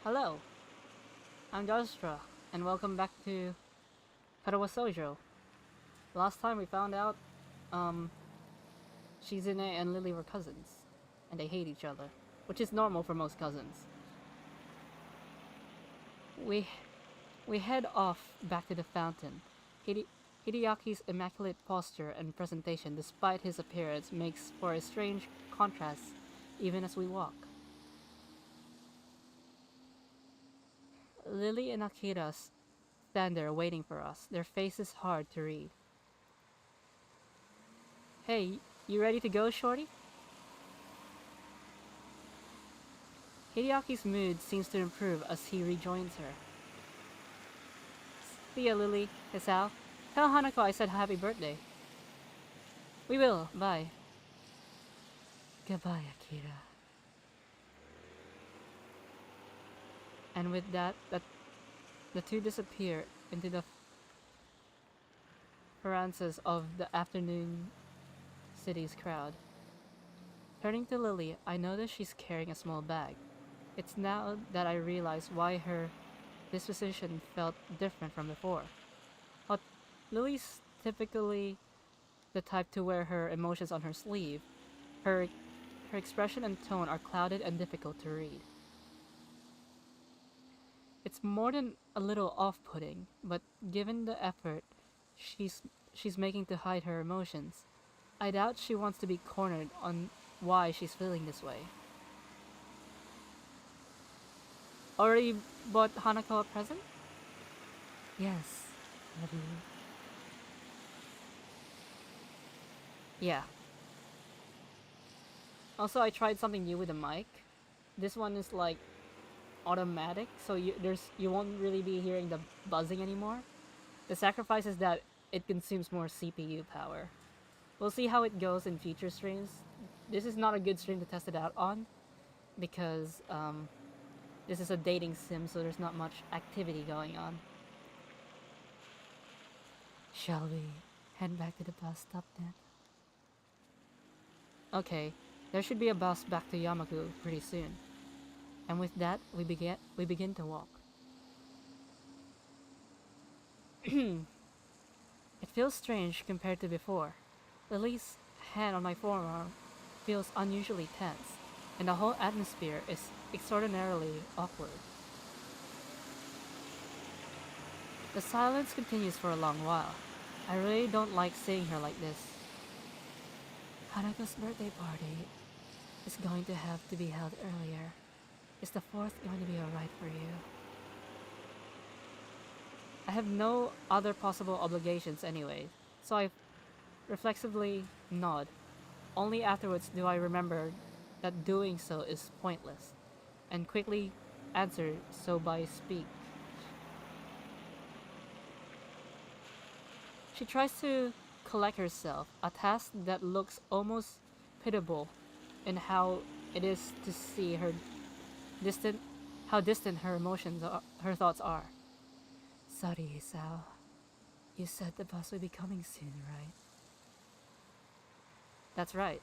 Hello, I'm Joshua, and welcome back to Katawa Shoujo. Last time we found out, um, Shizune and Lilly were cousins, and they hate each other, which is normal for most cousins. We we head off back to the fountain. Hideaki's immaculate posture and presentation, despite his appearance, makes for a strange contrast even as we walk. Lily and Akira stand there waiting for us, their faces hard to read. Hey, you ready to go, Shorty? Hideaki's mood seems to improve as he rejoins her. See ya, Lily. Hisao. Tell Hanako I said happy birthday. We will. Bye. Goodbye, Akira. And with that, the two disappear into the faranzas of the afternoon city's crowd. Turning to Lily, I notice she's carrying a small bag. It's now that I realize why her disposition felt different from before. But Lily's typically the type to wear her emotions on her sleeve. Her expression and tone are clouded and difficult to read. It's more than a little off-putting, but given the effort she's making to hide her emotions, I doubt she wants to be cornered on why she's feeling this way. Already bought Hanako a present? Yes, ready. Yeah. Also, I tried something new with the mic. This one is like automatic, so you won't really be hearing the buzzing anymore. The sacrifice is that it consumes more CPU power. We'll see how it goes in future streams. This is not a good stream to test it out on because this is a dating sim, so there's not much activity going on. Shall we head back to the bus stop then? Okay, there should be a bus back to Yamaku pretty soon. And with that, we begin to walk. It feels strange compared to before. Lily's hand on my forearm feels unusually tense, and the whole atmosphere is extraordinarily awkward. The silence continues for a long while. I really don't like seeing her like this. Hanako's birthday party is going to have to be held earlier. Is the 4th going to be alright for you? I have no other possible obligations anyway, so I reflexively nod. Only afterwards do I remember that doing so is pointless, and quickly answer so by speak. She tries to collect herself, a task that looks almost pitiable in how it is to see how distant her her thoughts are. Sorry, Isao. You said the bus would be coming soon, right? That's right.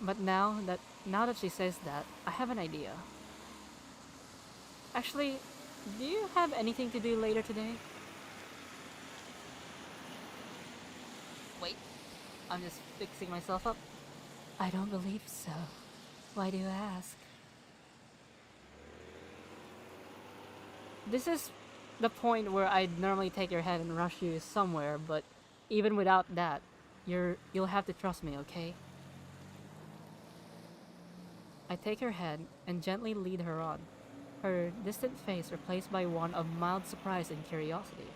But now that she says that, I have an idea. Actually, do you have anything to do later today? Wait, I'm just fixing myself up. I don't believe so. Why do you ask? This is the point where I'd normally take your head and rush you somewhere, but even without that, you'll have to trust me, okay? I take her head and gently lead her on, her distant face replaced by one of mild surprise and curiosity.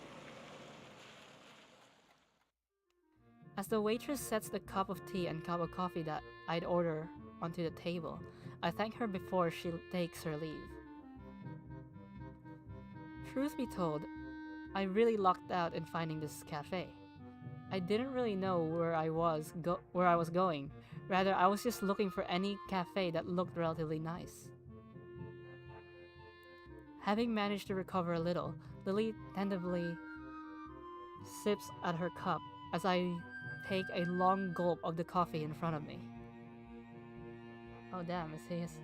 As the waitress sets the cup of tea and cup of coffee that I'd order onto the table, I thank her before she takes her leave. Truth be told, I really lucked out in finding this cafe. I didn't really know where I was going. Rather, I was just looking for any cafe that looked relatively nice. Having managed to recover a little, Lily tentatively sips at her cup as I take a long gulp of the coffee in front of me. Oh damn, it's his.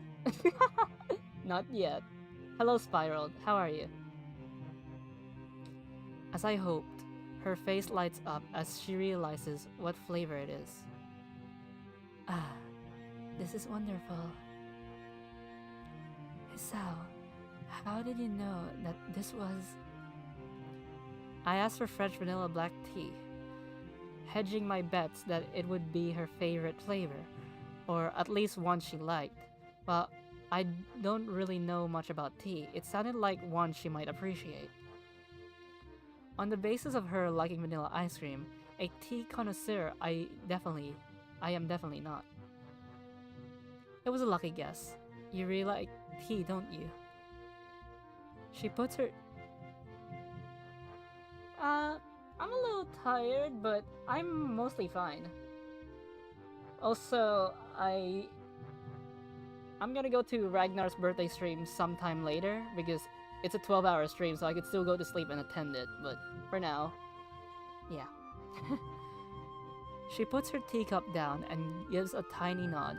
Not yet. Hello, Spiraled. How are you? As I hoped, her face lights up as she realizes what flavor it is. Ah, this is wonderful. Hisao, how did you know that this was... I asked for French vanilla black tea, hedging my bets that it would be her favorite flavor, or at least one she liked. Well, I don't really know much about tea. It sounded like one she might appreciate. On the basis of her liking vanilla ice cream, a tea connoisseur I am definitely not. It was a lucky guess. You really like tea, don't you? She puts her... I'm a little tired, but I'm mostly fine. Also, I'm gonna go to Ragnar's birthday stream sometime later, because it's a 12-hour stream, so I could still go to sleep and attend it, but for now, yeah. She puts her teacup down and gives a tiny nod.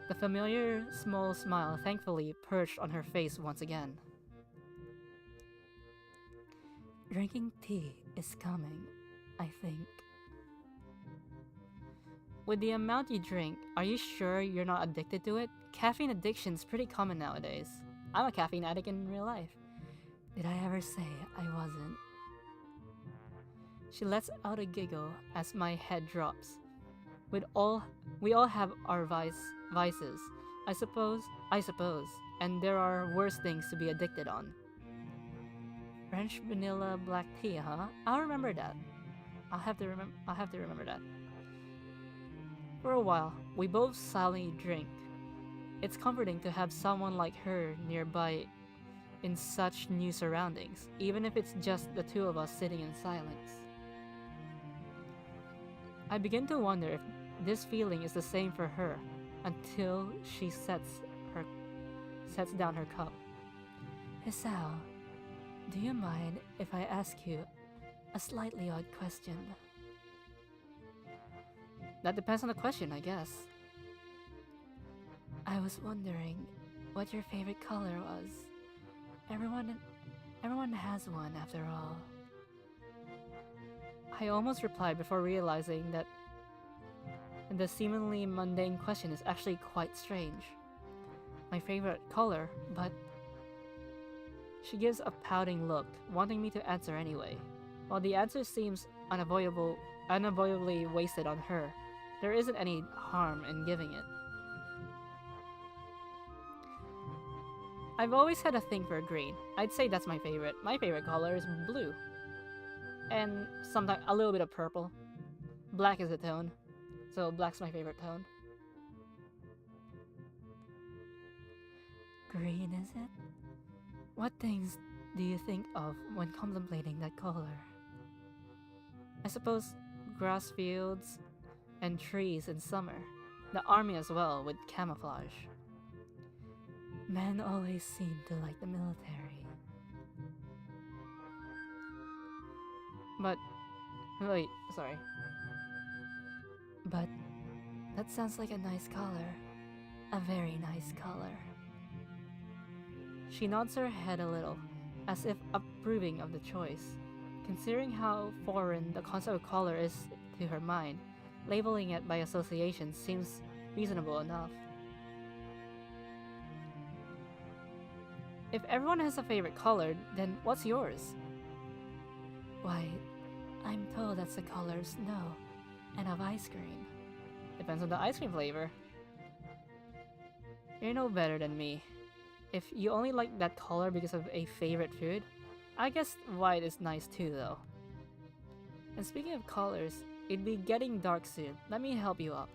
The familiar small smile thankfully perched on her face once again. Drinking tea is coming, I think. With the amount you drink, are you sure you're not addicted to it? Caffeine addiction's pretty common nowadays. I'm a caffeine addict in real life. Did I ever say I wasn't? She lets out a giggle as my head drops. We all have our vices, I suppose, and there are worse things to be addicted on. French vanilla black tea, huh? I'll remember that. I'll have to remember that. For a while, we both silently drink. It's comforting to have someone like her nearby in such new surroundings, even if it's just the two of us sitting in silence. I begin to wonder if this feeling is the same for her until she sets down her cup. Hisao, do you mind if I ask you a slightly odd question? That depends on the question, I guess. I was wondering what your favorite color was. Everyone has one after all. I almost replied before realizing that the seemingly mundane question is actually quite strange. My favorite color, but... She gives a pouting look, wanting me to answer anyway. While the answer seems unavoidably wasted on her, there isn't any harm in giving it. I've always had a thing for green. I'd say that's my favorite. My favorite color is blue. And sometimes a little bit of purple. Black is the tone, so black's my favorite tone. Green, is it? What things do you think of when contemplating that color? I suppose grass fields and trees in summer. The army as well, with camouflage. Men always seem to like the military. But... wait, sorry. But that sounds like a nice color. A very nice color. She nods her head a little, as if approving of the choice. Considering how foreign the concept of color is to her mind, labeling it by association seems reasonable enough. If everyone has a favorite color, then what's yours? Why, I'm told that's the color of snow and of ice cream. Depends on the ice cream flavor. You're no better than me. If you only like that color because of a favorite food, I guess white is nice too though. And speaking of colors, it'd be getting dark soon. Let me help you up.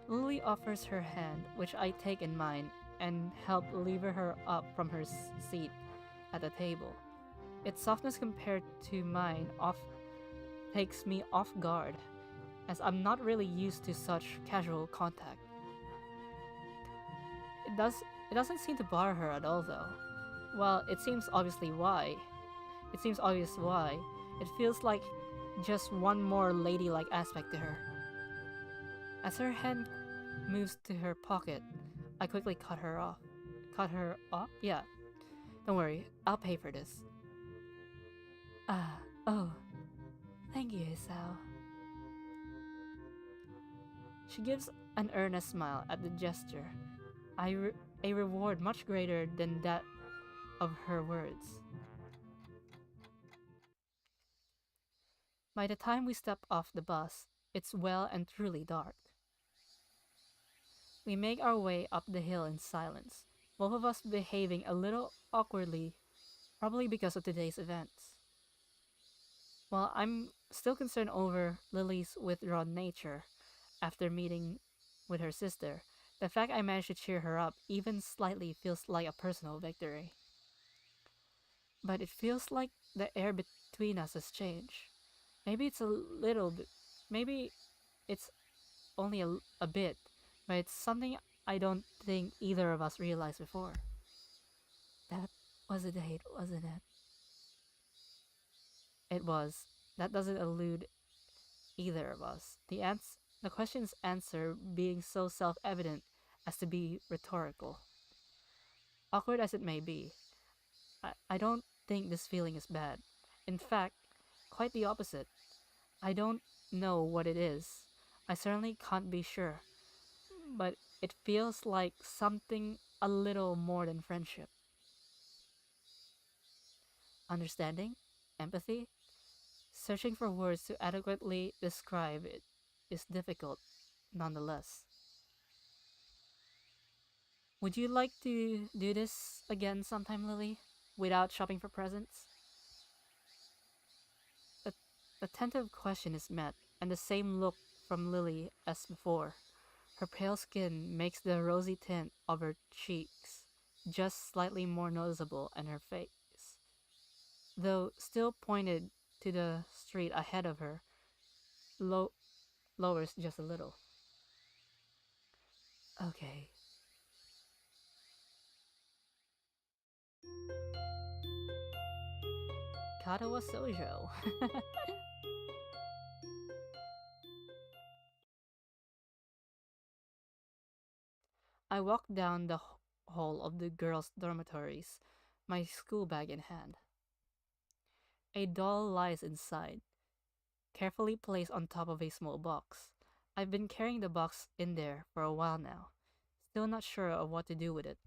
Lilly offers her hand, which I take in mine, and help lever her up from her seat at the table. Its softness compared to mine takes me off guard, as I'm not really used to such casual contact. It doesn't seem to bother her at all though. Well, it seems obvious why. It feels like just one more ladylike aspect to her. As her hand moves to her pocket, I quickly cut her off. Cut her off? Yeah. Don't worry, I'll pay for this. Ah, oh, thank you, Isao. She gives an earnest smile at the gesture, a reward much greater than that of her words. By the time we step off the bus, it's well and truly dark. We make our way up the hill in silence, both of us behaving a little awkwardly, probably because of today's events. While I'm still concerned over Lily's withdrawn nature after meeting with her sister, the fact I managed to cheer her up even slightly feels like a personal victory. But it feels like the air between us has changed. Maybe it's a little bit, maybe it's only a bit, but it's something I don't think either of us realized before. That was a date, wasn't it? It was. That doesn't elude either of us. The question's answer being so self-evident as to be rhetorical. Awkward as it may be, I don't think this feeling is bad. In fact, quite the opposite. I don't know what it is. I certainly can't be sure. But it feels like something a little more than friendship. Understanding? Empathy? Searching for words to adequately describe it is difficult, nonetheless. Would you like to do this again sometime, Lily? Without shopping for presents? The tentative question is met, and the same look from Lily as before. Her pale skin makes the rosy tint of her cheeks just slightly more noticeable in her face. Though still pointed to the street ahead of her, lowers just a little. Okay. Katawa Shoujo. I walk down the hall of the girls' dormitories, my school bag in hand. A doll lies inside, carefully placed on top of a small box. I've been carrying the box in there for a while now, still not sure of what to do with it.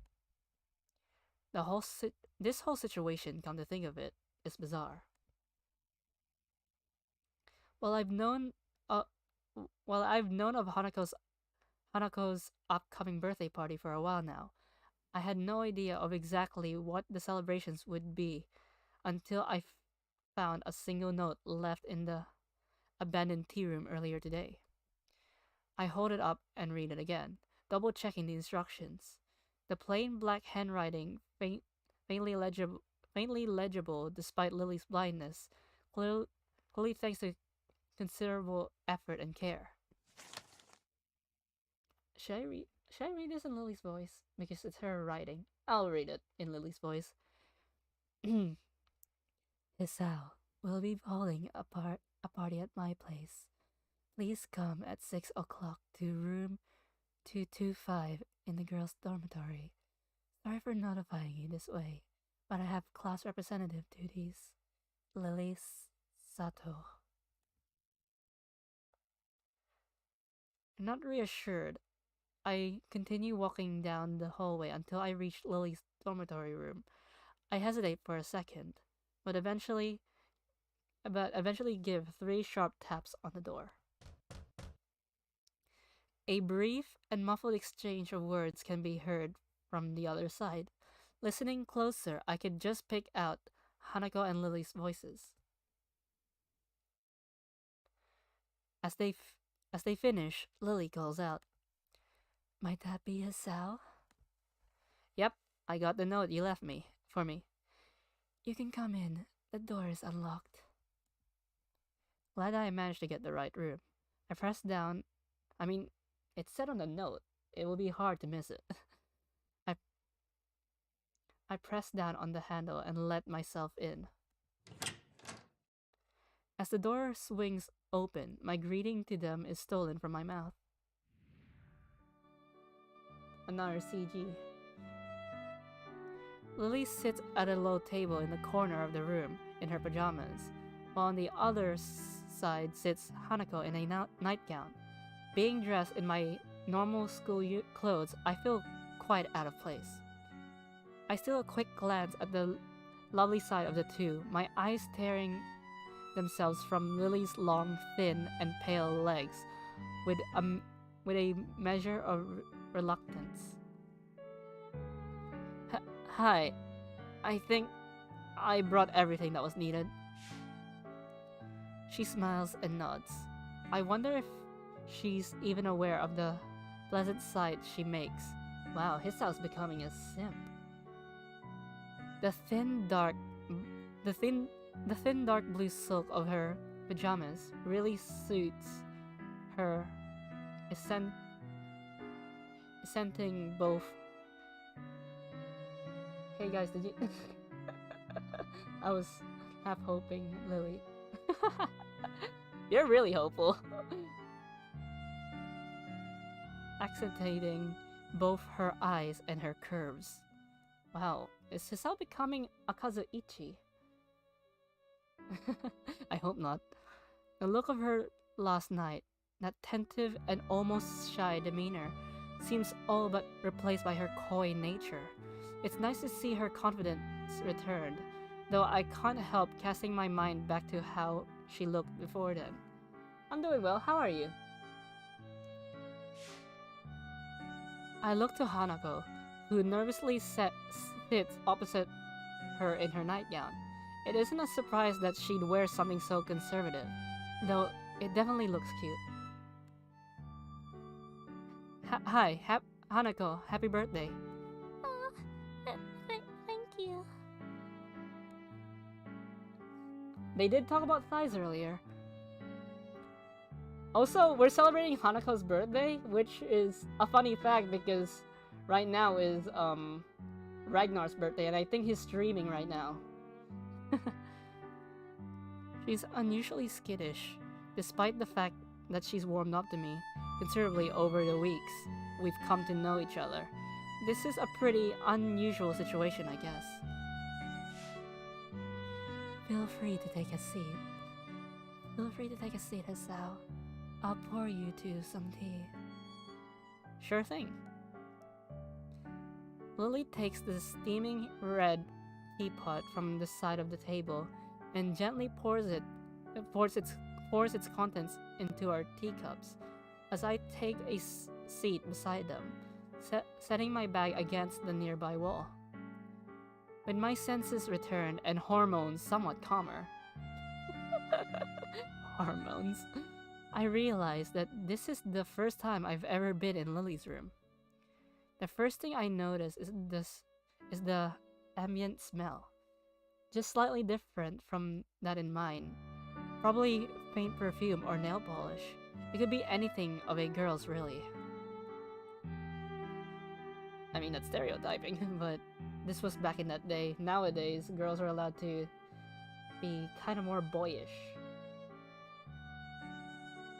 This whole situation, come to think of it, is bizarre. While I've known, uh, while I've known of Hanako's upcoming birthday party for a while now, I had no idea of exactly what the celebrations would be until I found a single note left in the abandoned tea room earlier today. I hold it up and read it again, double checking the instructions. The plain black handwriting, faintly legible despite Lily's blindness, clearly thanks to considerable effort and care. Should I read this in Lily's voice? Because it's her writing. I'll read it in Lily's voice. Hisao will be holding a party at my place. Please come at 6 o'clock to room 225 in the girls' dormitory. Sorry for notifying you this way, but I have class representative duties. Lily Sato. Not reassured, I continue walking down the hallway until I reach Lily's dormitory room. I hesitate for a second, but eventually give 3 sharp taps on the door. A brief and muffled exchange of words can be heard from the other side. Listening closer, I could just pick out Hanako and Lily's voices. As they finish, Lily calls out, "Might that be Hisao?" "Yep, I got the note you left for me." "You can come in. The door is unlocked." Glad I managed to get the right room. I pressed down. It said on the note. It will be hard to miss it. I I pressed down on the handle and let myself in. As the door swings open, my greeting to them is stolen from my mouth. Another CG. Lily sits at a low table in the corner of the room in her pajamas, while on the other side sits Hanako in a nightgown. Being dressed in my normal school clothes, I feel quite out of place. I steal a quick glance at the lovely side of the two, my eyes tearing themselves from Lily's long, thin, and pale legs with a measure of reluctance. Hi, I think I brought everything that was needed. She smiles and nods. I wonder if she's even aware of the pleasant sight she makes. Wow, Hisao's becoming a simp. The thin dark blue silk of her pajamas really suits her, accenting both. Hey guys, did you? I was half hoping, Lily. You're really hopeful. Accentuating both her eyes and her curves. Wow, is Hisao becoming a Kazuichi? I hope not. The look of her last night, that tentative and almost shy demeanor, seems all but replaced by her coy nature. It's nice to see her confidence returned, though I can't help casting my mind back to how she looked before then. I'm doing well, how are you? I look to Hanako, who nervously sits opposite her in her nightgown. It isn't a surprise that she'd wear something so conservative, though it definitely looks cute. Hi, Hanako, happy birthday. Thank you. They did talk about thighs earlier. Also, we're celebrating Hanako's birthday, which is a funny fact because right now is Ragnar's birthday, and I think he's streaming right now. She's unusually skittish, despite the fact that she's warmed up to me considerably over the weeks we've come to know each other. This is a pretty unusual situation, I guess. Feel free to take a seat. Feel free to take a seat, Hisao. I'll pour you two some tea. Sure thing. Lily takes the steaming red teapot from the side of the table and gently pours its contents into our teacups as I take a seat beside them, setting my bag against the nearby wall. With my senses returned and hormones somewhat calmer, hormones, I realize that this is the first time I've ever been in Lily's room. The first thing I notice is the ambient smell, just slightly different from that in mine. Probably faint perfume or nail polish. It could be anything of a girl's, really. I mean, that's stereotyping, but this was back in that day. Nowadays, girls are allowed to be kind of more boyish.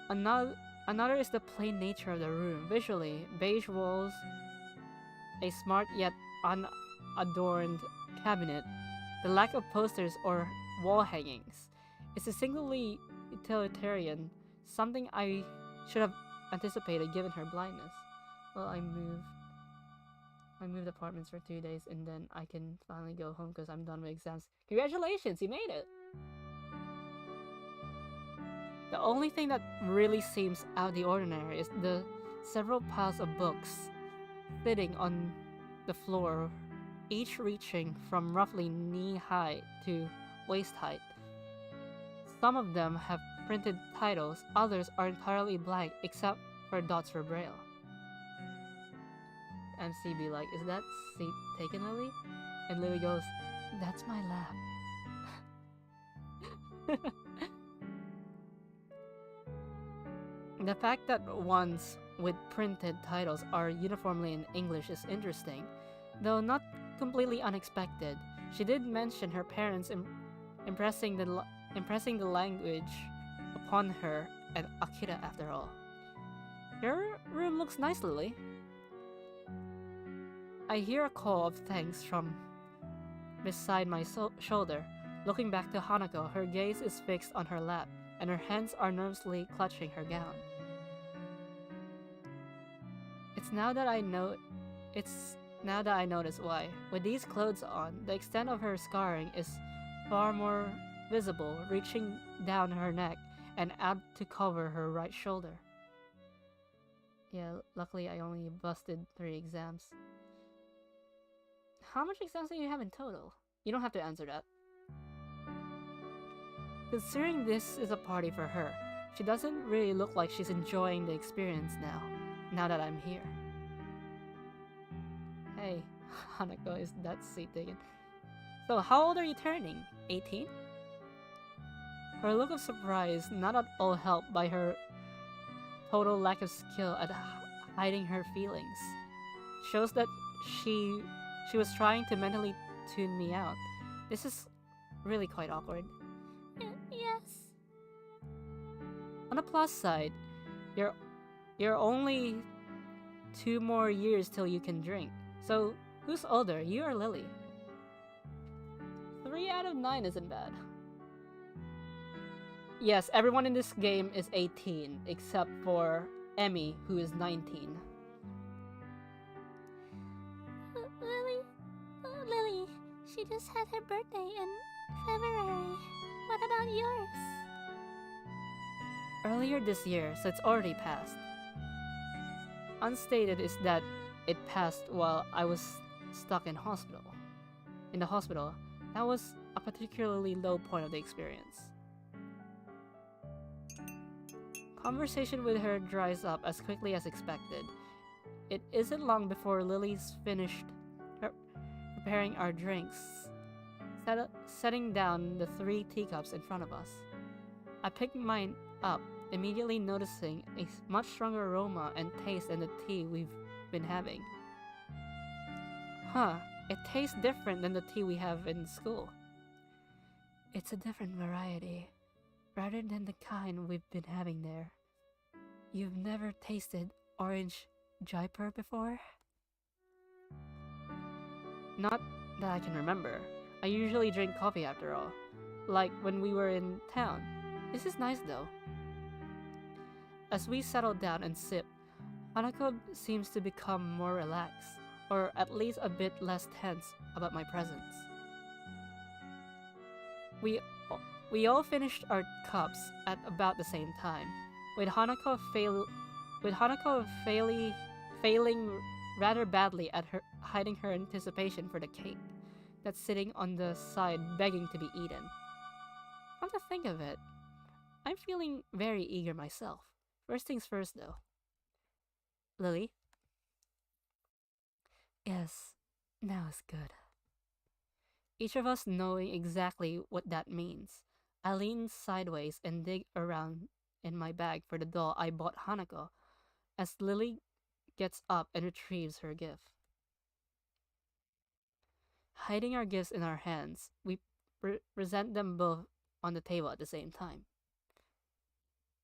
Another is the plain nature of the room. Visually, beige walls, a smart yet unadorned cabinet, the lack of posters or wall hangings. It's a singularly utilitarian, something I should have anticipated given her blindness. Well, I moved apartments for 2 days and then I can finally go home because I'm done with exams. Congratulations, you made it! The only thing that really seems out of the ordinary is the several piles of books sitting on the floor, each reaching from roughly knee-high to waist-height. Some of them have printed titles, others are entirely blank except for dots for braille. MC be like, is that seat taken, Lily? And Lily goes, that's my lap. The fact that ones with printed titles are uniformly in English is interesting, though not completely unexpected. She did mention her parents impressing the language upon her and Akira after all. Your room looks nice, Lily. I hear a call of thanks from beside my shoulder. Looking back to Hanako, her gaze is fixed on her lap, and her hands are nervously clutching her gown. It's now that I notice why. With these clothes on, the extent of her scarring is far more visible, reaching down her neck and out to cover her right shoulder. Yeah, luckily I only busted 3 exams. How much exams do you have in total? You don't have to answer that. Considering this is a party for her, she doesn't really look like she's enjoying the experience now that I'm here. Hey, Hanako, is that seat taken? So how old are you turning? 18? Her look of surprise, not at all helped by her total lack of skill at hiding her feelings, shows that she was trying to mentally tune me out. This is really quite awkward. Yes. On the plus side, you're only 2 more years till you can drink. So who's older, you or Lilly? 3 out of 9 isn't bad. Yes, everyone in this game is 18, except for Emmy, who is 19. Lilly, she just had her birthday in February. What about yours? Earlier this year, so it's already passed. Unstated is that it passed while I was stuck in hospital. In the hospital, that was a particularly low point of the experience. Conversation with her dries up as quickly as expected. It isn't long before Lily's finished preparing our drinks, setting down the 3 teacups in front of us. I picked mine up, immediately noticing a much stronger aroma and taste than the tea we've been having. Huh, it tastes different than the tea we have in school. It's a different variety, rather than the kind we've been having there. You've never tasted orange Jaipur before? Not that I can remember. I usually drink coffee after all, like when we were in town. This is nice though. As we settle down and sip, Hanako seems to become more relaxed, or at least a bit less tense about my presence. We all finished our cups at about the same time, with Hanako failing rather badly at hiding her anticipation for the cake that's sitting on the side begging to be eaten. Come to think of it, I'm feeling very eager myself. First things first though. Lilly? Yes, now is good. Each of us knowing exactly what that means. I lean sideways and dig around in my bag for the doll I bought Hanako as Lilly gets up and retrieves her gift. Hiding our gifts in our hands, we present them both on the table at the same time.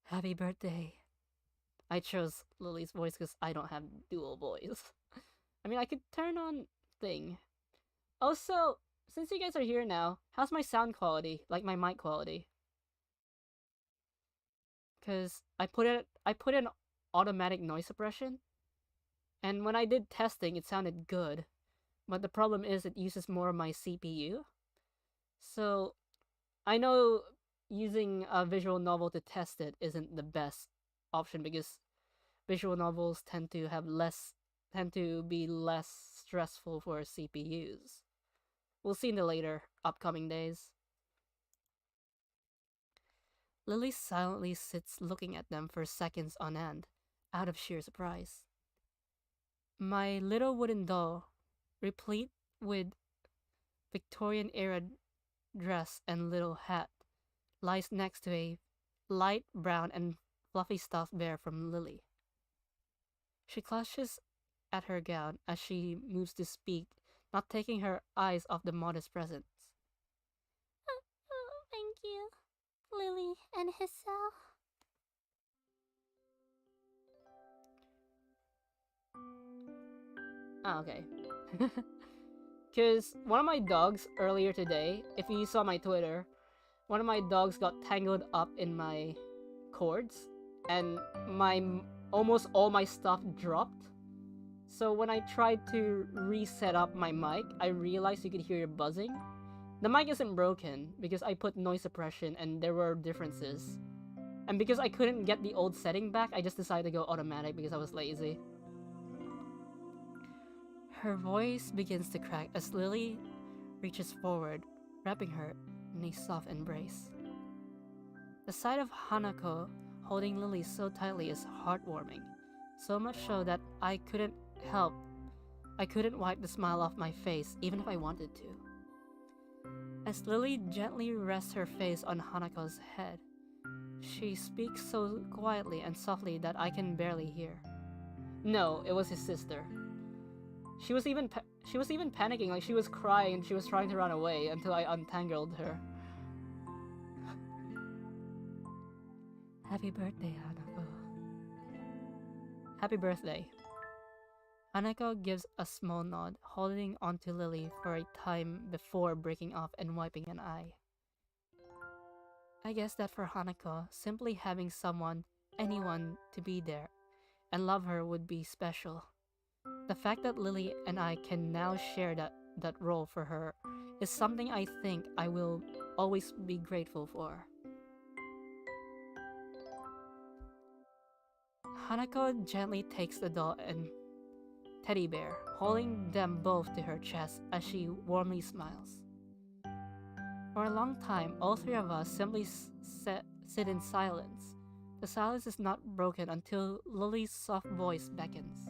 Happy birthday. I chose Lily's voice because I don't have dual voice. I mean, I could turn on thing. Also, since you guys are here now, how's my sound quality? Like my mic quality? Because I put in automatic noise suppression, and when I did testing, it sounded good. But the problem is it uses more of my CPU. So I know using a visual novel to test it isn't the best option because visual novels tend to be less stressful for CPUs. We'll see in the later upcoming days. Lily silently sits looking at them for seconds on end, out of sheer surprise. My little wooden doll, replete with Victorian-era dress and little hat, lies next to a light brown and fluffy stuffed bear from Lily. She clutches at her gown as she moves to speak, not taking her eyes off the modest presents. Thank you, Lily and Hissel. Ah, okay. Because one of my dogs earlier today, if you saw my Twitter, one of my dogs got tangled up in my cords, and almost all my stuff dropped. So when I tried to reset up my mic, I realized you could hear it buzzing. The mic isn't broken because I put noise suppression and there were differences. And because I couldn't get the old setting back, I just decided to go automatic because I was lazy. Her voice begins to crack as Lily reaches forward, wrapping her in a soft embrace. The sight of Hanako holding Lily so tightly is heartwarming, so much so that I couldn't wipe the smile off my face even if I wanted to. As Lily gently rests her face on Hanako's head, she speaks so quietly and softly that I can barely hear. No, it was his sister. She was even panicking, like she was crying and she was trying to run away until I untangled her. Happy birthday, Hanako. Happy birthday. Hanako gives a small nod, holding onto Lily for a time before breaking off and wiping an eye. I guess that for Hanako, simply having anyone to be there and love her would be special. The fact that Lily and I can now share that role for her is something I think I will always be grateful for. Hanako gently takes the doll and teddy bear, holding them both to her chest as she warmly smiles. For a long time, all three of us simply sit in silence. The silence is not broken until Lily's soft voice beckons.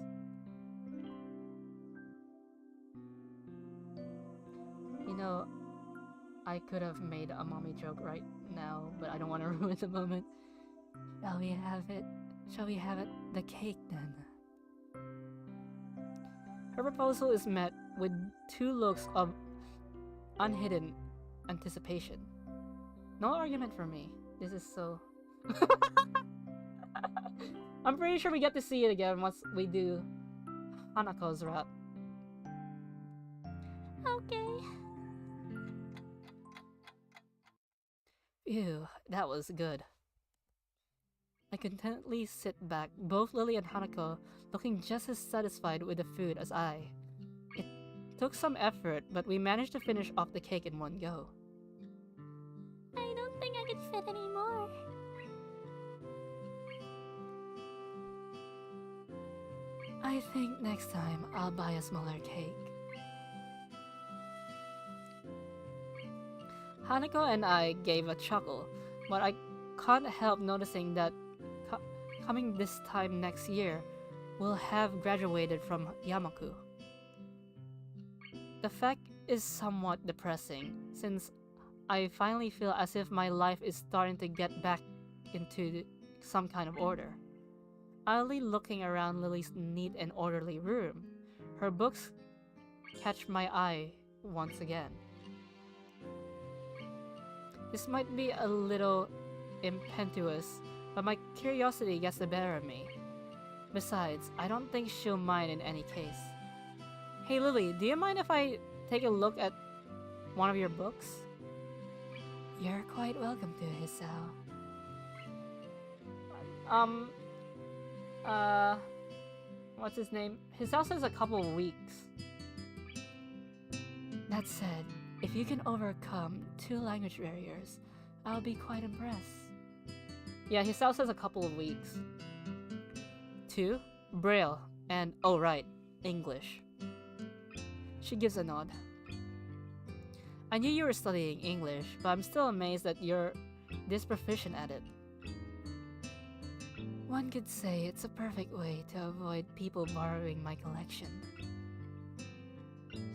You know, I could have made a mommy joke right now, but I don't want to ruin the moment. Shall we have it? The cake then. Her proposal is met with two looks of unhidden anticipation. No argument for me. This is so... I'm pretty sure we get to see it again once we do Hanako's rap. Okay. Phew, that was good. I contentedly sit back, both Lily and Hanako looking just as satisfied with the food as I. It took some effort, but we managed to finish off the cake in one go. I don't think I could fit anymore. I think next time I'll buy a smaller cake. Hanako and I gave a chuckle, but I can't help noticing that coming this time next year, we'll have graduated from Yamaku. The fact is somewhat depressing, since I finally feel as if my life is starting to get back into some kind of order. Idly looking around Lily's neat and orderly room, her books catch my eye once again. This might be a little impetuous, but my curiosity gets the better of me. Besides, I don't think she'll mind in any case. Hey Lily, do you mind if I take a look at one of your books? You're quite welcome to, Hisao. What's his name? Hisao says a couple of weeks. That said, if you can overcome 2 language barriers, I'll be quite impressed. Yeah, Hisao says a couple of weeks. 2? Braille, and oh right, English. She gives a nod. I knew you were studying English, but I'm still amazed that you're this proficient at it. One could say it's a perfect way to avoid people borrowing my collection.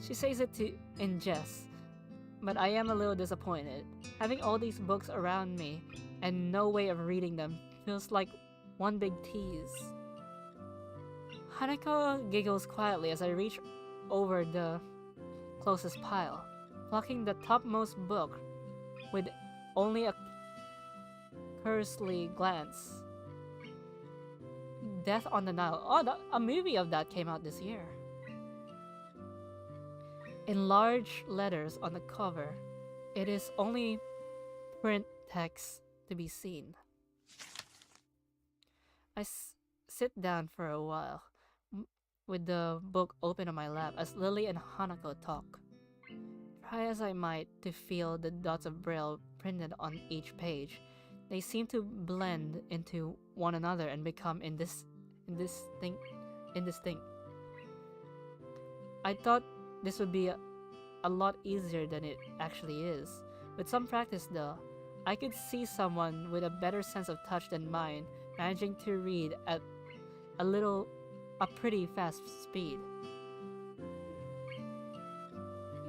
She says it in jest, but I am a little disappointed. Having all these books around me and no way of reading them feels like one big tease. Hanako giggles quietly as I reach over the closest pile, plucking the topmost book with only a cursory glance. Death on the Nile. Oh, a movie of that came out this year. In large letters on the cover, it is only print text to be seen. I sit down for a while, with the book open on my lap as Lilly and Hanako talk. Try as I might to feel the dots of braille printed on each page, they seem to blend into one another and become indistinct. I thought this would be a lot easier than it actually is. With some practice though, I could see someone with a better sense of touch than mine managing to read at a pretty fast speed.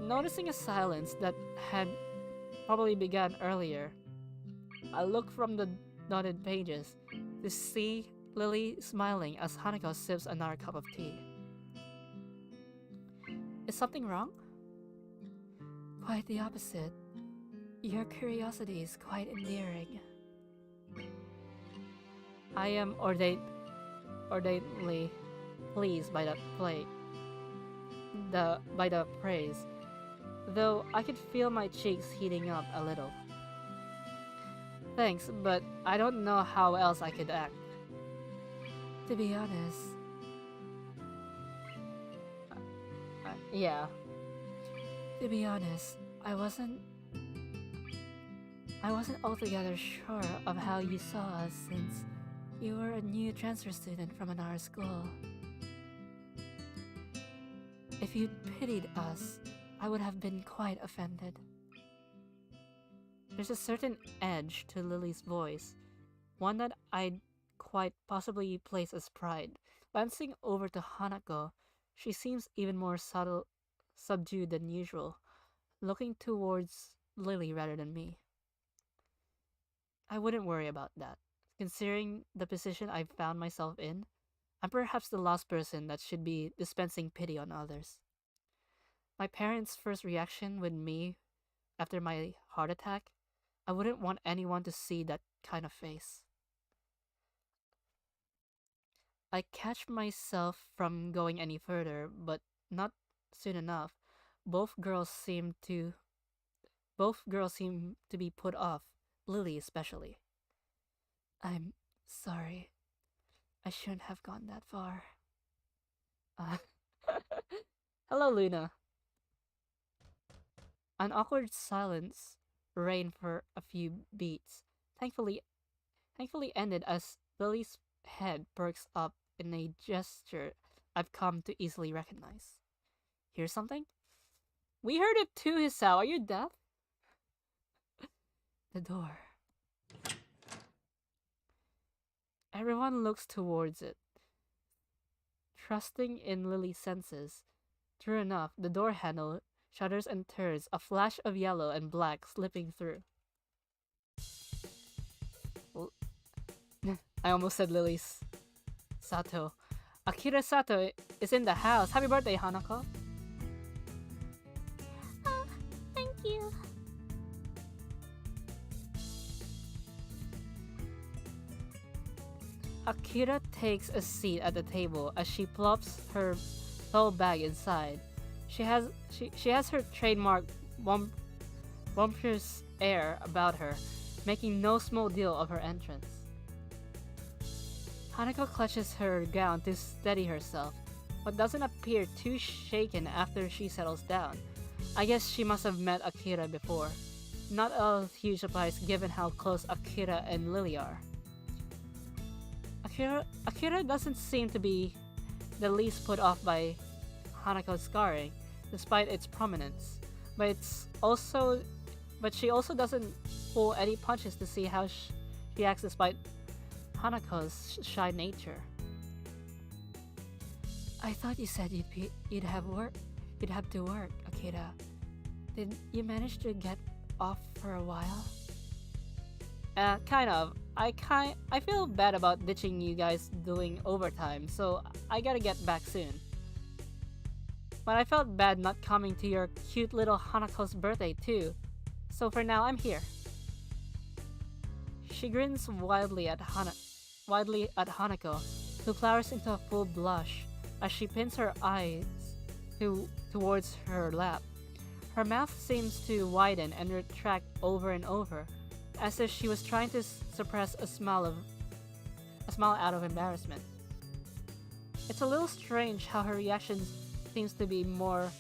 Noticing a silence that had probably begun earlier, I looked from the dotted pages to see Lilly smiling as Hanako sips another cup of tea. Is something wrong? Quite the opposite. Your curiosity is quite endearing. I am ordainedly pleased by the praise, though I could feel my cheeks heating up a little. Thanks, but I don't know how else I could act. To be honest, yeah. To be honest, I wasn't altogether sure of how you saw us since you were a new transfer student from another school. If you'd pitied us, I would have been quite offended. There's a certain edge to Lily's voice, one that I'd quite possibly place as pride. Glancing over to Hanako, she seems even more subdued than usual, looking towards Lily rather than me. I wouldn't worry about that. Considering the position I've found myself in, I'm perhaps the last person that should be dispensing pity on others. My parents' first reaction with me after my heart attack, I wouldn't want anyone to see that kind of face. I catch myself from going any further, but not soon enough. Both girls seem to be put off, Lily especially. I'm sorry. I shouldn't have gone that far. Hello, Luna. An awkward silence reigned for a few beats. Thankfully ended as Lily's head perks up in a gesture I've come to easily recognize. Hear something? We heard it too, Hisao. Are you deaf? The door. Everyone looks towards it, trusting in Lily's senses. True enough, the door handle shudders and turns, a flash of yellow and black slipping through. I almost said Lily's. Sato. Akira Sato is in the house. Happy birthday, Hanako. Thank you. Akira takes a seat at the table as she plops her tall bag inside. She has her trademark bumptious air about her, making no small deal of her entrance. Hanako clutches her gown to steady herself, but doesn't appear too shaken after she settles down. I guess she must have met Akira before. Not a huge surprise given how close Akira and Lily are. Akira doesn't seem to be the least put off by Hanako's scarring, despite its prominence. But she also doesn't pull any punches to see how she acts despite Hanako's shy nature. I thought you said you'd have to work, Akira. Did you manage to get off for a while? Kind of. I feel bad about ditching you guys doing overtime, so I gotta get back soon. But I felt bad not coming to your cute little Hanako's birthday too, so for now I'm here. She grins wildly at Hanako, who flowers into a full blush as she pins her eyes towards her lap. Her mouth seems to widen and retract over and over, as if she was trying to suppress a smile out of embarrassment. It's a little strange how her reaction seems to be more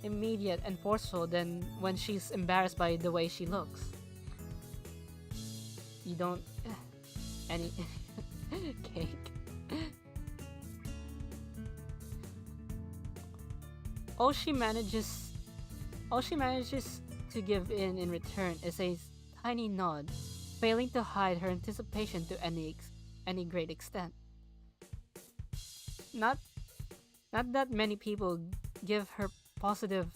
immediate and forceful than when she's embarrassed by the way she looks. You don't any cake. All she manages to give in return is a tiny nod, failing to hide her anticipation to any great extent. Not that many people give her positive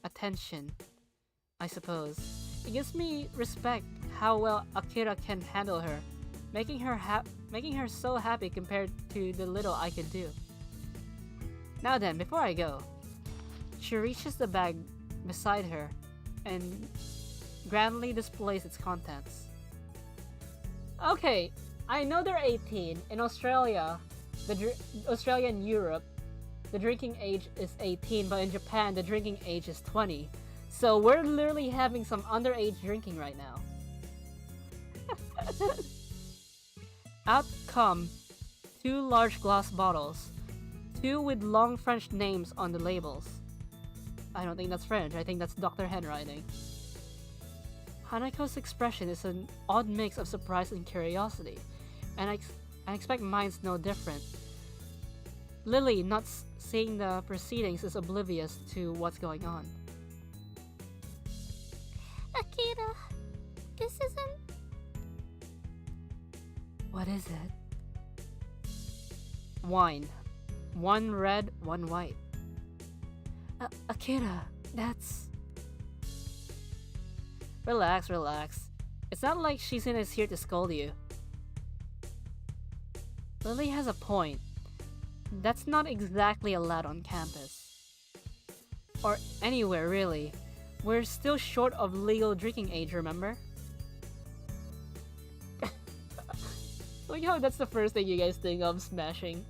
attention, I suppose. It gives me respect how well Akira can handle her, making her so happy compared to the little I can do. Now then, before I go, she reaches the bag beside her and grandly displays its contents. Okay, I know they're 18. In Australia, Australia and Europe, the drinking age is 18, but in Japan, the drinking age is 20. So we're literally having some underage drinking right now. Out come 2 large glass bottles, 2 with long French names on the labels. I don't think that's French, I think that's Dr. handwriting. Hanako's expression is an odd mix of surprise and curiosity, and I expect mine's no different. Lilly, not seeing the proceedings, is oblivious to what's going on. Akira, this isn't... What is it? Wine. 1 red, 1 white. Akira, that's... Relax. It's not like Shizune is here to scold you. Lilly has a point. That's not exactly allowed on campus. Or anywhere, really. We're still short of legal drinking age, remember? Look how that's the first thing you guys think of, smashing.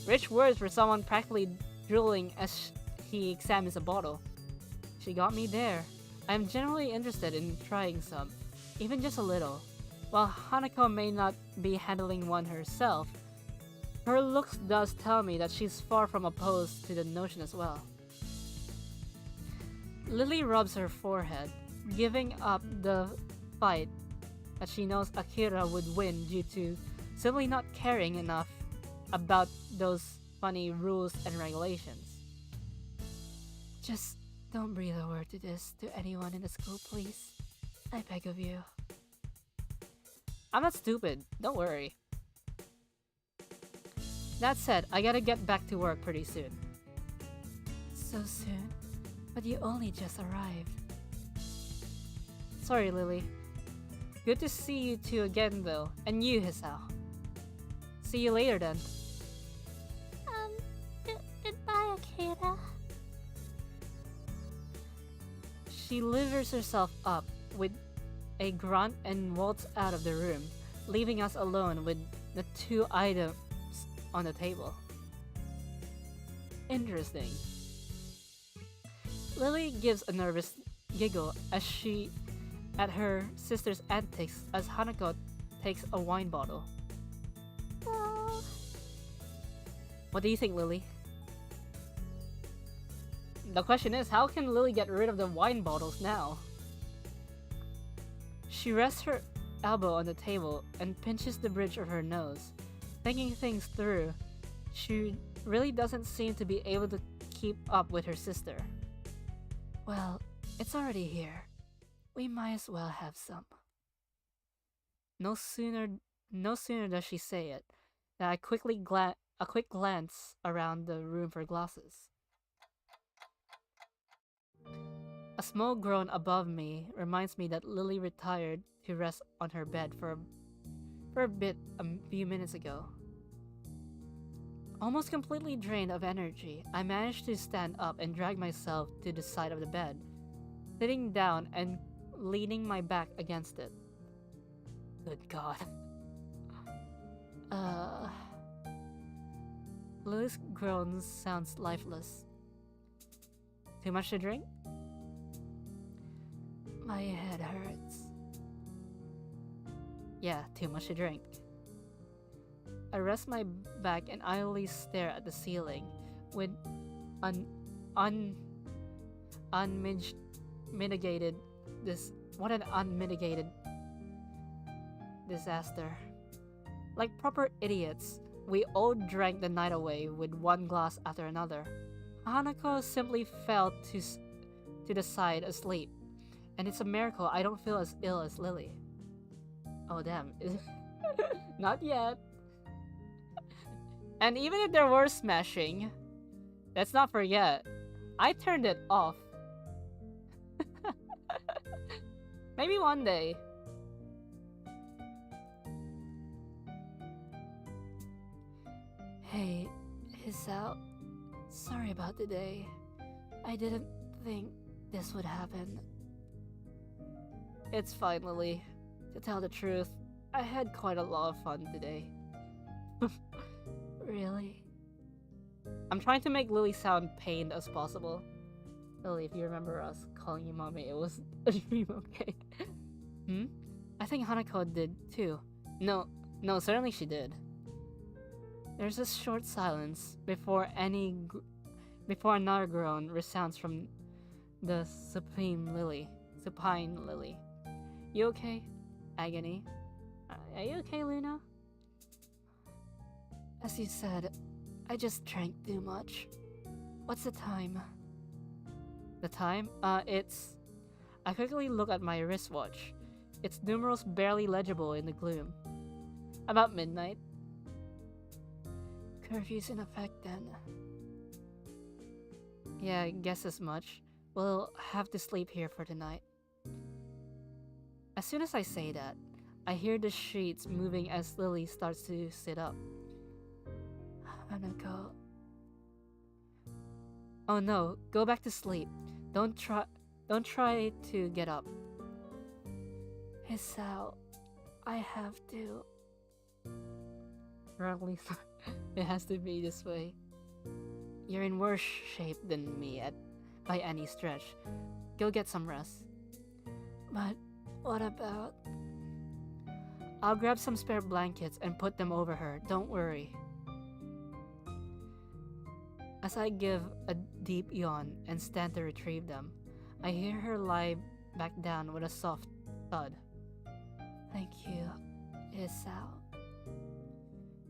Rich words for someone practically drooling as he examines a bottle. She got me there. I'm generally interested in trying some, even just a little. While Hanako may not be handling one herself, her looks does tell me that she's far from opposed to the notion as well. Lilly rubs her forehead, giving up the fight that she knows Akira would win due to simply not caring enough about those funny rules and regulations. Just don't breathe a word to this to anyone in the school, please. I beg of you. I'm not stupid, don't worry. That said, I gotta get back to work pretty soon. So soon? But you only just arrived. Sorry, Lilly. Good to see you two again, though. And you, Hisao. See you later, then. Goodbye, Akira. She levers herself up with a grunt and waltzes out of the room, leaving us alone with the 2 items on the table. Interesting. Lilly gives a nervous giggle at her sister's antics as Hanako takes a wine bottle. Well... What do you think, Lilly? The question is, how can Lilly get rid of the wine bottles now? She rests her elbow on the table and pinches the bridge of her nose. Thinking things through, she really doesn't seem to be able to keep up with her sister. Well, it's already here. We might as well have some. No sooner does she say it, than I quickly a quick glance around the room for glasses. A small groan above me reminds me that Lilly retired to rest on her bed for a bit a few minutes ago. Almost completely drained of energy, I managed to stand up and drag myself to the side of the bed, sitting down and leaning my back against it. Good God. Lily's groan sounds lifeless. Too much to drink? My head hurts. Yeah, too much to drink. I rest my back and idly stare at the ceiling with unmitigated what an unmitigated disaster. Like proper idiots, we all drank the night away with one glass after another. Hanako simply fell to the side asleep, and it's a miracle I don't feel as ill as Lily. Oh damn, not yet. And even if there were smashing, let's not forget, I turned it off. Maybe one day. Hey, Hisao. Sorry about today. I didn't think this would happen. It's fine, Lily. To tell the truth, I had quite a lot of fun today. Really? I'm trying to make Lily sound pained as possible. Lily, if you remember us calling you mommy, it was a dream, okay? I think Hanako did too. No, certainly she did. There's a short silence before another groan resounds from the supine Lily. You okay? Agony. Are you okay, Luna? As you said, I just drank too much. What's the time? The time? It's... I quickly look at my wristwatch. Its numerals barely legible in the gloom. About midnight. Curfew's in effect then. Yeah, I guess as much. We'll have to sleep here for tonight. As soon as I say that, I hear the sheets moving as Lily starts to sit up. Hanako. Oh no, go back to sleep. Don't try to get up. Hisao, I have to. Wrongly, it has to be this way. You're in worse shape than me by any stretch. Go get some rest. But what about... I'll grab some spare blankets and put them over her, don't worry. As I give a deep yawn and stand to retrieve them, I hear her lie back down with a soft thud. Thank you, Hisao.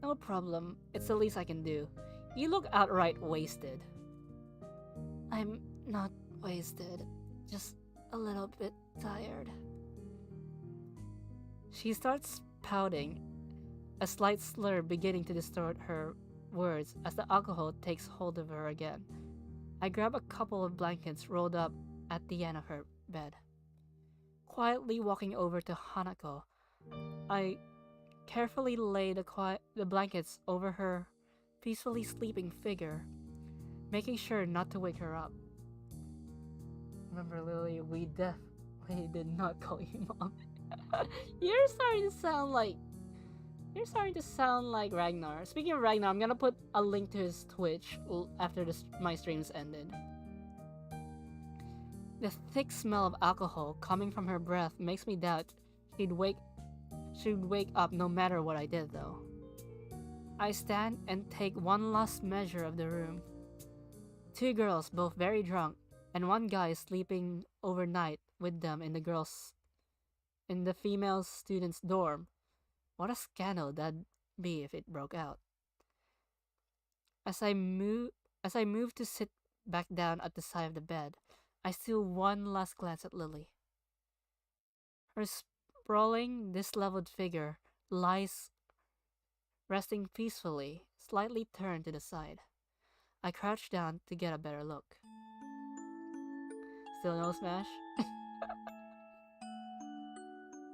No problem, it's the least I can do. You look outright wasted. I'm not wasted, just a little bit tired. She starts pouting, a slight slur beginning to distort her words as the alcohol takes hold of her again. I grab a couple of blankets rolled up at the end of her bed. Quietly walking over to Hanako, I carefully lay the blankets over her peacefully sleeping figure, making sure not to wake her up. Remember, Lily, we definitely did not call you mom. You're starting to sound like Ragnar. Speaking of Ragnar, I'm gonna put a link to his Twitch after my streams ended. The thick smell of alcohol coming from her breath makes me doubt she'd wake up no matter what I did, though. I stand and take one last measure of the room. 2 girls, both very drunk, and 1 guy sleeping overnight with them in the female student's dorm. What a scandal that'd be if it broke out. As I move to sit back down at the side of the bed, I steal one last glance at Lily. Her sprawling, disheveled figure lies resting peacefully, slightly turned to the side. I crouch down to get a better look. Still no smash?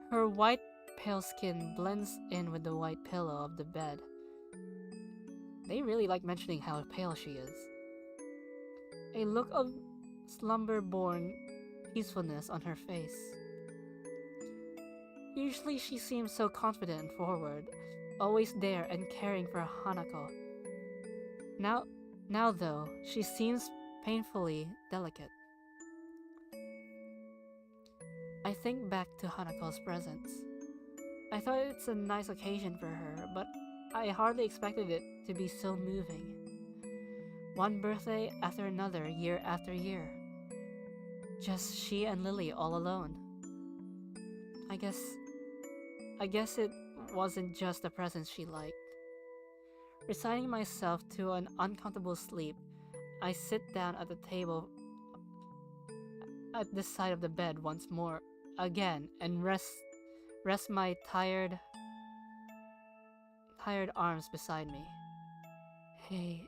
Her white, pale skin blends in with the white pillow of the bed. They really like mentioning how pale she is. A look of slumber-born peacefulness on her face. Usually she seems so confident and forward, always there and caring for Hanako. Now, now though, she seems painfully delicate. I think back to Hanako's presence. I thought it's a nice occasion for her, but I hardly expected it to be so moving. One birthday after another, year after year. Just she and Lilly all alone. I guess it wasn't just the presents she liked. Resigning myself to an uncomfortable sleep, I sit down at the table at the side of the bed once more, again, and rest my tired arms beside me. Hey,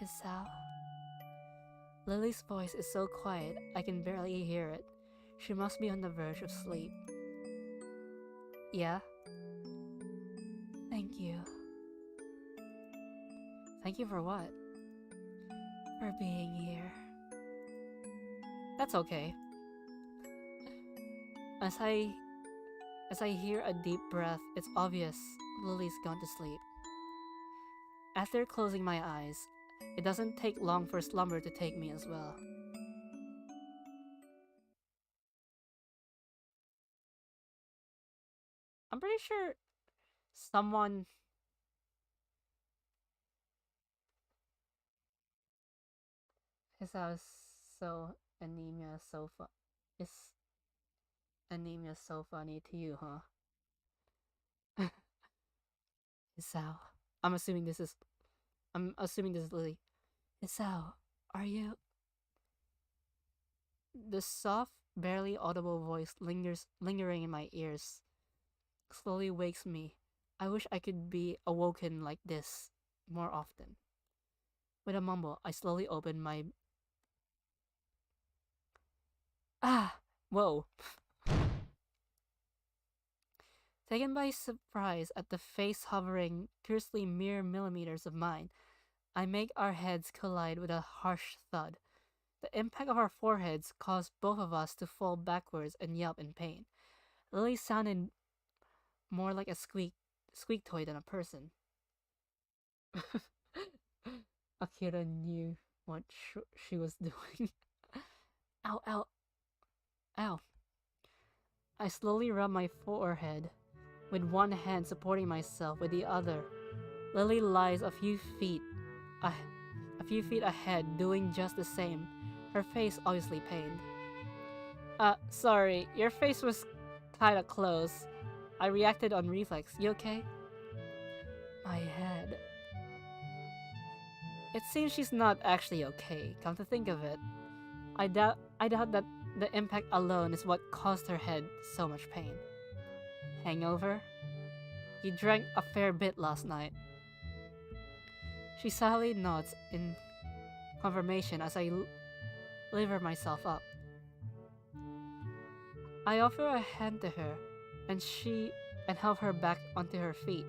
Isao. Lily's voice is so quiet I can barely hear it. She must be on the verge of sleep. Yeah? Thank you. Thank you for what? For being here. That's okay. As I hear a deep breath, it's obvious Lily's gone to sleep. After closing my eyes, it doesn't take long for slumber to take me as well. I'm pretty sure someone... Is so anemia so fun... Is anemia so funny to you, huh? Isao. I'm assuming this is Lily. Isao, are you... The soft, barely audible voice lingering in my ears slowly wakes me. I wish I could be awoken like this more often. With a mumble, I slowly open my... Ah! Whoa. Taken by surprise at the face hovering curiously mere millimeters of mine, I make our heads collide with a harsh thud. The impact of our foreheads caused both of us to fall backwards and yelp in pain. Lily sounded more like a squeak toy than a person. Akira knew what she was doing. Ow, ow, ow. I slowly rub my forehead, with one hand supporting myself with the other. Lily lies a few feet ahead, doing just the same, her face obviously pained. Sorry, your face was kinda close. I reacted on reflex. You okay? My head. It seems she's not actually okay, come to think of it. I doubt that the impact alone is what caused her head so much pain. Hangover? You drank a fair bit last night. She silently nods in confirmation as I lever myself up. I offer a hand to her and help her back onto her feet.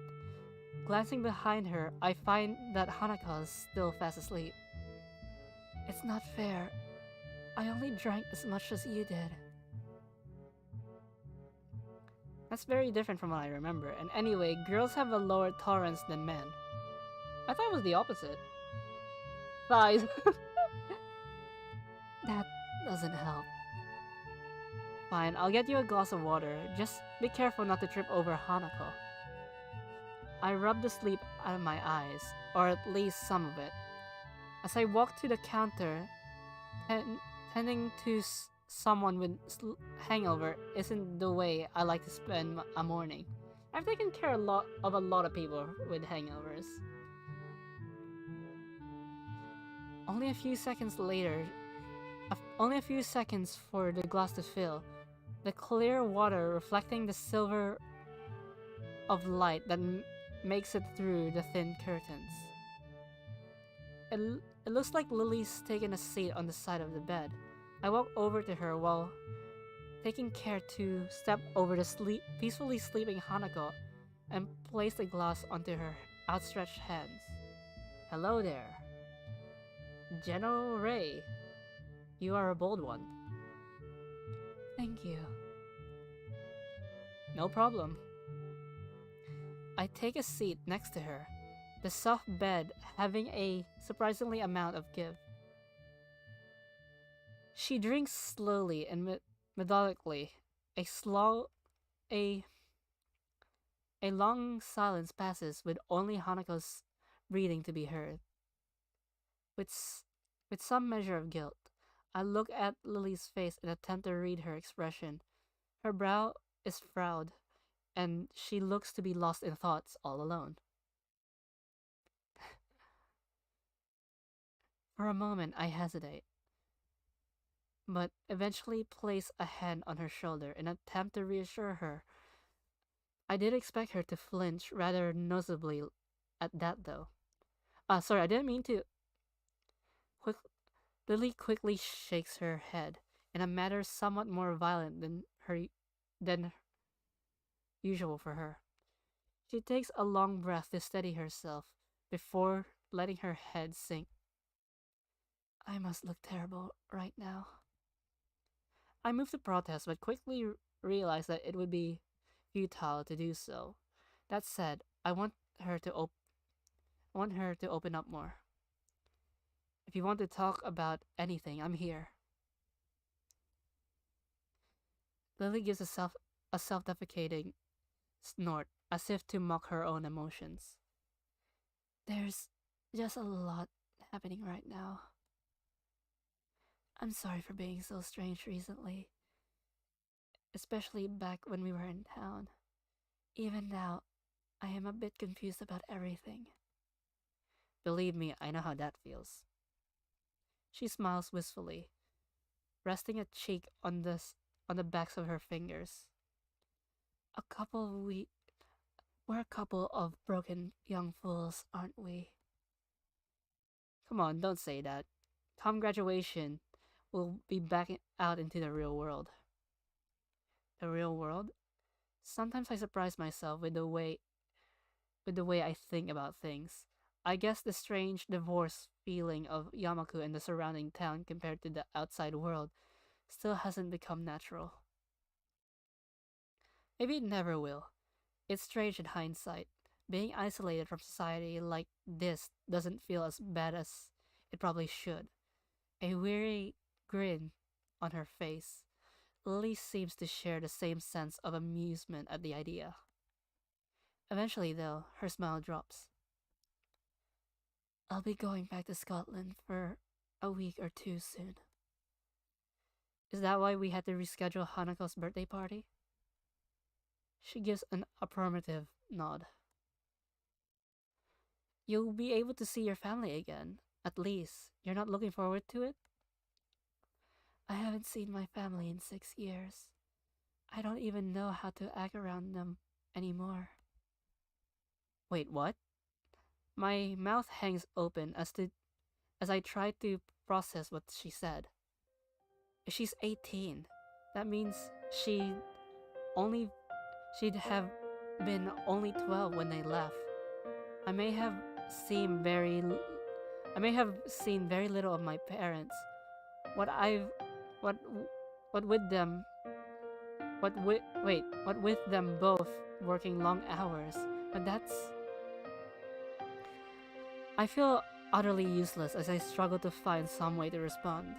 Glancing behind her, I find that Hanako is still fast asleep. It's not fair. I only drank as much as you did. That's very different from what I remember, and anyway, girls have a lower tolerance than men. I thought it was the opposite. Thighs. That doesn't help. Fine, I'll get you a glass of water. Just be careful not to trip over Hanako. I rub the sleep out of my eyes, or at least some of it. As I walk to the counter, tending to someone with hangover isn't the way I like to spend a morning. I've taken care of a lot of people with hangovers. Only a few seconds for the glass to fill, the clear water reflecting the silver of light that makes it through the thin curtains. It looks like Lily's taken a seat on the side of the bed. I walk over to her while taking care to step over the peacefully sleeping Hanako and place the glass onto her outstretched hands. Hello there. General Ray. You are a bold one. Thank you. No problem. I take a seat next to her, the soft bed having a surprisingly amount of give. She drinks slowly and methodically. A slow, a a long silence passes with only Hanako's breathing to be heard. With with some measure of guilt, I look at Lily's face and attempt to read her expression. Her brow is furrowed, and she looks to be lost in thoughts all alone. For a moment, I hesitate, but eventually place a hand on her shoulder in an attempt to reassure her. I did expect her to flinch rather noticeably at that, though. Sorry, I didn't mean to. Quick, Lily quickly shakes her head in a manner somewhat more violent than usual for her. She takes a long breath to steady herself before letting her head sink. I must look terrible right now. I move to protest, but quickly realize that it would be futile to do so. That said, I want her to open up more. If you want to talk about anything, I'm here. Lily gives a self-deprecating snort, as if to mock her own emotions. There's just a lot happening right now. I'm sorry for being so strange recently, especially back when we were in town. Even now, I am a bit confused about everything. Believe me, I know how that feels. She smiles wistfully, resting a cheek on the backs of her fingers. We're a couple of broken young fools, aren't we? Come on, don't say that. Come graduation, we'll be back out into the real world. The real world? Sometimes I surprise myself with the way I think about things. I guess the strange divorce feeling of Yamaku and the surrounding town compared to the outside world still hasn't become natural. Maybe it never will. It's strange in hindsight. Being isolated from society like this doesn't feel as bad as it probably should. A weary grin on her face. Lily seems to share the same sense of amusement at the idea. Eventually, though, her smile drops. I'll be going back to Scotland for a week or two soon. Is that why we had to reschedule Hanako's birthday party? She gives an affirmative nod. You'll be able to see your family again, at least. You're not looking forward to it? I haven't seen my family in 6 years. I don't even know how to act around them anymore. Wait, what? My mouth hangs open as I try to process what she said. If she's 18, that means only she'd have been only 12 when they left. I may have seen very little of my parents. What with them what with them both working long hours. But I feel utterly useless as I struggle to find some way to respond.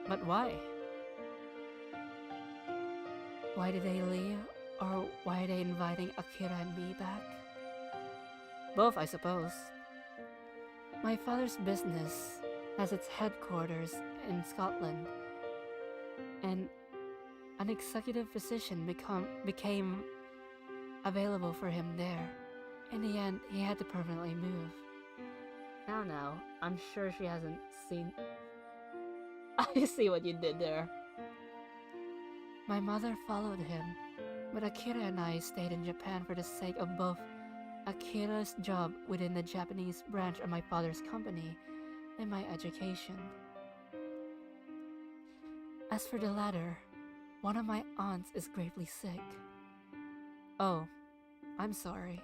But why? Why did they leave? Or why are they inviting Akira and me back? Both, I suppose. My father's business has its headquarters in Scotland, and an executive position became available for him there. In the end, he had to permanently move. Now, I'm sure she hasn't seen... I see what you did there. My mother followed him, but Akira and I stayed in Japan for the sake of both Akira's job within the Japanese branch of my father's company and my education. As for the latter, one of my aunts is gravely sick. Oh, I'm sorry.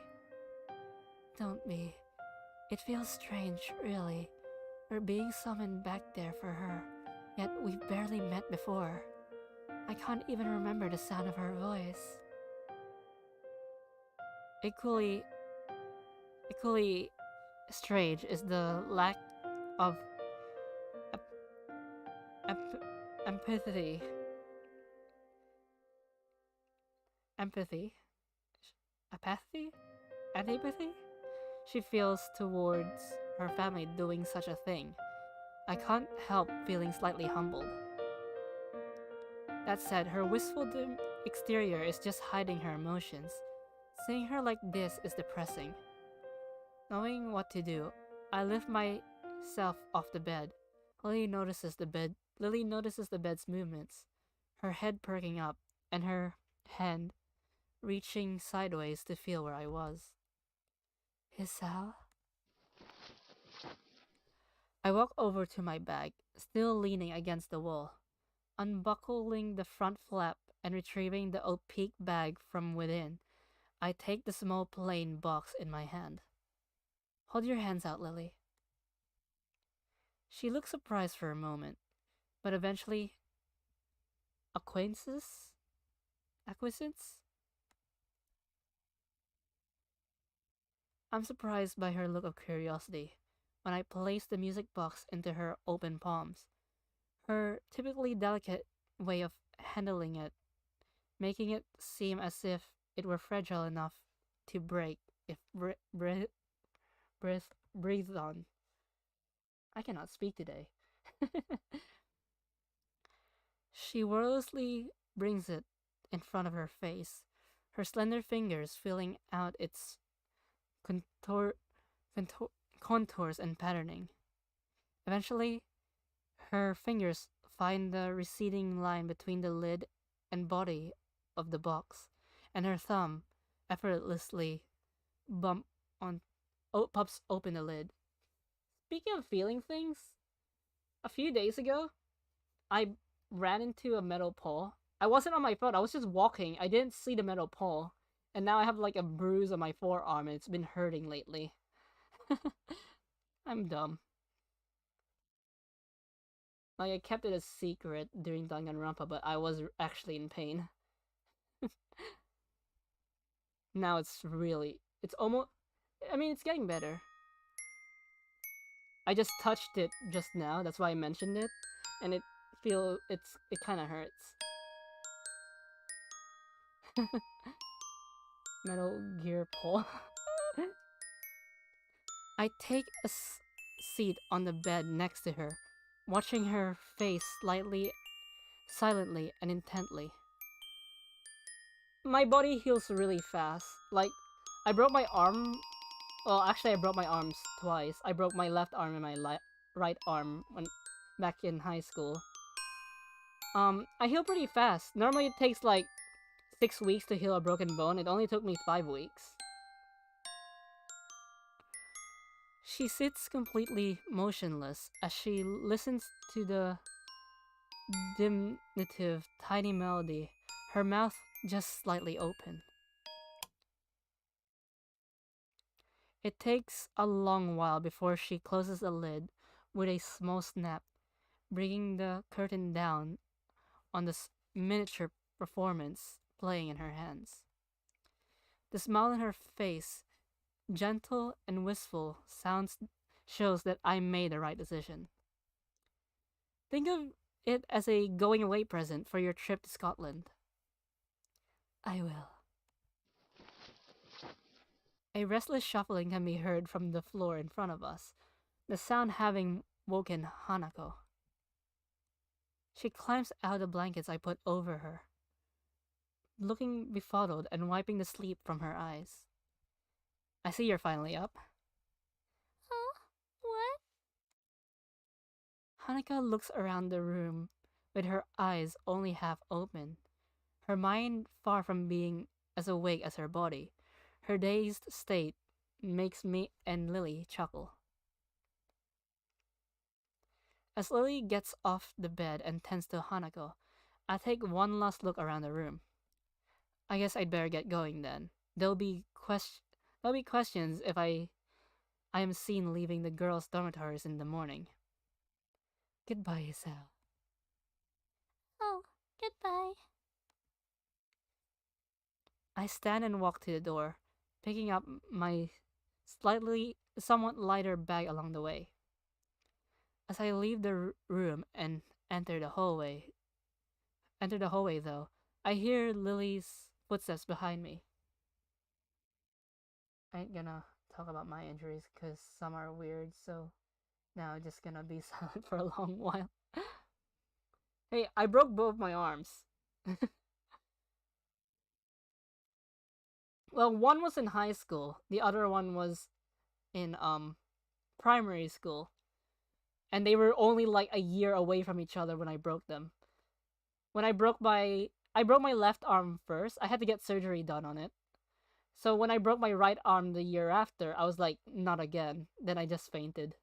Don't be. It feels strange, really. We're being summoned back there for her, yet we've barely met before. I can't even remember the sound of her voice. Equally Equally strange is the lack of ep- empathy. Empathy? Apathy? Antipathy? She feels towards her family doing such a thing. I can't help feeling slightly humbled. That said, her wistful exterior is just hiding her emotions. Seeing her like this is depressing. Knowing what to do, I lift myself off the bed. Lily notices the bed's movements, her head perking up, and her hand reaching sideways to feel where I was. Hisao? I walk over to my bag, still leaning against the wall, unbuckling the front flap and retrieving the opaque bag from within. I take the small plain box in my hand. Hold your hands out, Lily. She looks surprised for a moment, but eventually, acquaintance? Acquiescence? I'm surprised by her look of curiosity when I place the music box into her open palms. Her typically delicate way of handling it, making it seem as if it were fragile enough to break if breathed on. I cannot speak today. She wordlessly brings it in front of her face, her slender fingers filling out its contour, contour, contours and patterning. Eventually, her fingers find the receding line between the lid and body of the box, and her thumb effortlessly bump on pops open the lid. Speaking of feeling things, a few days ago, I ran into a metal pole. I wasn't on my phone. I was just walking. I didn't see the metal pole, and now I have like a bruise on my forearm, and it's been hurting lately. I'm dumb. Like I kept it a secret during Danganronpa, but I was actually in pain. Now it's almost. I mean, it's getting better. I just touched it just now. That's why I mentioned it, and it kind of hurts. Metal Gear pole. I take a seat on the bed next to her, watching her face silently and intently. My body heals really fast. Like, I broke my arm. Well, actually, I broke my arms twice. I broke my left arm and my right arm when back in high school. I heal pretty fast. Normally, it takes like 6 weeks to heal a broken bone. It only took me 5 weeks. She sits completely motionless as she listens to the diminutive, tiny melody, her mouth just slightly open. It takes a long while before she closes the lid with a small snap, bringing the curtain down on the miniature performance playing in her hands. The smile on her face, gentle and wistful, shows that I made the right decision. Think of it as a going away present for your trip to Scotland. I will. A restless shuffling can be heard from the floor in front of us, the sound having woken Hanako. She climbs out of the blankets I put over her, looking befuddled and wiping the sleep from her eyes. I see you're finally up. Huh? What? Hanako looks around the room with her eyes only half open, her mind far from being as awake as her body. Her dazed state makes me and Lily chuckle. As Lily gets off the bed and tends to Hanako, I take one last look around the room. I guess I'd better get going then. There'll be questions if I am seen leaving the girls' dormitories in the morning. Goodbye, Isao. Oh, goodbye. I stand and walk to the door, picking up my somewhat lighter bag along the way. As I leave the room and enter the hallway though, I hear Lily's footsteps behind me. I ain't gonna talk about my injuries because some are weird, so now I'm just gonna be silent for a long while. Hey, I broke both my arms. Well, one was in high school, the other one was in primary school. And they were only like a year away from each other when I broke them. When I broke my left arm first. I had to get surgery done on it. So when I broke my right arm the year after, I was like, not again. Then I just fainted.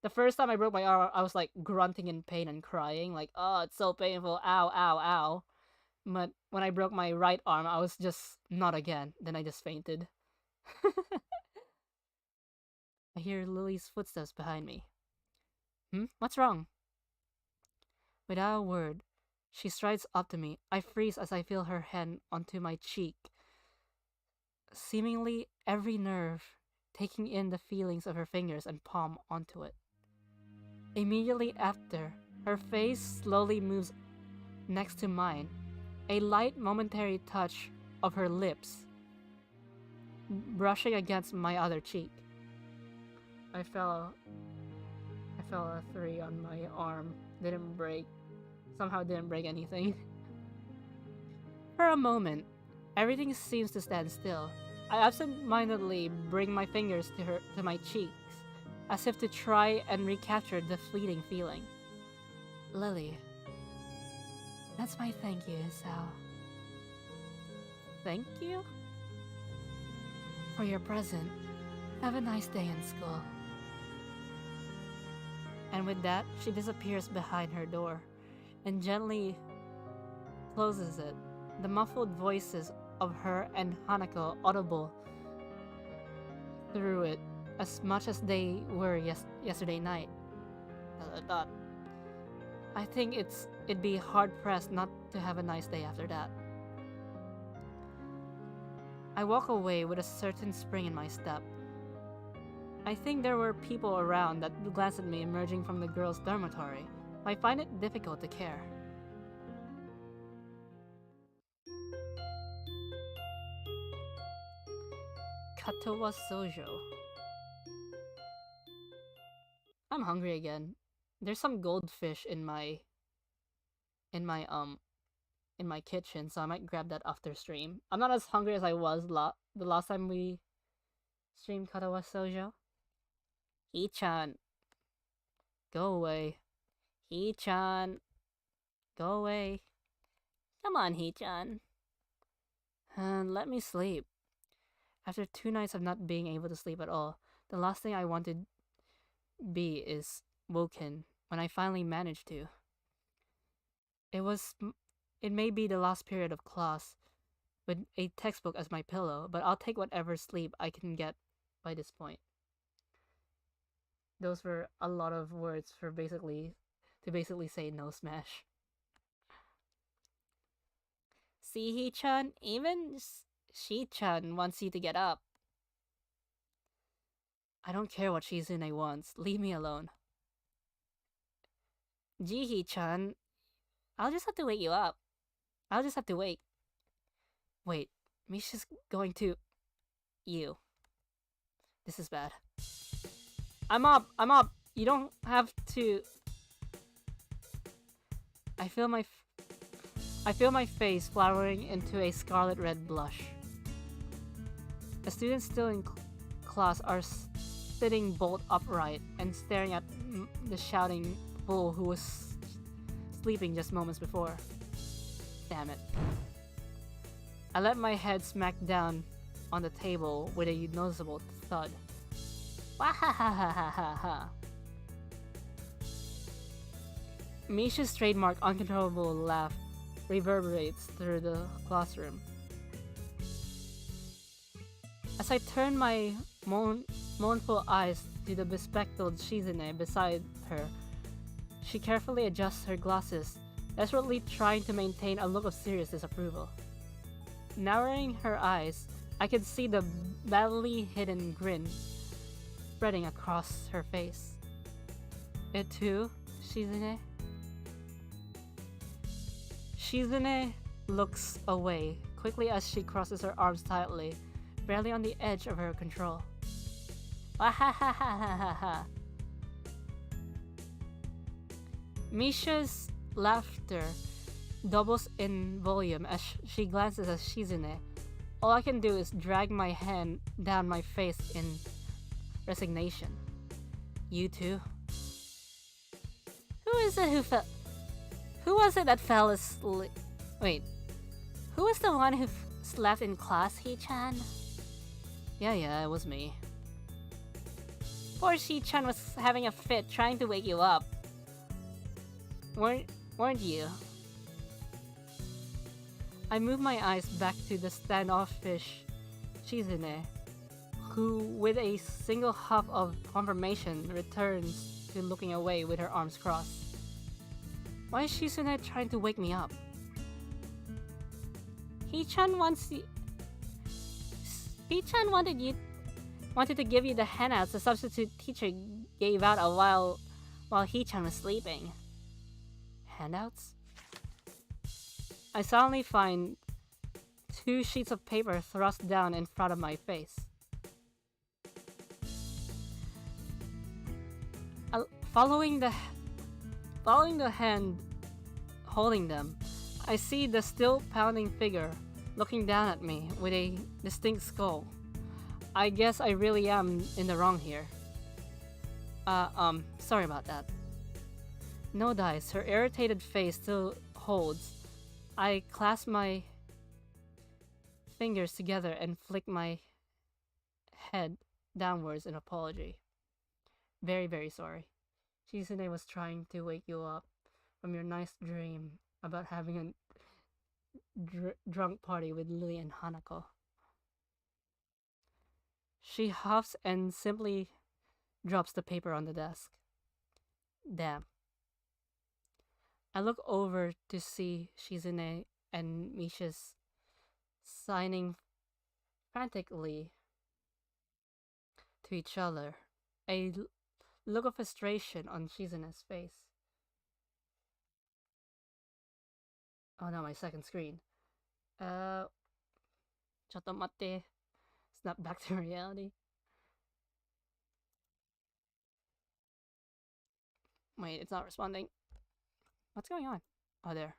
The first time I broke my arm, I was like grunting in pain and crying, like, oh, it's so painful, ow, ow, ow. But when I broke my right arm, I was just, not again. Then I just fainted. I hear Lily's footsteps behind me. What's wrong? Without a word, she strides up to me. I freeze as I feel her hand onto my cheek. Seemingly every nerve taking in the feelings of her fingers and palm onto it. Immediately after, her face slowly moves next to mine. A light momentary touch of her lips brushing against my other cheek. I fell a 3 on my arm. Didn't break. Somehow didn't break anything. For a moment, everything seems to stand still. I absent-mindedly bring my fingers to my cheeks, as if to try and recapture the fleeting feeling. Lily, that's my thank you, Sal. Thank you? For your present. Have a nice day in school. And with that, she disappears behind her door and gently closes it. The muffled voices of her and Hanako audible through it as much as they were yesterday night. I think it'd be hard-pressed not to have a nice day after that. I walk away with a certain spring in my step. I think there were people around that glanced at me emerging from the girls' dormitory. I find it difficult to care. Katawa Shoujo. I'm hungry again. There's some goldfish in my kitchen, so I might grab that after stream. I'm not as hungry as I was the last time we streamed Katawa Shoujo. Hee-chan. Go away. Hee-chan. Go away. Come on, Hee-chan. Let me sleep. After 2 nights of not being able to sleep at all, the last thing I want to be is woken when I finally managed to. It may be the last period of class with a textbook as my pillow, but I'll take whatever sleep I can get by this point. Those were a lot of words for basically say no smash. See, Hee-chan, even Shi-chan wants you to get up. I don't care what Shizune wants. Leave me alone. Gee, Hee-chan, I'll just have to wake you up. I'll just have to wait. Wait, Misha's going to... You. This is bad. I'm up! You don't have to... I feel my face flowering into a scarlet red blush. The students still in class are sitting bolt upright and staring at the shouting fool who was sleeping just moments before. Damn it. I let my head smack down on the table with a noticeable thud. Wahahahahaha. Misha's trademark uncontrollable laugh reverberates through the classroom. As I turn my mournful eyes to the bespectacled Shizune beside her, she carefully adjusts her glasses, desperately trying to maintain a look of serious disapproval. Narrowing her eyes, I could see the badly hidden grin spreading across her face. It too, Shizune? Shizune looks away quickly as she crosses her arms tightly, barely on the edge of her control. Wahahahahaha. Misha's laughter doubles in volume as she glances at Shizune. All I can do is drag my hand down my face in resignation. You too? Who is it who was it that fell asleep? Wait. Who was the one who slept in class, Hee-chan? Yeah, it was me. Poor Hee-chan was having a fit trying to wake you up. Weren't you? I move my eyes back to the standoffish Shizune, who, with a single huff of confirmation, returns to looking away with her arms crossed. Why is Shizune trying to wake me up? Hee-chan wanted to give you the handouts the substitute teacher gave out a while Hee-chan was sleeping. Handouts? I suddenly find 2 sheets of paper thrust down in front of my face. Following the hand holding them, I see the still pounding figure looking down at me with a distinct skull. I guess I really am in the wrong here. Sorry about that. No dice, her irritated face still holds. I clasp my fingers together and flick my head downwards in apology. Very, very sorry. Shizune was trying to wake you up from your nice dream about having a drunk party with Lilly and Hanako. She huffs and simply drops the paper on the desk. Damn. I look over to see Shizune and Misha's signing frantically to each other. A look of frustration on Shizune's face. Oh no, my second screen. Chotto matte. Snap back to reality. Wait, it's not responding. What's going on? Oh, there.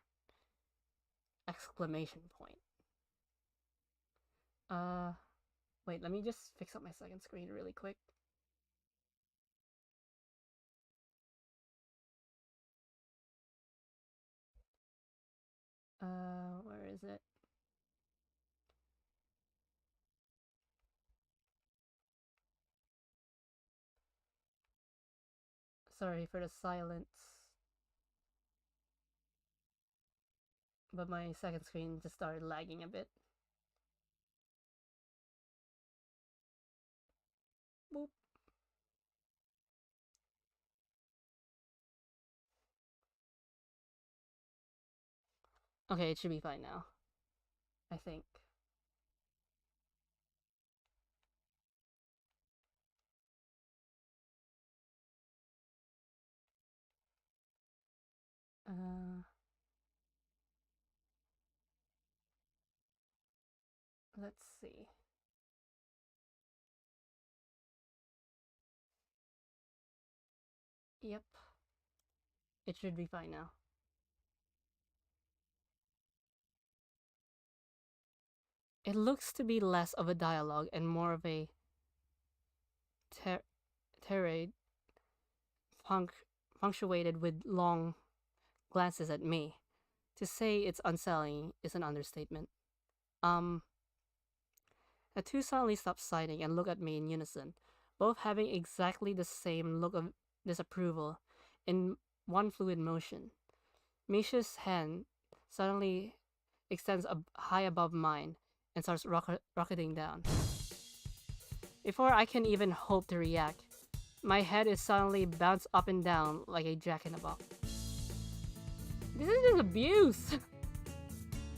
Exclamation point. Wait, let me just fix up my second screen really quick. Where is it? Sorry for the silence. But my second screen just started lagging a bit. Boop. Okay, it should be fine now. I think. Let's see. Yep. It should be fine now. It looks to be less of a dialogue and more of a tirade punctuated with long glances at me. To say it's unsettling is an understatement. The two suddenly stop signing and look at me in unison, both having exactly the same look of disapproval in one fluid motion. Misha's hand suddenly extends high above mine and starts rocketing down. Before I can even hope to react, my head is suddenly bounced up and down like a jack-in-the-box. This is just abuse!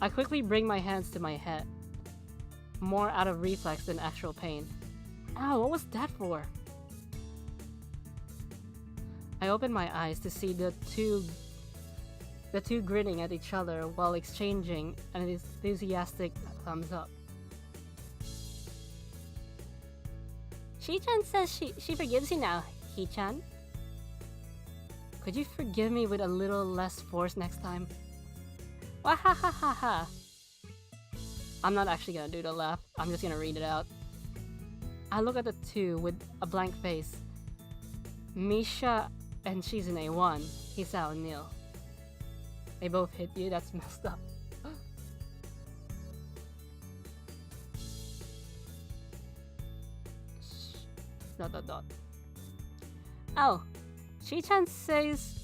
I quickly bring my hands to my head. more out of reflex than actual pain. Ow, what was that for? I opened my eyes to see the two grinning at each other while exchanging an enthusiastic thumbs up. Shi-chan says she forgives you now, He-chan. Could you forgive me with a little less force next time? Wahahaha. I'm not actually gonna do the laugh, I'm just gonna read it out. I look at the two with a blank face. Misha and Shizune won, Hisao and Neil. They both hit you, that's messed up. ... Oh, Shi-chan says...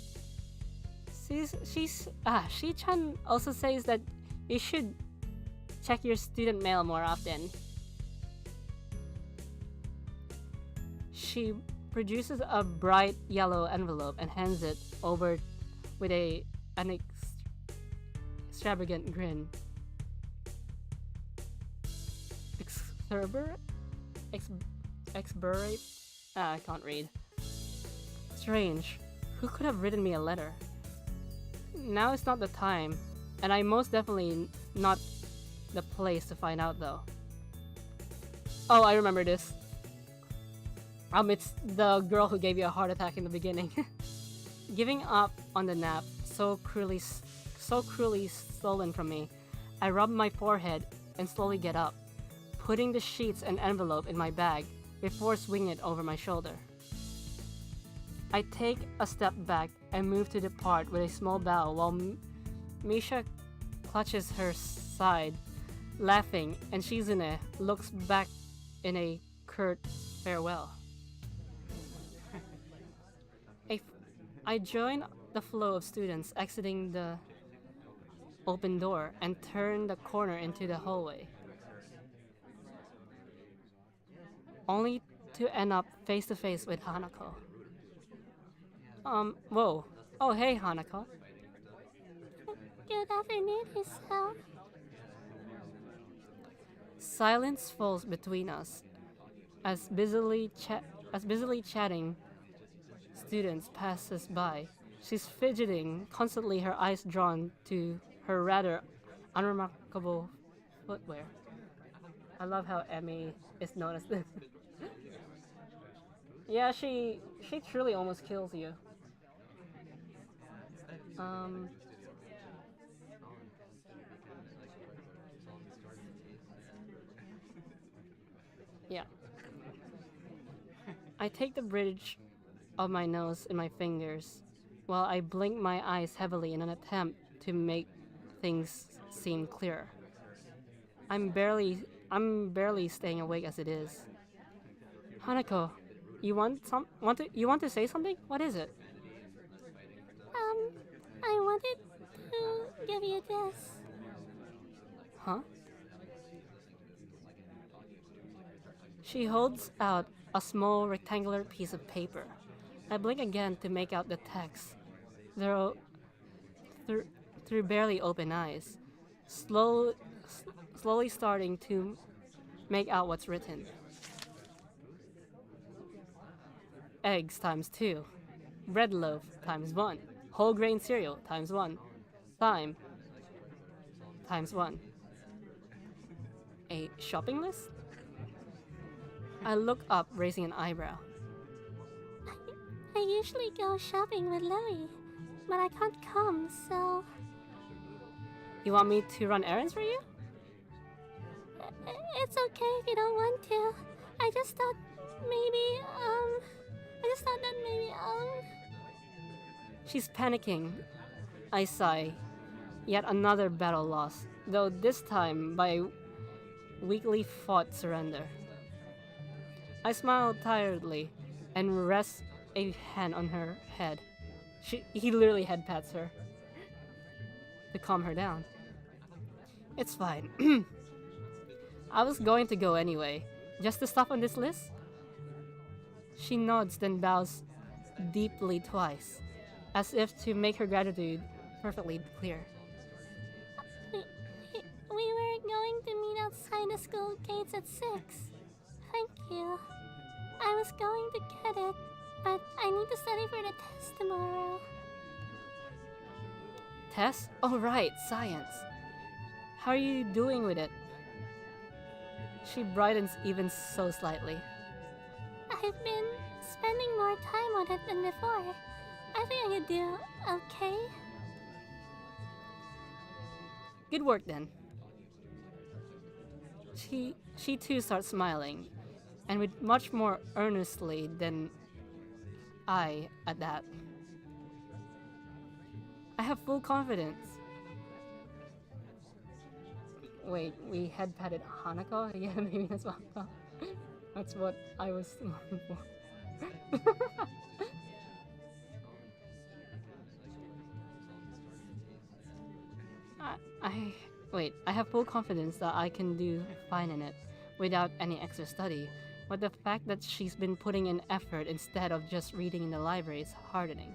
Shi-chan also says that you should check your student mail more often. She produces a bright yellow envelope and hands it over with an extravagant grin. Exburate? I can't read. Strange. Who could have written me a letter? Now is not the time, and I'm most definitely not the place to find out though. Oh, I remember this. It's the girl who gave you a heart attack in the beginning. Giving up on the nap, so cruelly stolen from me, I rub my forehead and slowly get up, putting the sheets and envelope in my bag before swinging it over my shoulder. I take a step back and move to depart with a small bow while Misha clutches her side, laughing, and Shizune looks back in a curt farewell. I join the flow of students exiting the open door and turn the corner into the hallway, only to end up face to face with Hanako. Whoa. Oh, hey, Hanako. Good afternoon, Hisao. Silence falls between us as busily chatting students pass us by. She's fidgeting, constantly her eyes drawn to her rather unremarkable footwear. I love how Emmy is known as this. Yeah, she truly almost kills you. Yeah. I take the bridge of my nose in my fingers while I blink my eyes heavily in an attempt to make things seem clearer. I'm barely staying awake as it is. Hanako, you want to say something? What is it? I wanted to give you this. Huh? She holds out a small rectangular piece of paper. I blink again to make out the text, though through barely open eyes, slowly starting to make out what's written. Eggs times 2, bread loaf times 1, whole grain cereal times 1, thyme times 1. A shopping list? I look up, raising an eyebrow. I usually go shopping with Lilly, but I can't come, so... You want me to run errands for you? It's okay if you don't want to. I just thought that maybe, She's panicking. I sigh. Yet another battle lost, though this time by a weakly fought surrender. I smile tiredly and rest a hand on her head. He literally head pats her to calm her down. It's fine. I was going to go anyway. Just the stuff on this list? She nods, then bows deeply twice, as if to make her gratitude perfectly clear. we were going to meet outside the school school gates at 6. Thank you. I was going to get it, but I need to study for the test tomorrow. Tess? Oh right, science. How are you doing with it? She brightens even so slightly. I've been spending more time on it than before. I think I could do okay. Good work then. She too starts smiling, and with much more earnestly than I at that. I have full confidence. Wait, we head patted Hanako? Yeah, maybe that's what that's what I was looking for. Wait, I have full confidence that I can do fine in it without any extra study, but the fact that she's been putting in effort instead of just reading in the library is hardening.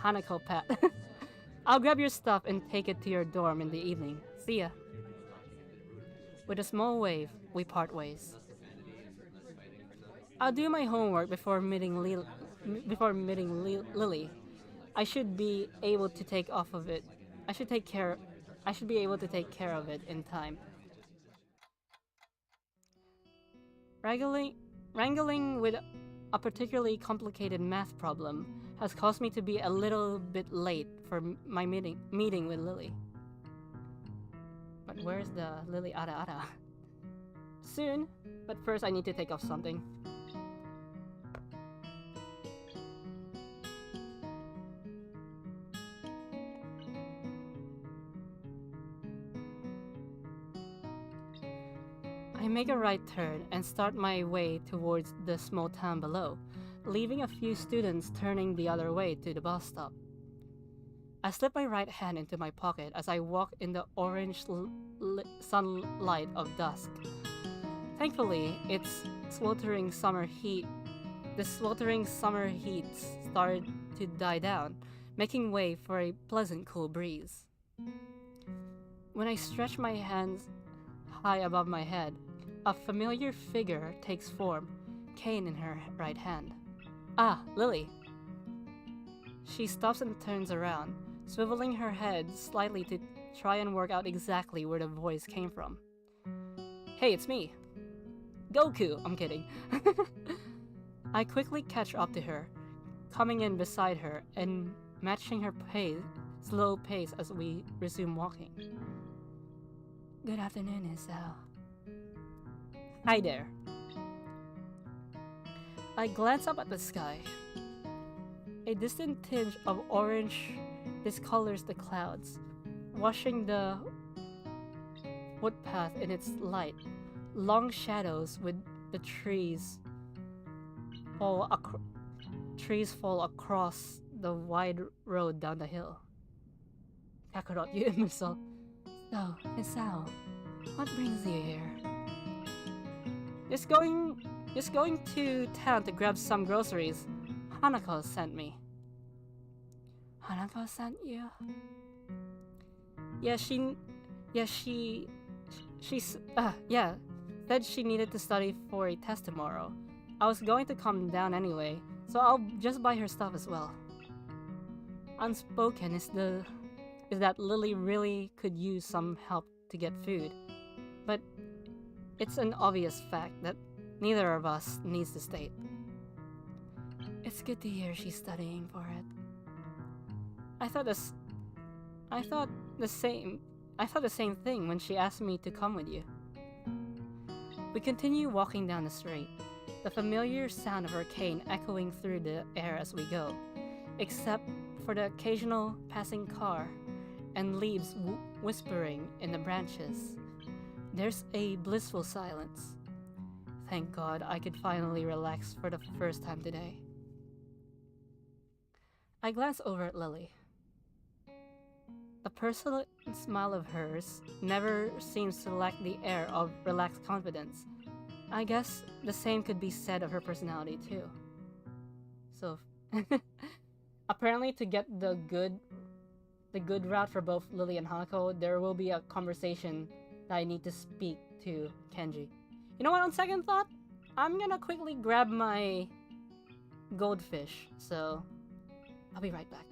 Hanako pat. I'll grab your stuff and take it to your dorm in the evening. See ya. With a small wave, we part ways. I'll do my homework before meeting Lily. I should be able to take off of it. I should be able to take care of it in time. Wrangling with a particularly complicated math problem has caused me to be a little bit late for my meeting with Lily. But where's the Lily Ara Ara? Soon, but first I need to take off something. I make a right turn and start my way towards the small town below, leaving a few students turning the other way to the bus stop. I slip my right hand into my pocket as I walk in the orange sunlight of dusk. Thankfully, the sweltering summer heat started to die down, making way for a pleasant cool breeze. When I stretch my hands high above my head, a familiar figure takes form, cane in her right hand. Ah, Lily. She stops and turns around, swiveling her head slightly to try and work out exactly where the voice came from. Hey, it's me. Goku! I'm kidding. I quickly catch up to her, coming in beside her and matching her slow pace as we resume walking. Good afternoon, Isao. Hi there. I glance up at the sky. A distant tinge of orange discolors the clouds, washing the footpath in its light. Long shadows with the trees fall across the wide road down the hill. Kakarot, you imbecile. So, Isao, what brings you here? Just going to town to grab some groceries. Hanako sent me. Hanako sent you? Yeah, said she needed to study for a test tomorrow. I was going to come down anyway, so I'll just buy her stuff as well. Unspoken is that Lily really could use some help to get food, but it's an obvious fact that neither of us needs to state. It's good to hear she's studying for it. I thought the same thing when she asked me to come with you. We continue walking down the street, the familiar sound of her cane echoing through the air as we go, except for the occasional passing car and leaves whispering in the branches. There's a blissful silence. Thank God I could finally relax for the first time today. I glance over at Lily. The personal smile of hers never seems to lack the air of relaxed confidence. I guess the same could be said of her personality too. So, apparently to get the good route for both Lily and Hanako, there will be a conversation that I need to speak to Kenji. You know what, on second thought, I'm gonna quickly grab my goldfish, so I'll be right back.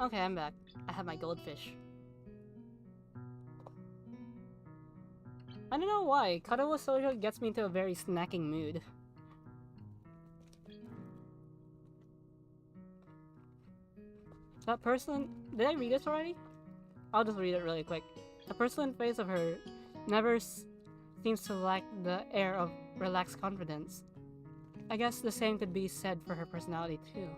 Okay, I'm back. I have my goldfish. I don't know why, Katawa Shoujo gets me into a very snacking mood. That person... Did I read this already? I'll just read it really quick. The porcelain face of her never seems to lack the air of relaxed confidence. I guess the same could be said for her personality too.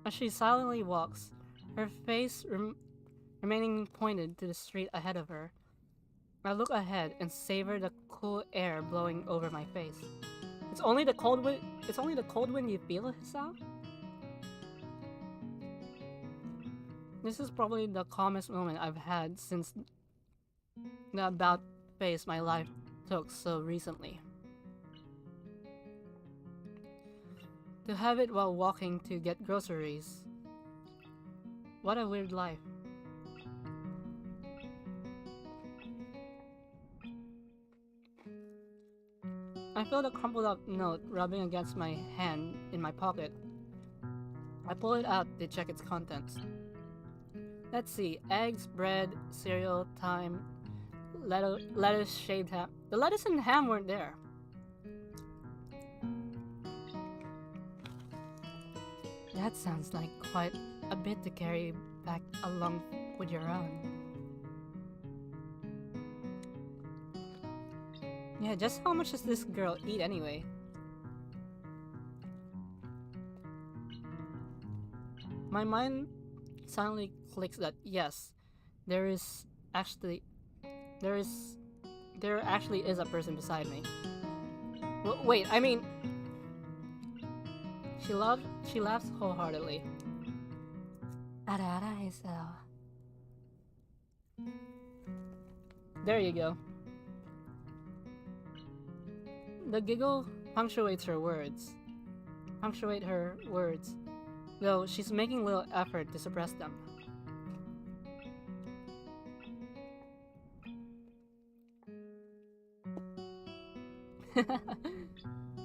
As she silently walks, her face remaining pointed to the street ahead of her, I look ahead and savor the cool air blowing over my face. It's only the cold wind. It's only the cold wind you feel, Hisao? This is probably the calmest moment I've had since the about phase my life took so recently. To have it while walking to get groceries. What a weird life. I feel the crumpled up note rubbing against my hand in my pocket. I pull it out to check its contents. Let's see, eggs, bread, cereal, thyme, lettuce, shaved ham. The lettuce and ham weren't there. That sounds like quite a bit to carry back along with your own. Yeah, just how much does this girl eat anyway? My mind suddenly clicks that yes, there actually is a person beside me. Wait, I mean, she laughs wholeheartedly. There you go. The giggle punctuates her words, though she's making little effort to suppress them.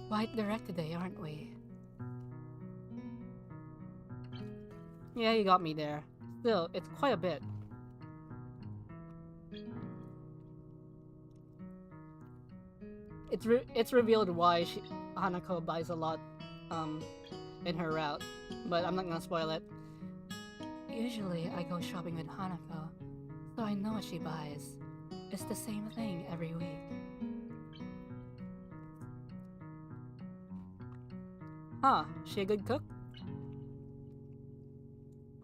Quite direct today, aren't we? Yeah, you got me there. Still, it's quite a bit. It's revealed why Hanako buys a lot in her route, but I'm not gonna spoil it. Usually I go shopping with Hanako, so I know what she buys. It's the same thing every week. Huh, she a good cook?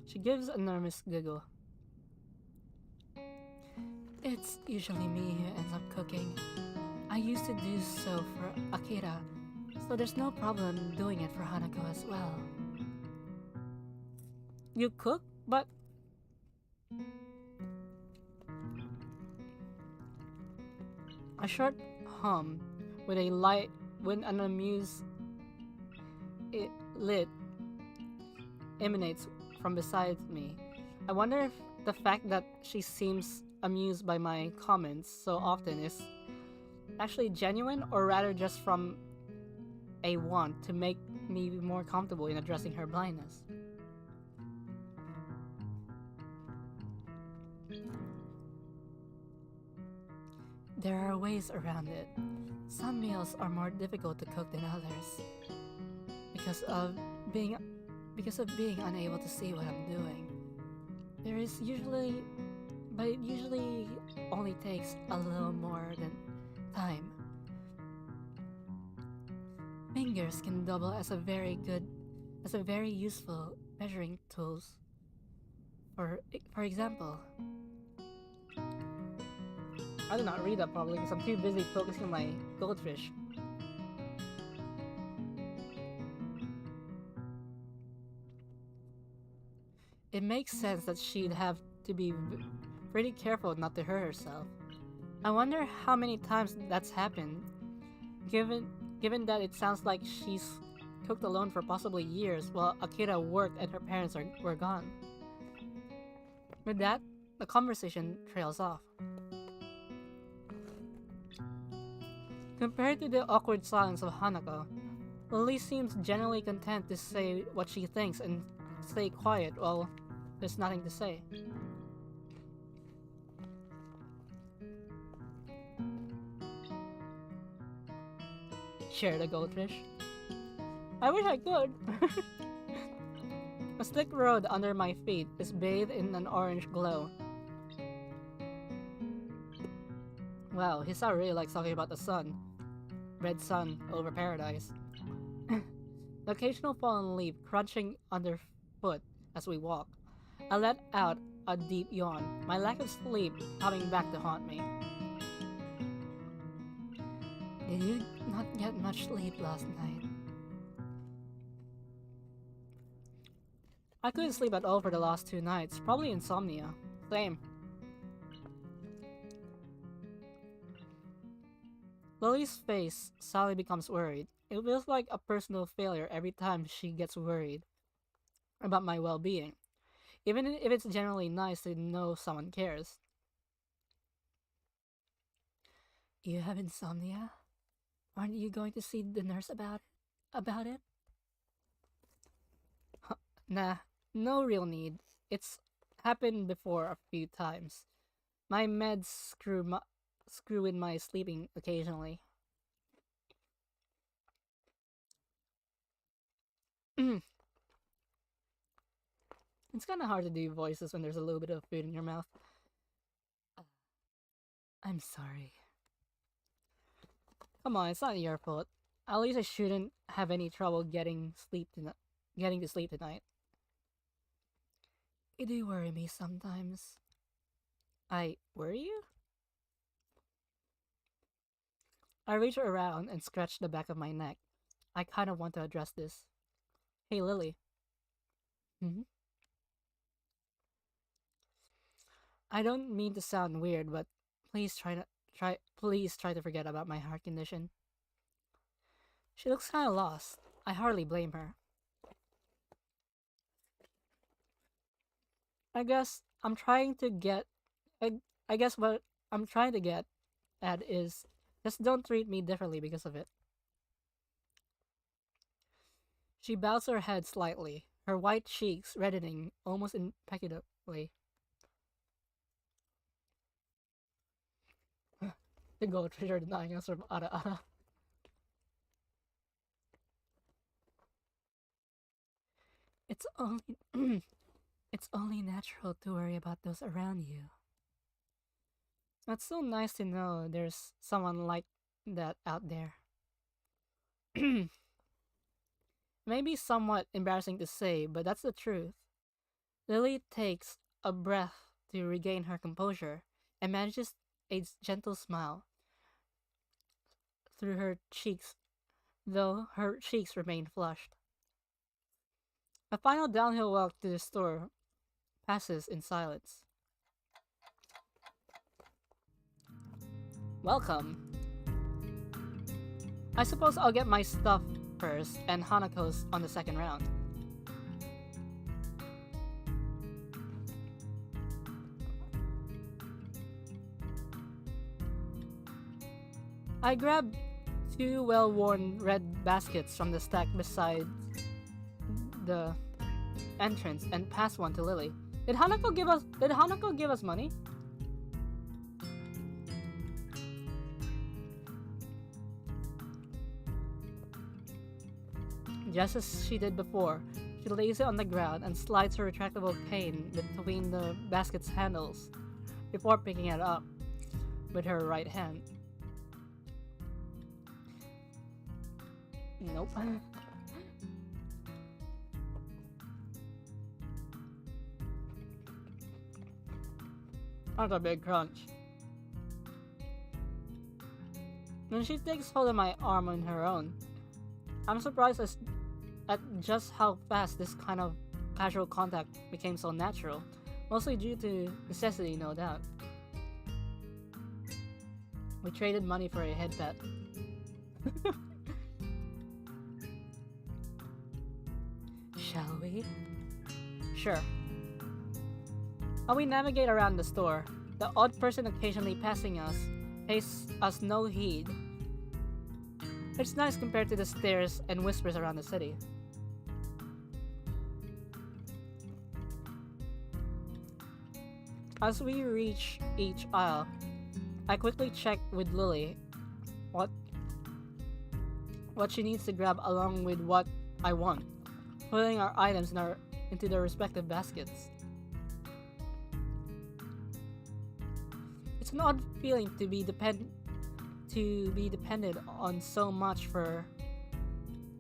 She gives a nervous giggle. It's usually me who ends up cooking. I used to do so for Akira, so there's no problem doing it for Hanako as well. You cook? But... A short hum with an amused lid emanates from beside me. I wonder if the fact that she seems amused by my comments so often is actually genuine, or rather just from a want to make me more comfortable in addressing her blindness. There are ways around it. Some meals are more difficult to cook than others because of being unable to see what I'm doing. But it usually only takes a little more than time. Fingers can double as a very useful measuring tools. For example, I did not read that probably because I'm too busy focusing on my goldfish. It makes sense that she'd have to be pretty careful not to hurt herself. I wonder how many times that's happened, given that it sounds like she's cooked alone for possibly years while Akira worked and her parents were gone. With that, the conversation trails off. Compared to the awkward silence of Hanako, Lilly seems generally content to say what she thinks and stay quiet while there's nothing to say. Share the goldfish? I wish I could! A slick road under my feet is bathed in an orange glow. Wow, Hisa really likes talking about the sun. Red sun over paradise. The occasional fallen leaf crunching underfoot as we walk. I let out a deep yawn, my lack of sleep coming back to haunt me. Did you not get much sleep last night? I couldn't sleep at all for the last 2 nights, probably insomnia. Same. Lily's face suddenly becomes worried. It feels like a personal failure every time she gets worried about my well-being, even if it's generally nice to know someone cares. You have insomnia? Aren't you going to see the nurse about it? Nah, no real need. It's happened before a few times. My meds screw in my sleeping occasionally. It's kind of hard to do voices when there's a little bit of food in your mouth. I'm sorry. Come on, it's not your fault. At least I shouldn't have any trouble getting to sleep tonight. You do worry me sometimes. I worry you? I reach around and scratch the back of my neck. I kind of want to address this. Hey, Lilly. Hmm? I don't mean to sound weird, but please try to forget about my heart condition. She looks kind of lost. I hardly blame her. I guess I'm trying to get I guess what I'm trying to get at is just don't treat me differently because of it. She bows her head slightly, her white cheeks reddening almost impeccably. The goldfish are denying us from Ara. It's only it's only natural to worry about those around you. It's so nice to know there's someone like that out there. Maybe somewhat embarrassing to say, but that's the truth. Lily takes a breath to regain her composure and manages a gentle smile through her cheeks, though her cheeks remain flushed. A final downhill walk to the store passes in silence. Welcome. I suppose I'll get my stuff first and Hanako's on the second round. I grab two well-worn red baskets from the stack beside the entrance and pass one to Lily. Did Hanako give us money? Just as she did before, she lays it on the ground and slides her retractable cane between the basket's handles before picking it up with her right hand. Nope. That's a big crunch. When she takes hold of my arm on her own, I'm surprised at just how fast this kind of casual contact became so natural, mostly due to necessity, no doubt. We traded money for a head pet. Shall we? Sure. While we navigate around the store, the odd person occasionally passing us pays us no heed. It's nice compared to the stares and whispers around the city. As we reach each aisle, I quickly check with Lily what she needs to grab along with what I want, putting our items into their respective baskets. It's an odd feeling to be dependent on so much for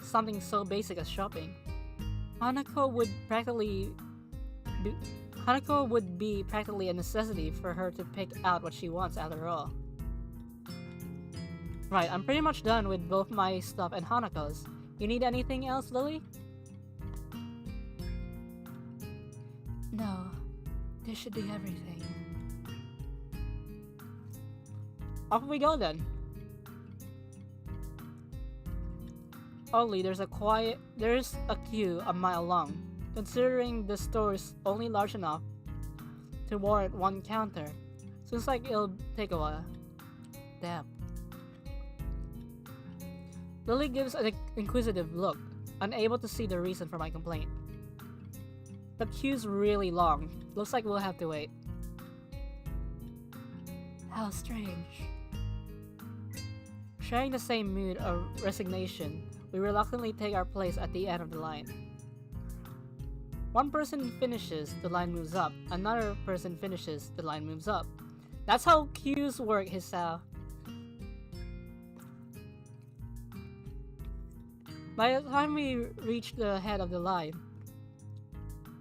something so basic as shopping. Hanako would be practically a necessity for her to pick out what she wants after all. Right, I'm pretty much done with both my stuff and Hanako's. You need anything else, Lily? No, this should be everything. Off we go then. Only there's a queue a mile long, considering the store is only large enough to warrant one counter. Seems like it'll take a while. Damn. Lily gives an inquisitive look, unable to see the reason for my complaint. The queue's really long. Looks like we'll have to wait. How strange. Sharing the same mood of resignation, we reluctantly take our place at the end of the line. One person finishes, the line moves up. Another person finishes, the line moves up. That's how queues work, Hisao. By the time we reach the head of the line,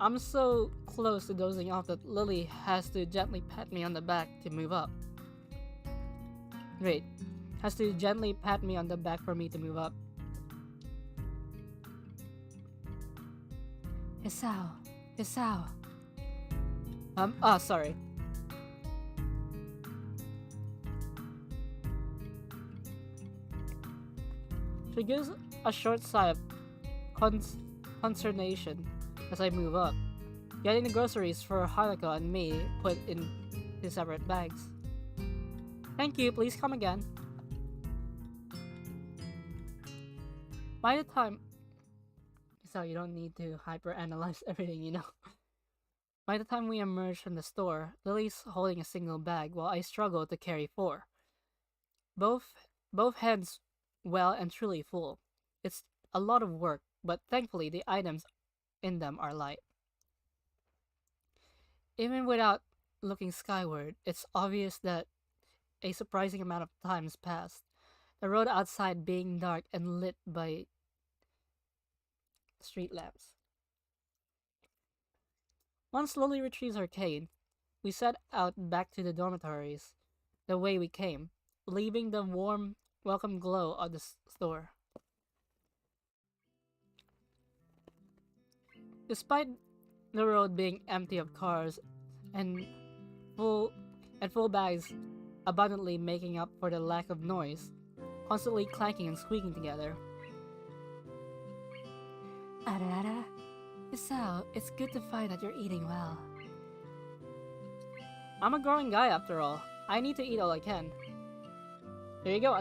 I'm so close to dozing off that Lily has to gently pat me on the back to move up. Wait, has to gently pat me on the back for me to move up. Hisao. Sorry. She gives a short sigh of consternation as I move up, getting the groceries for Hanako and me put in two separate bags. Thank you, please come again. By the time... So you don't need to hyper-analyze everything, you know. By the time we emerge from the store, Lily's holding a single bag while I struggle to carry four. Both heads well and truly full. It's a lot of work, but thankfully the items in them are light. Even without looking skyward, it's obvious that a surprising amount of time has passed, the road outside being dark and lit by street lamps. Once Lily retrieves her cane, we set out back to the dormitories the way we came, leaving the warm, welcome glow of the store. Despite the road being empty of cars and full bags abundantly making up for the lack of noise, constantly clanking and squeaking together. Arara, Isao, it's good to find that you're eating well. I'm a growing guy after all. I need to eat all I can. There you go,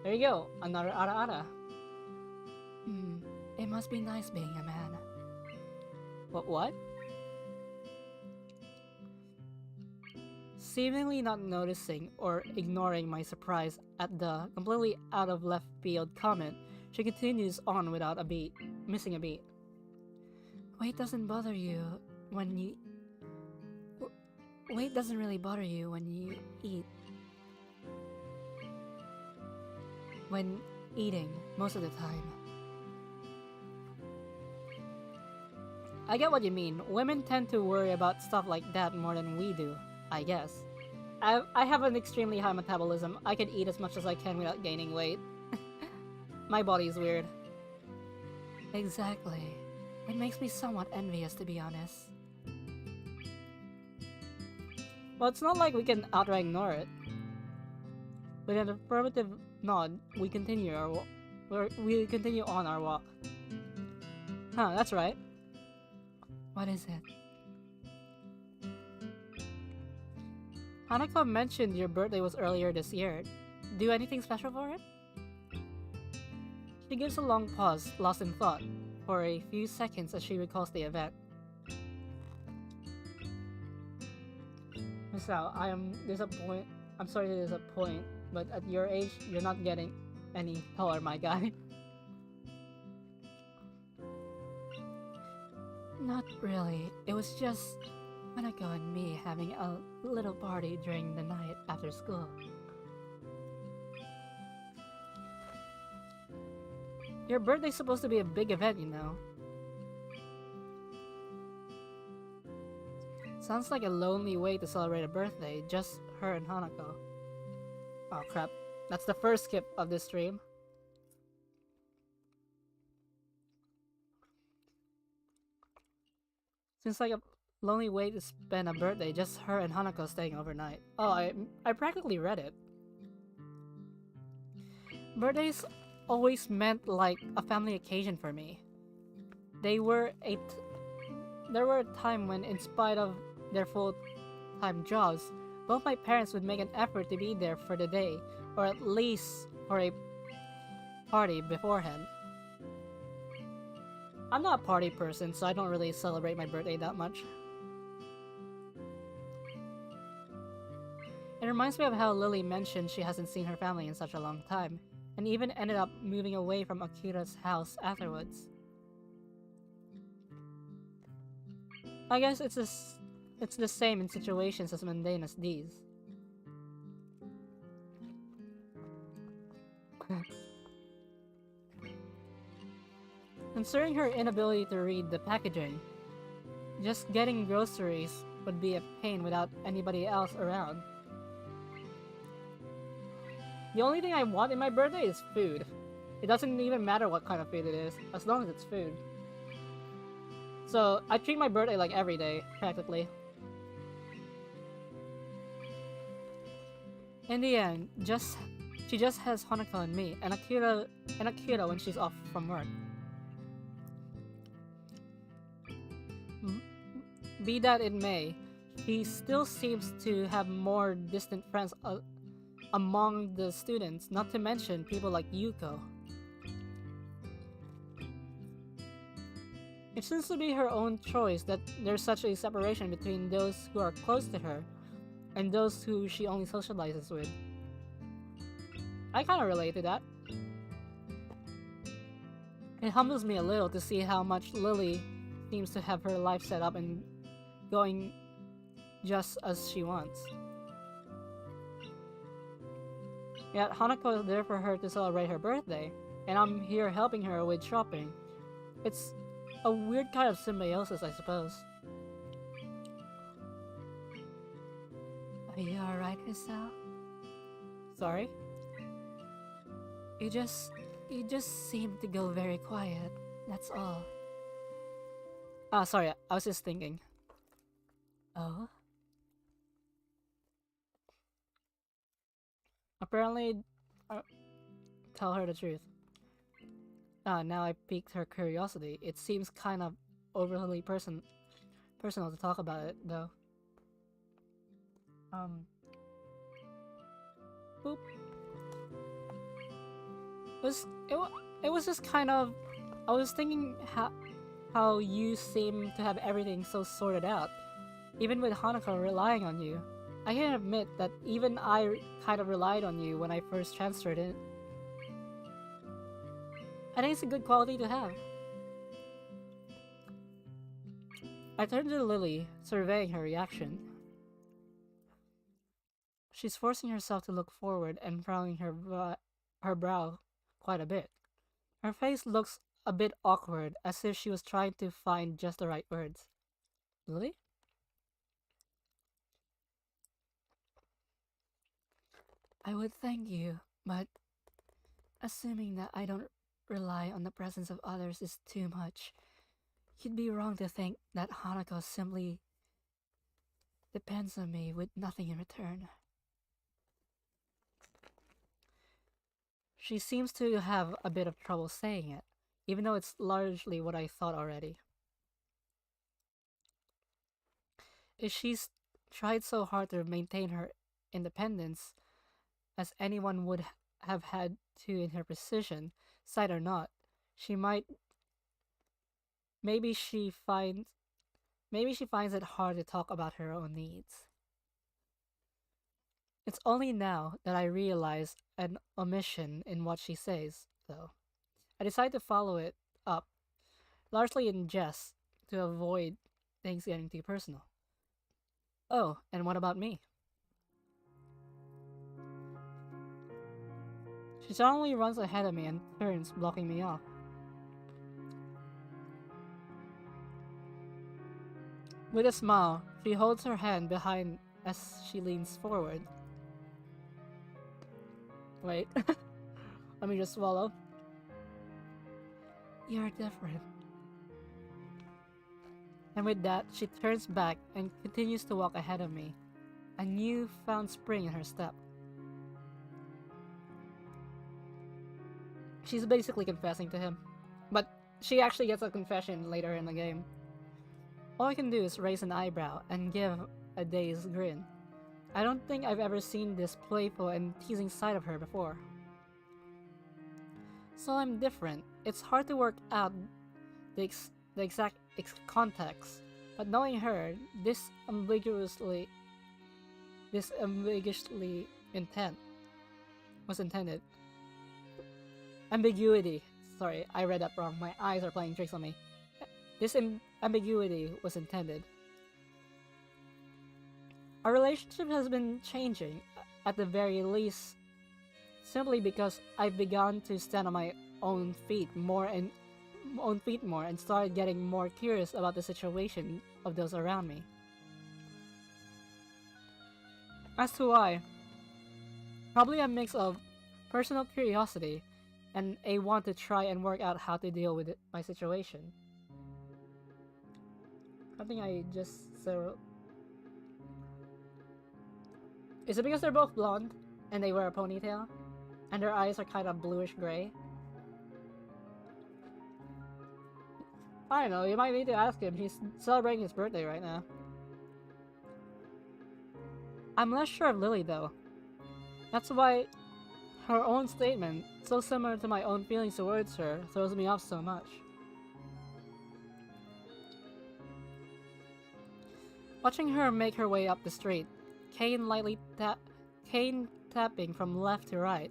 There you go, another ara-ara. It must be nice being a man. What? Seemingly not noticing or ignoring my surprise at the completely out of left field comment, she continues on without missing a beat. Weight doesn't bother you when you... Weight doesn't really bother you when you eat. When eating, most of the time. I get what you mean. Women tend to worry about stuff like that more than we do, I guess. I have an extremely high metabolism. I can eat as much as I can without gaining weight. My body's weird. Exactly. It makes me somewhat envious, to be honest. Well, it's not like we can outright ignore it. With an affirmative nod, we continue on our walk. Huh, that's right. What is it? Hanako mentioned your birthday was earlier this year. Do anything special for it? She gives a long pause, lost in thought, for a few seconds as she recalls the event. Miss Ao, I'm sorry to disappoint, but at your age, you're not getting any taller, my guy. Not really. It was just Hanako and me having a little party during the night after school. Your birthday's supposed to be a big event, you know. Sounds like a lonely way to celebrate a birthday, just her and Hanako. Oh crap, that's the first skip of this stream. Seems like a lonely way to spend a birthday, just her and Hanako staying overnight. Oh, I practically read it. Birthdays always meant like a family occasion for me. There were a time when, in spite of their full-time jobs, both my parents would make an effort to be there for the day, or at least for a party beforehand. I'm not a party person, so I don't really celebrate my birthday that much. It reminds me of how Lilly mentioned she hasn't seen her family in such a long time, and even ended up moving away from Akira's house afterwards. I guess it's the same in situations as mundane as these. Considering her inability to read the packaging, just getting groceries would be a pain without anybody else around. The only thing I want in my birthday is food. It doesn't even matter what kind of food it is, as long as it's food. So, I treat my birthday like every day, practically. In the end, she just has Hanako and me, and Akira when she's off from work. Be that it may, she still seems to have more distant friends among the students, not to mention people like Yuko. It seems to be her own choice that there's such a separation between those who are close to her and those who she only socializes with. I kinda relate to that. It humbles me a little to see how much Lilly seems to have her life set up and going just as she wants. Yet Hanako is there for her to celebrate her birthday, and I'm here helping her with shopping. It's a weird kind of symbiosis, I suppose. Are you alright, Hisao? Sorry? You just seem to go very quiet, that's all. Ah, sorry, I was just thinking. Oh? Apparently, tell her the truth. Now I piqued her curiosity. It seems kind of overly personal to talk about it, though. Boop. It was just kind of. I was thinking how you seem to have everything so sorted out, even with Hanako relying on you. I can admit that even I kind of relied on you when I first transferred it. I think it's a good quality to have. I turned to Lily, surveying her reaction. She's forcing herself to look forward and frowning her brow quite a bit. Her face looks a bit awkward, as if she was trying to find just the right words. Lily? I would thank you, but assuming that I don't rely on the presence of others is too much. You'd be wrong to think that Hanako simply depends on me with nothing in return. She seems to have a bit of trouble saying it, even though it's largely what I thought already. If she's tried so hard to maintain her independence, as anyone would have had to in her position, side or not, she might. Maybe she finds. Maybe she finds it hard to talk about her own needs. It's only now that I realize an omission in what she says, though. I decide to follow it up, largely in jest, to avoid things getting too personal. Oh, and what about me? She suddenly runs ahead of me and turns, blocking me off. With a smile, she holds her hand behind as she leans forward. Wait, let me just swallow. You're different. And with that, she turns back and continues to walk ahead of me, a new-found spring in her step. She's basically confessing to him, but she actually gets a confession later in the game. All I can do is raise an eyebrow and give a dazed grin. I don't think I've ever seen this playful and teasing side of her before. So I'm different. It's hard to work out the exact context, but knowing her, this ambiguously intent was intended. Ambiguity. Sorry, I read that wrong. My eyes are playing tricks on me. This ambiguity was intended. Our relationship has been changing, at the very least, simply because I've begun to stand on my own feet more and started getting more curious about the situation of those around me. As to why, probably a mix of personal curiosity and a want to try and work out how to deal with my situation. I think I just said. Is it because they're both blonde and they wear a ponytail? And their eyes are kind of bluish gray? I don't know, you might need to ask him. He's celebrating his birthday right now. I'm less sure of Lily though. That's why her own statement, so similar to my own feelings towards her, throws me off so much. Watching her make her way up the street, cane tapping from left to right,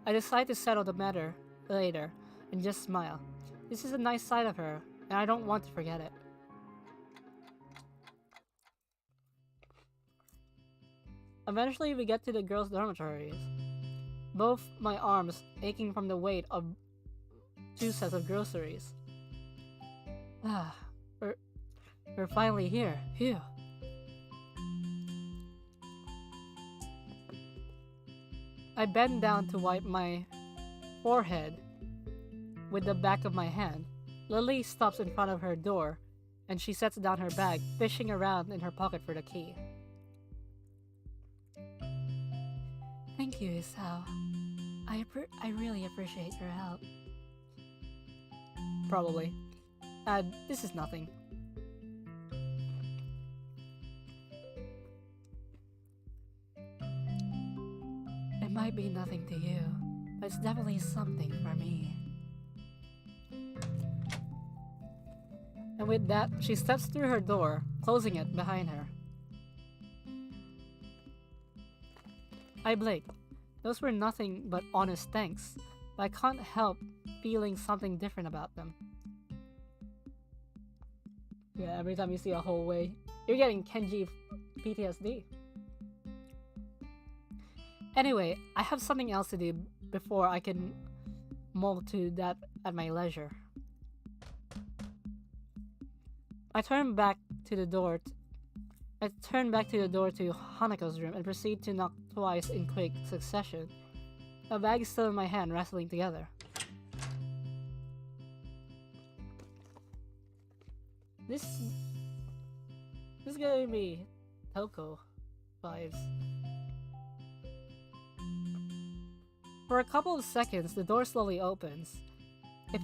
I decide to settle the matter later and just smile. This is a nice side of her, and I don't want to forget it. Eventually, we get to the girls' dormitories. Both my arms aching from the weight of 2 sets of groceries. Ah, we're finally here. Phew. I bend down to wipe my forehead with the back of my hand. Lily stops in front of her door, and she sets down her bag, fishing around in her pocket for the key. Thank you, Isao. I really appreciate your help. Probably. This is nothing. It might be nothing to you, It's definitely something for me. And with that, she steps through her door, closing it behind her. I blink. Those were nothing but honest thanks, but I can't help feeling something different about them. Yeah, every time you see a hallway, you're getting Kenji PTSD. Anyway, I have something else to do before I can mold to that at my leisure. I turn back to the door to Hanako's room and proceed to knock twice in quick succession. A bag is still in my hand, wrestling together. This is gonna be Toko vibes. For a couple of seconds, the door slowly opens. If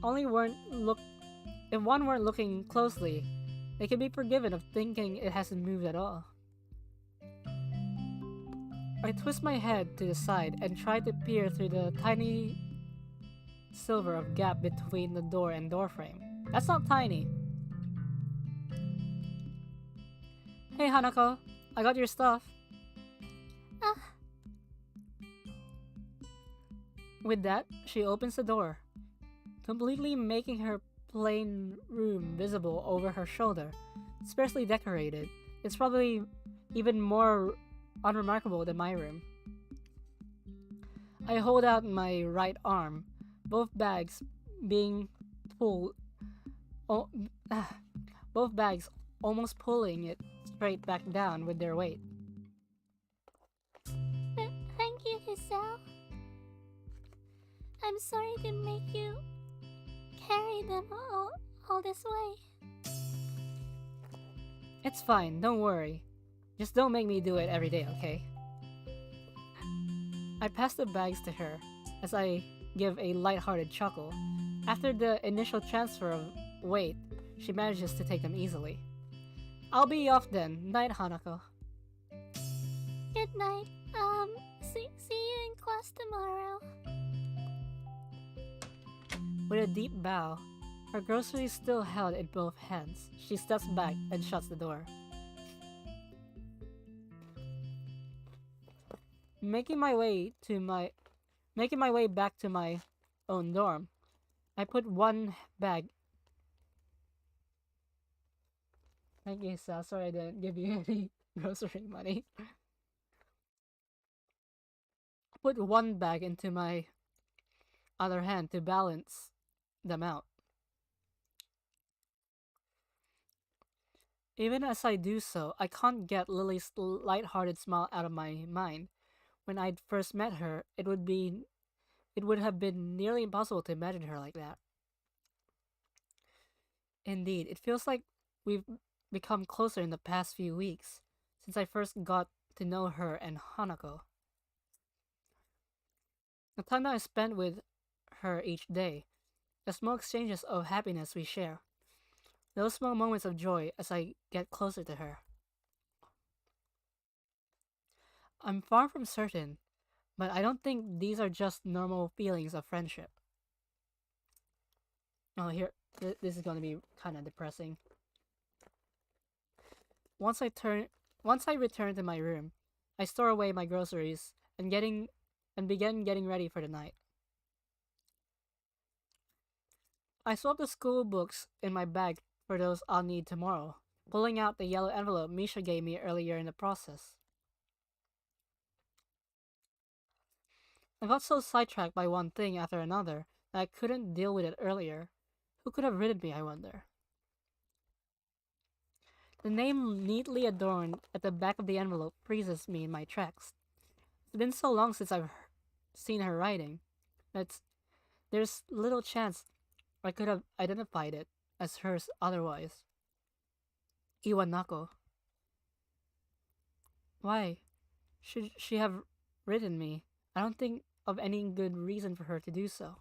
one weren't looking closely, they could be forgiven of thinking it hasn't moved at all. I twist my head to the side and try to peer through the tiny sliver of gap between the door and doorframe. That's not tiny. Hey Hanako, I got your stuff. With that, she opens the door, completely making her plain room visible over her shoulder. Sparsely decorated, it's probably even more unremarkable than my room. I hold out my right arm, both bags being pulled. Both bags almost pulling it straight back down with their weight. Thank you, Giselle. I'm sorry to make you carry them all this way. It's fine, don't worry. Just don't make me do it every day, okay? I pass the bags to her as I give a light-hearted chuckle. After the initial transfer of weight, she manages to take them easily. I'll be off then. Night, Hanako. Good night. See you in class tomorrow. With a deep bow, her groceries still held in both hands, she steps back and shuts the door. Making my way back to my own dorm, I put one bag. Thank you, Sal. Sorry I didn't give you any grocery money. Put one bag into my other hand to balance them out. Even as I do so, I can't get Lily's light-hearted smile out of my mind. When I'd first met her, it would have been nearly impossible to imagine her like that. Indeed, it feels like we've become closer in the past few weeks, since I first got to know her and Hanako. The time that I spent with her each day, the small exchanges of happiness we share, those small moments of joy as I get closer to her. I'm far from certain, but I don't think these are just normal feelings of friendship. Oh, here, this is going to be kind of depressing. Once I return to my room, I store away my groceries and begin getting ready for the night. I swap the school books in my bag for those I'll need tomorrow, pulling out the yellow envelope Misha gave me earlier in the process. I got so sidetracked by one thing after another that I couldn't deal with it earlier. Who could have written me, I wonder? The name neatly adorned at the back of the envelope freezes me in my tracks. It's been so long since I've seen her writing that there's little chance I could have identified it as hers otherwise. Iwanako. Why should she have written me? I don't think of any good reason for her to do so.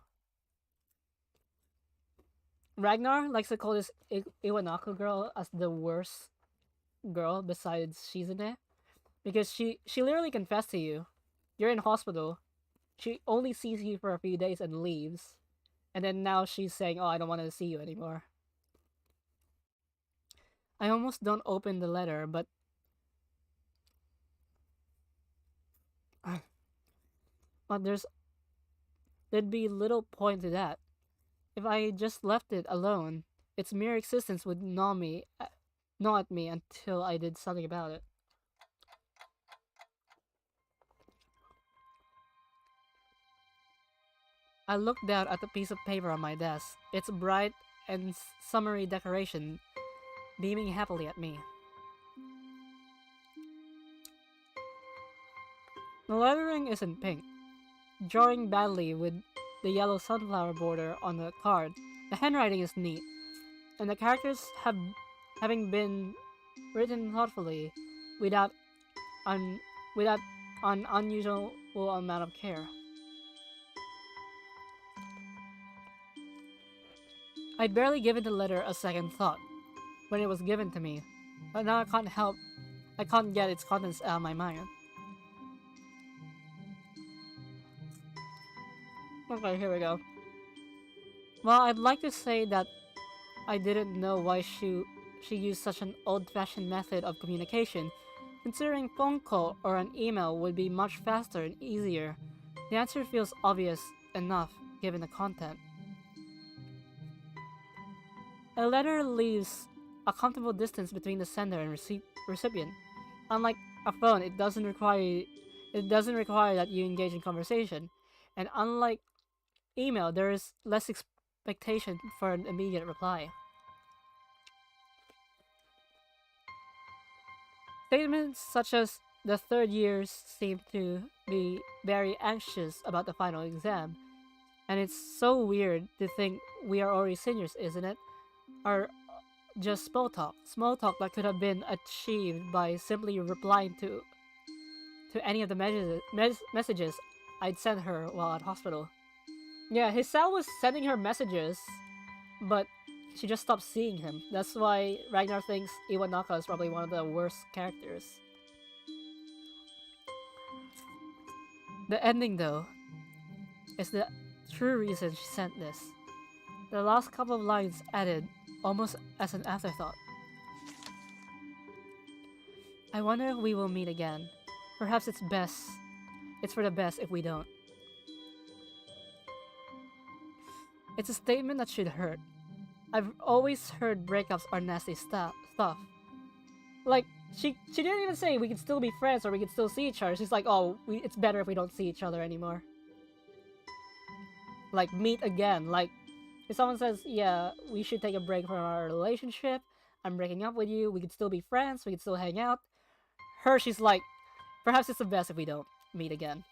Ragnar likes to call this Iwanako girl as the worst girl besides Shizune, because she literally confessed to you. You're in hospital. She only sees you for a few days and leaves. And then now she's saying, "Oh, I don't want to see you anymore." I almost don't open the letter, but there'd be little point to that. If I just left it alone, its mere existence would gnaw at me until I did something about it. I looked down at the piece of paper on my desk, its bright and summery decoration beaming happily at me. The lettering isn't pink, drawing badly with the yellow sunflower border on the card. The handwriting is neat, and the characters having been written thoughtfully without un, without an unusual amount of care. I'd barely given the letter a second thought when it was given to me, but now I can't get its contents out of my mind. Okay, here we go. Well, I'd like to say that I didn't know why she used such an old-fashioned method of communication, considering phone call or an email would be much faster and easier. The answer feels obvious enough given the content. A letter leaves a comfortable distance between the sender and recipient. Unlike a phone, it doesn't require that you engage in conversation, and unlike email, there is less expectation for an immediate reply. Statements such as the third years seem to be very anxious about the final exam, and it's so weird to think we are already seniors, isn't it? Are just small talk that could have been achieved by simply replying to any of the messages I'd sent her while at hospital. Yeah, Hisao was sending her messages, but she just stopped seeing him. That's why Ragnar thinks Iwanaka is probably one of the worst characters. The ending, though, is the true reason she sent this. The last couple of lines added, almost as an afterthought. I wonder if we will meet again. Perhaps it's for the best if we don't. It's a statement that should hurt. I've always heard breakups are nasty stuff. Like, she didn't even say we can still be friends or we can still see each other. She's like, oh, it's better if we don't see each other anymore. Like, meet again. Like, if someone says, yeah, we should take a break from our relationship, I'm breaking up with you, we can still be friends, we can still hang out. Her, she's like, perhaps it's the best if we don't meet again.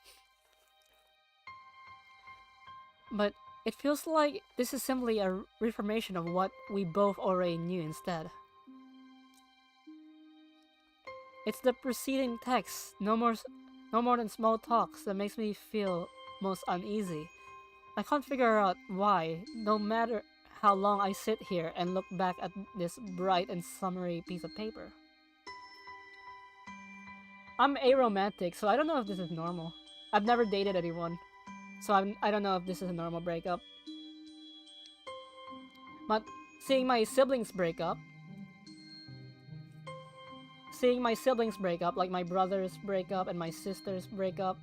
But it feels like this is simply a reformation of what we both already knew instead. It's the preceding text, no more than small talks, that makes me feel most uneasy. I can't figure out why, no matter how long I sit here and look back at this bright and summery piece of paper. I'm aromantic, so I don't know if this is normal. I've never dated anyone, so I don't know if this is a normal breakup. But seeing my siblings break up, like my brothers break up and my sisters break up,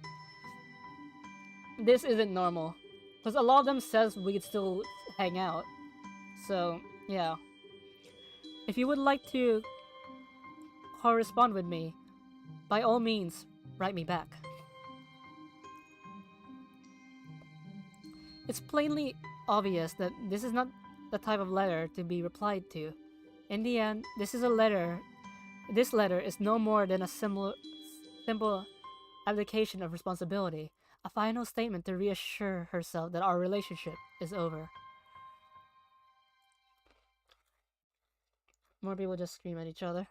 this isn't normal. Because a lot of them says we could still hang out. So, yeah. If you would like to correspond with me, by all means, write me back. It's plainly obvious that this is not the type of letter to be replied to. In the end, this letter is no more than a simple abdication of responsibility, a final statement to reassure herself that our relationship is over. More people just scream at each other.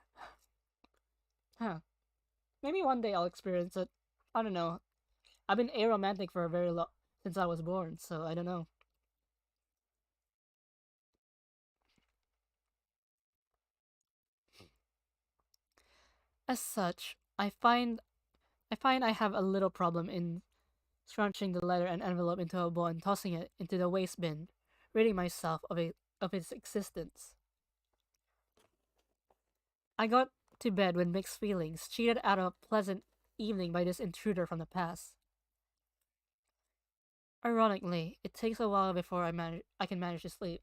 Huh. Maybe one day I'll experience it. I don't know. I've been aromantic for a very long since I was born, so I don't know. As such, I find I have a little problem in scrunching the letter and envelope into a ball and tossing it into the waste bin, ridding myself of its existence. I got to bed with mixed feelings, cheated out of a pleasant evening by this intruder from the past. Ironically, it takes a while before I can manage to sleep.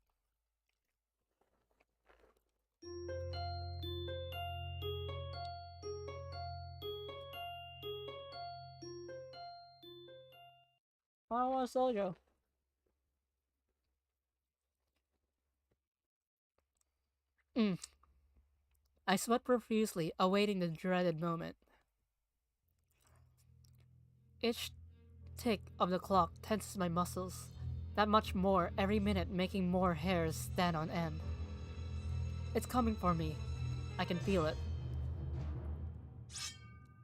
I want Shoujo. Mm. I sweat profusely, awaiting the dreaded moment. Each tick of the clock tenses my muscles, that much more every minute making more hairs stand on end. It's coming for me. I can feel it.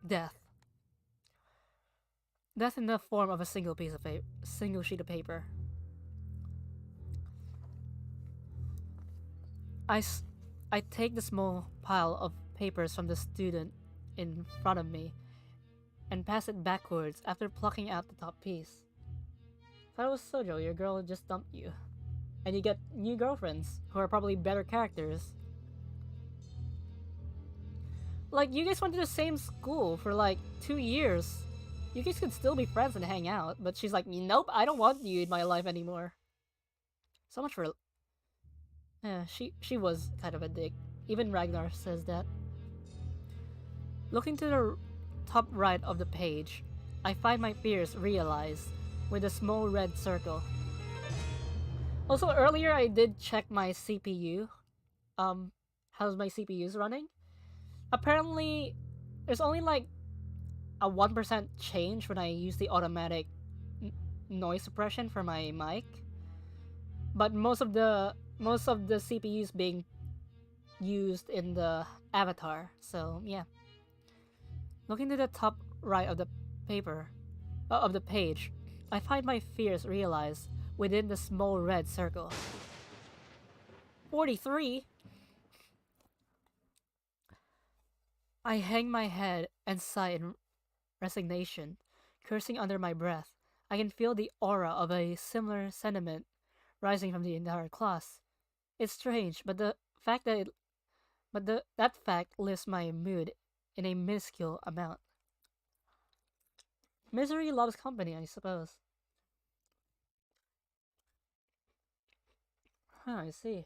Death. Death in the form of a single sheet of paper. I take the small pile of papers from the student in front of me and pass it backwards after plucking out the top piece. Thought it was Shoujo, your girl just dumped you. And you get new girlfriends, who are probably better characters. Like, you guys went to the same school for like 2 years. You guys could still be friends and hang out, but she's like, nope, I don't want you in my life anymore. So much for... Yeah, she was kind of a dick. Even Ragnar says that. Looking to the top right of the page, I find my fears realized with a small red circle. Also, earlier I did check my CPU. How's my CPU's running? Apparently, there's only like a 1% change when I use the automatic noise suppression for my mic. But most of the CPUs being used in the avatar, so yeah. Looking to the top right of the page, I find my fears realized within the small red circle. 43? I hang my head and sigh in resignation, cursing under my breath. I can feel the aura of a similar sentiment rising from the entire class. It's strange, but that fact lifts my mood in a minuscule amount. Misery loves company, I suppose. Huh, I see.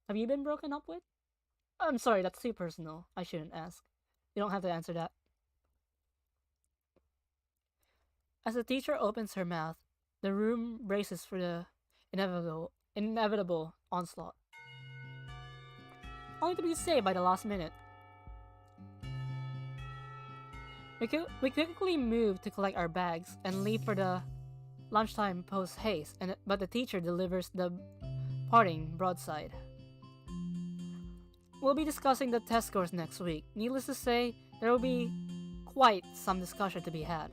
Have you been broken up with? I'm sorry, that's too personal. I shouldn't ask. You don't have to answer that. As the teacher opens her mouth, the room braces for the inevitable onslaught. Only to be saved by the last minute. We quickly move to collect our bags and leave for the lunchtime post haste, but the teacher delivers the parting broadside. We'll be discussing the test scores next week. Needless to say, there will be quite some discussion to be had.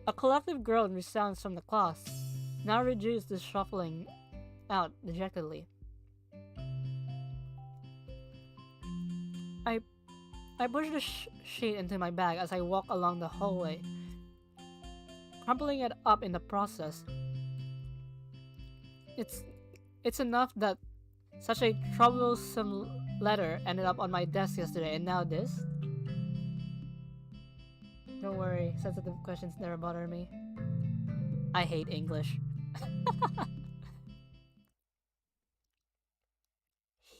A collective groan resounds from the class, now reduced to shuffling out dejectedly. I push the sheet into my bag as I walk along the hallway, crumpling it up in the process. It's enough that such a troublesome letter ended up on my desk yesterday, and now this? Don't worry, sensitive questions never bother me. I hate English.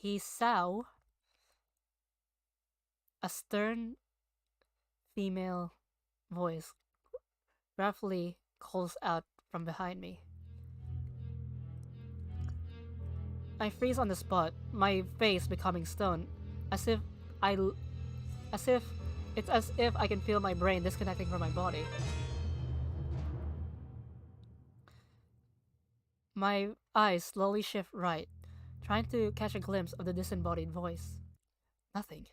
Hisao, a stern female voice roughly calls out from behind me. I freeze on the spot, my face becoming stone, as if I can feel my brain disconnecting from my body. My eyes slowly shift right, trying to catch a glimpse of the disembodied voice. Nothing.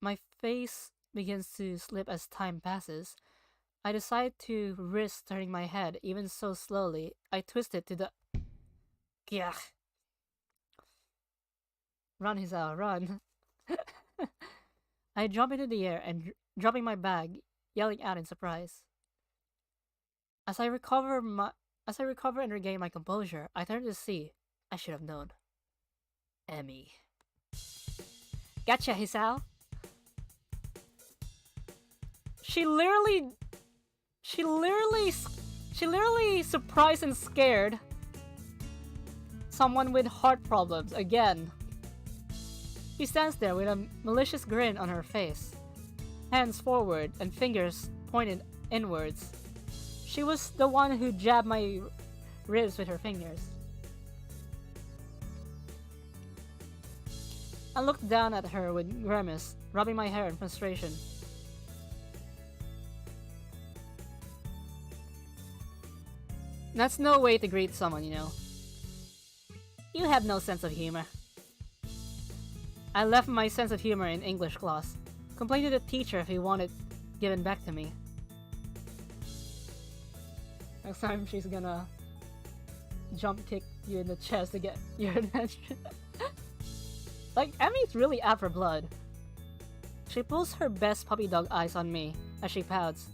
My face begins to slip as time passes. I decide to risk turning my head, even so slowly. I twist it to the... Gah. Run, Hisao, run. I jump into the air and dropping my bag, yelling out in surprise. As I recover and regain my composure, I turn to see. I should have known. Emmy. Gotcha, Hisao. She literally surprised and scared someone with heart problems again. She stands there with a malicious grin on her face, hands forward and fingers pointed inwards. She was the one who jabbed my ribs with her fingers. I looked down at her with grimace, rubbing my hair in frustration. That's no way to greet someone, you know. You have no sense of humor. I left my sense of humor in English class. Complained to the teacher if he wanted given back to me. Next time she's gonna jump kick you in the chest to get your attention. Like, Emmy's really out for blood. She pulls her best puppy dog eyes on me as she pouts.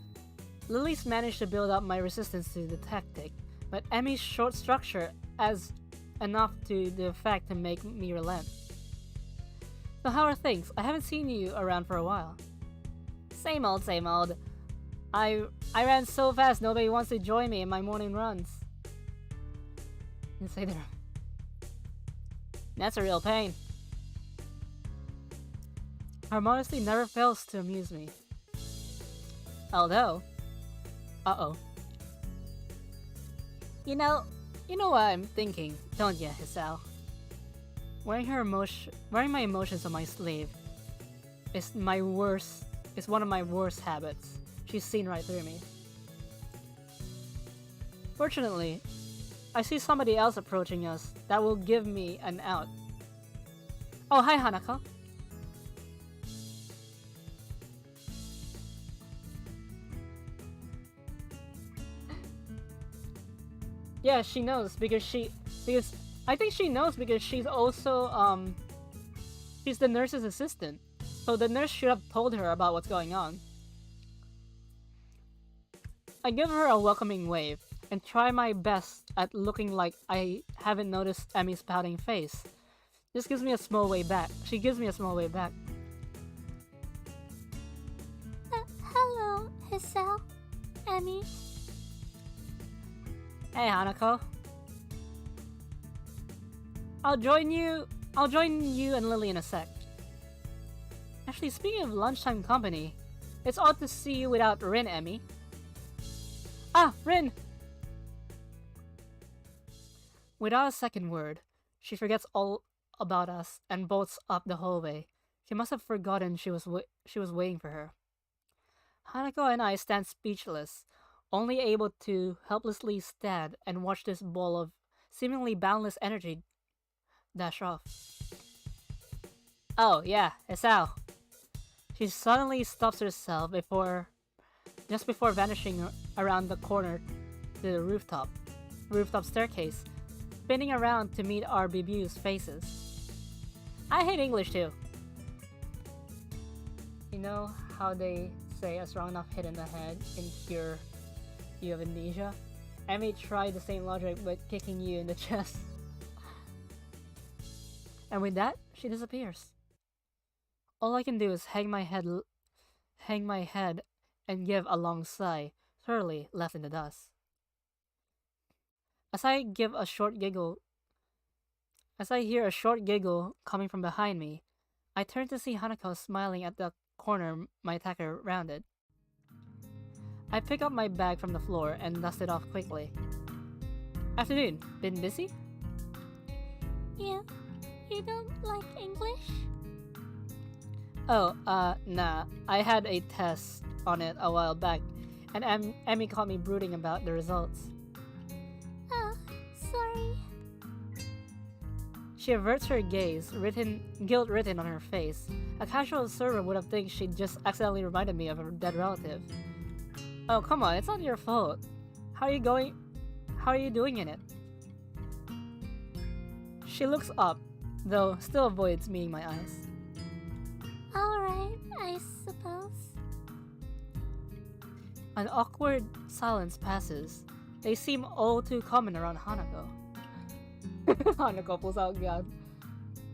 Lilly's managed to build up my resistance to the tactic, but Emmy's short structure as enough to the effect to make me relent. So how are things? I haven't seen you around for a while. Same old, same old. I ran so fast nobody wants to join me in my morning runs. You say there. That's a real pain. Her modesty never fails to amuse me. Although... Uh-oh. You know what I'm thinking, don't ya, Hisao? Wearing my emotions on my sleeve is one of my worst habits. She's seen right through me. Fortunately, I see somebody else approaching us that will give me an out. Oh, hi Hanako. Yeah, she knows because I think she knows because she's also she's the nurse's assistant. So the nurse should have told her about what's going on. I give her a welcoming wave and try my best at looking like I haven't noticed Emmy's pouting face. This gives me a small way back. She gives me a small way back. Hello, Hisao. Emmy. Hey Hanako. I'll join you and Lilly in a sec. Actually, speaking of lunchtime company, it's odd to see you without Rin, Emmy. Ah, Rin! Without a second word, she forgets all about us and bolts up the hallway. She must have forgotten she was waiting for her. Hanako and I stand speechless, only able to helplessly stand and watch this ball of seemingly boundless energy dash off. Oh yeah, Hisao. She suddenly stops herself just before vanishing around the corner to the rooftop staircase, spinning around to meet our bemused faces. I hate English too. You know how they say a strong enough hit in the head can cure you of amnesia? I may try the same logic but kicking you in the chest. And with that, she disappears. All I can do is hang my head and give a long sigh, thoroughly left in the dust. As I hear a short giggle coming from behind me, I turn to see Hanako smiling at the corner my attacker rounded. I pick up my bag from the floor and dust it off quickly. Afternoon, been busy? Yeah, you don't like English? Oh, nah. I had a test on it a while back, and Emmy caught me brooding about the results. Sorry. She averts her gaze, guilt written on her face. A casual observer would have think she just accidentally reminded me of a dead relative. Oh, come on, it's not your fault. How are you doing in it? She looks up, though still avoids meeting my eyes. Alright, I suppose. An awkward silence passes. They seem all too common around Hanako. Hanako pulls out gun.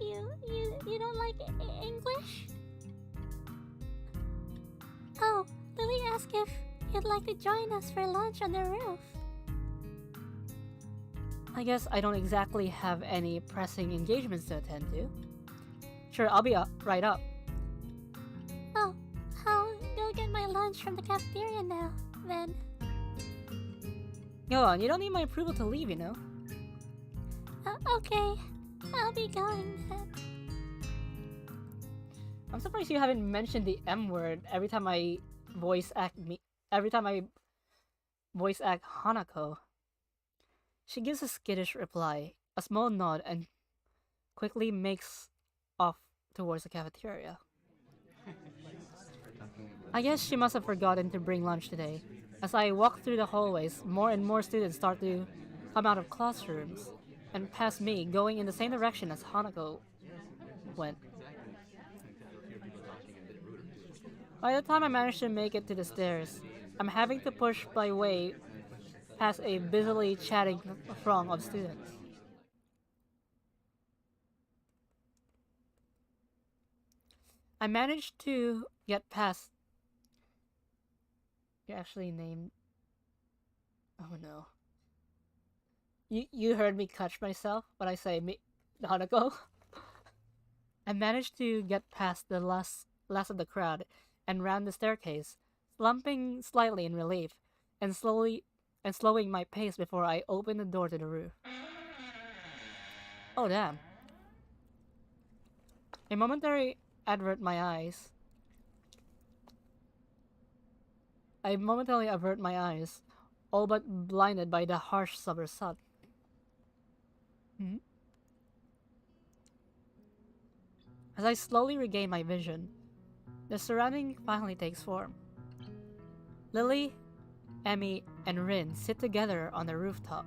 You don't like English? Oh, Lily asked if you'd like to join us for lunch on the roof. I guess I don't exactly have any pressing engagements to attend to. Sure, I'll be right up. Oh, I'll go get my lunch from the cafeteria now, then. Go on, you don't need my approval to leave, you know? Okay, I'll be going then. I'm surprised you haven't mentioned the M word every time I voice act Hanako. She gives a skittish reply, a small nod, and quickly makes off towards the cafeteria. I guess she must have forgotten to bring lunch today. As I walk through the hallways, more and more students start to come out of classrooms and past me, going in the same direction as Hanako went. By the time I manage to make it to the stairs, I'm having to push my way past a busily chatting throng of students. I managed to get past. You're actually named. Oh no. You heard me catch myself when I say Hanako. I managed to get past the last of the crowd and round the staircase, slumping slightly in relief, and slowing my pace before I open the door to the roof. Oh damn. A momentary avert my eyes. I momentarily avert my eyes, all but blinded by the harsh summer sun. As I slowly regain my vision, the surrounding finally takes form. Lily, Emmy, and Rin sit together on the rooftop,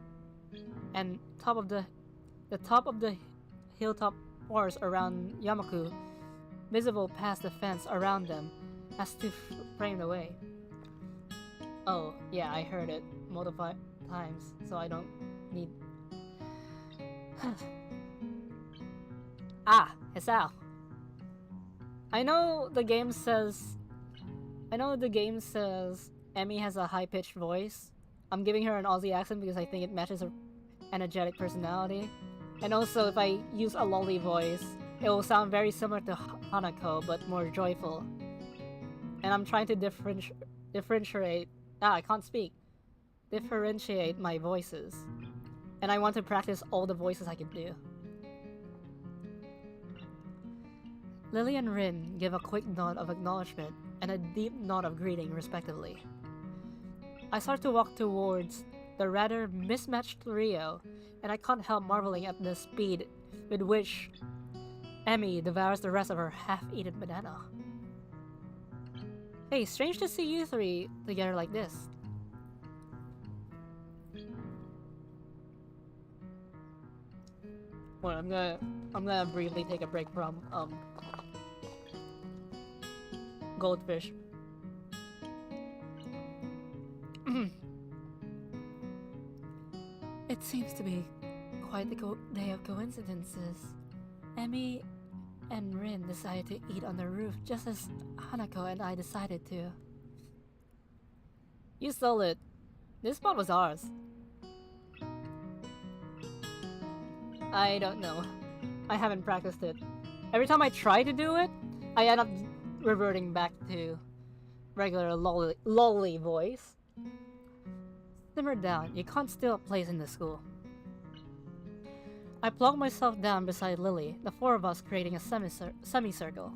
and the top of the hilltop forest around Yamaku, visible past the fence around them, has to framed away. Oh, yeah, I heard it multiple times, so I don't need. Hisao. I know the game says Emmy has a high-pitched voice. I'm giving her an Aussie accent because I think it matches her energetic personality. And also, if I use a lolly voice, it will sound very similar to Hanako, but more joyful. And I'm trying to differentiate. I can't speak. Differentiate my voices. And I want to practice all the voices I can do. Lily and Rin give a quick nod of acknowledgement and a deep nod of greeting, respectively. I start to walk towards the rather mismatched trio, and I can't help marveling at the speed with which Emmy devours the rest of her half-eaten banana. Hey, strange to see you three together like this. Well, I'm gonna briefly take a break from Goldfish. It seems to be quite the day of coincidences. Emmy and Rin decided to eat on the roof just as Hanako and I decided to. You stole it. This spot was ours. I don't know. I haven't practiced it. Every time I try to do it, I end up reverting back to regular lolly voice. Simmer down, you can't steal a place in the school. I plonk myself down beside Lily, the four of us creating a semicircle.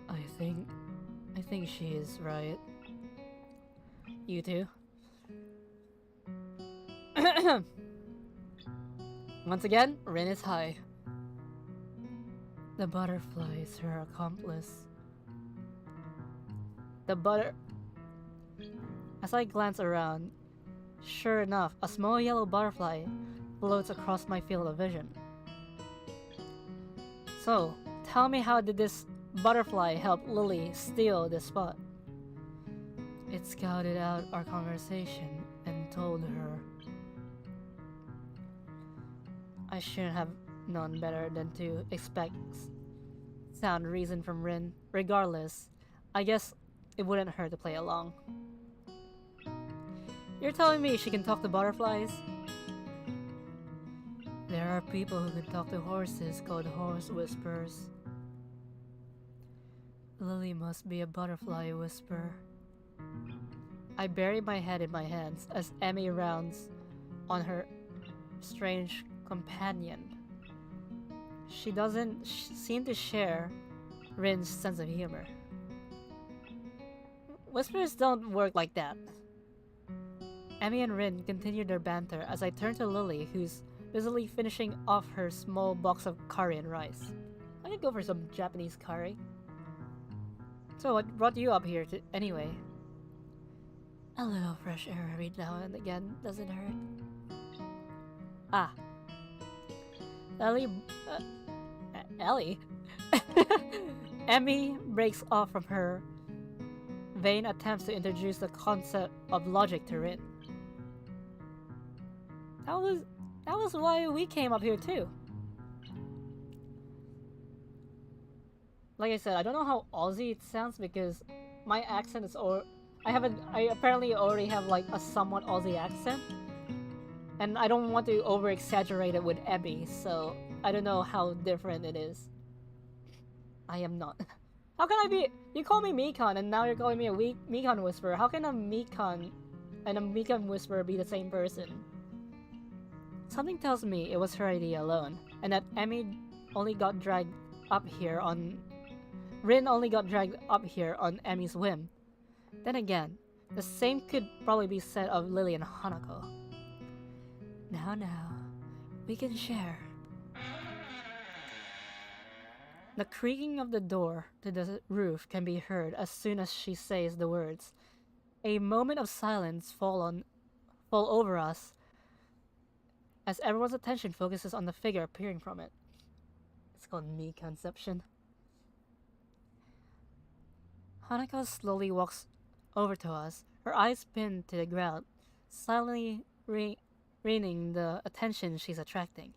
I think she is right. You too? Once again, Rin is high. The butterfly is her accomplice. As I glance around, sure enough, a small yellow butterfly floats across my field of vision. So, Tell me, how did this butterfly help Lilly steal this spot? It scouted out our conversation and told her. I shouldn't have known better than to expect sound reason from Rin. Regardless, I guess it wouldn't hurt to play along. You're telling me she can talk to butterflies? There are people who can talk to horses called horse whisperers. Lilly must be a butterfly whisperer. I bury my head in my hands as Emmy rounds on her strange companion. She doesn't seem to share Rin's sense of humor. Whispers don't work like that. Emmy and Rin continue their banter as I turn to Lilly, who's busily finishing off her small box of curry and rice. I could go for some Japanese curry. So what brought you up here anyway? A little fresh air every now and again doesn't hurt. Ah. Ellie? Emmy breaks off from her vain attempts to introduce the concept of logic to Rin. That was why we came up here too. Like I said, I don't know how Aussie it sounds because my accent is I apparently already have like a somewhat Aussie accent. And I don't want to over exaggerate it with Emmy, so I don't know how different it is. I am not. How can I be? You call me Mikan and now you're calling me a Mikan whisperer. How can a Mikan and a Mikan whisperer be the same person? Something tells me it was her idea alone, and that Emmy only got dragged up here on... Rin only got dragged up here on Emmy's whim. Then again, the same could probably be said of Lilly and Hanako. Now, we can share. The creaking of the door to the roof can be heard as soon as she says the words. A moment of silence fall over us as everyone's attention focuses on the figure appearing from it. It's called me conception. Hanako slowly walks over to us, her eyes pinned to the ground, silently reining the attention she's attracting.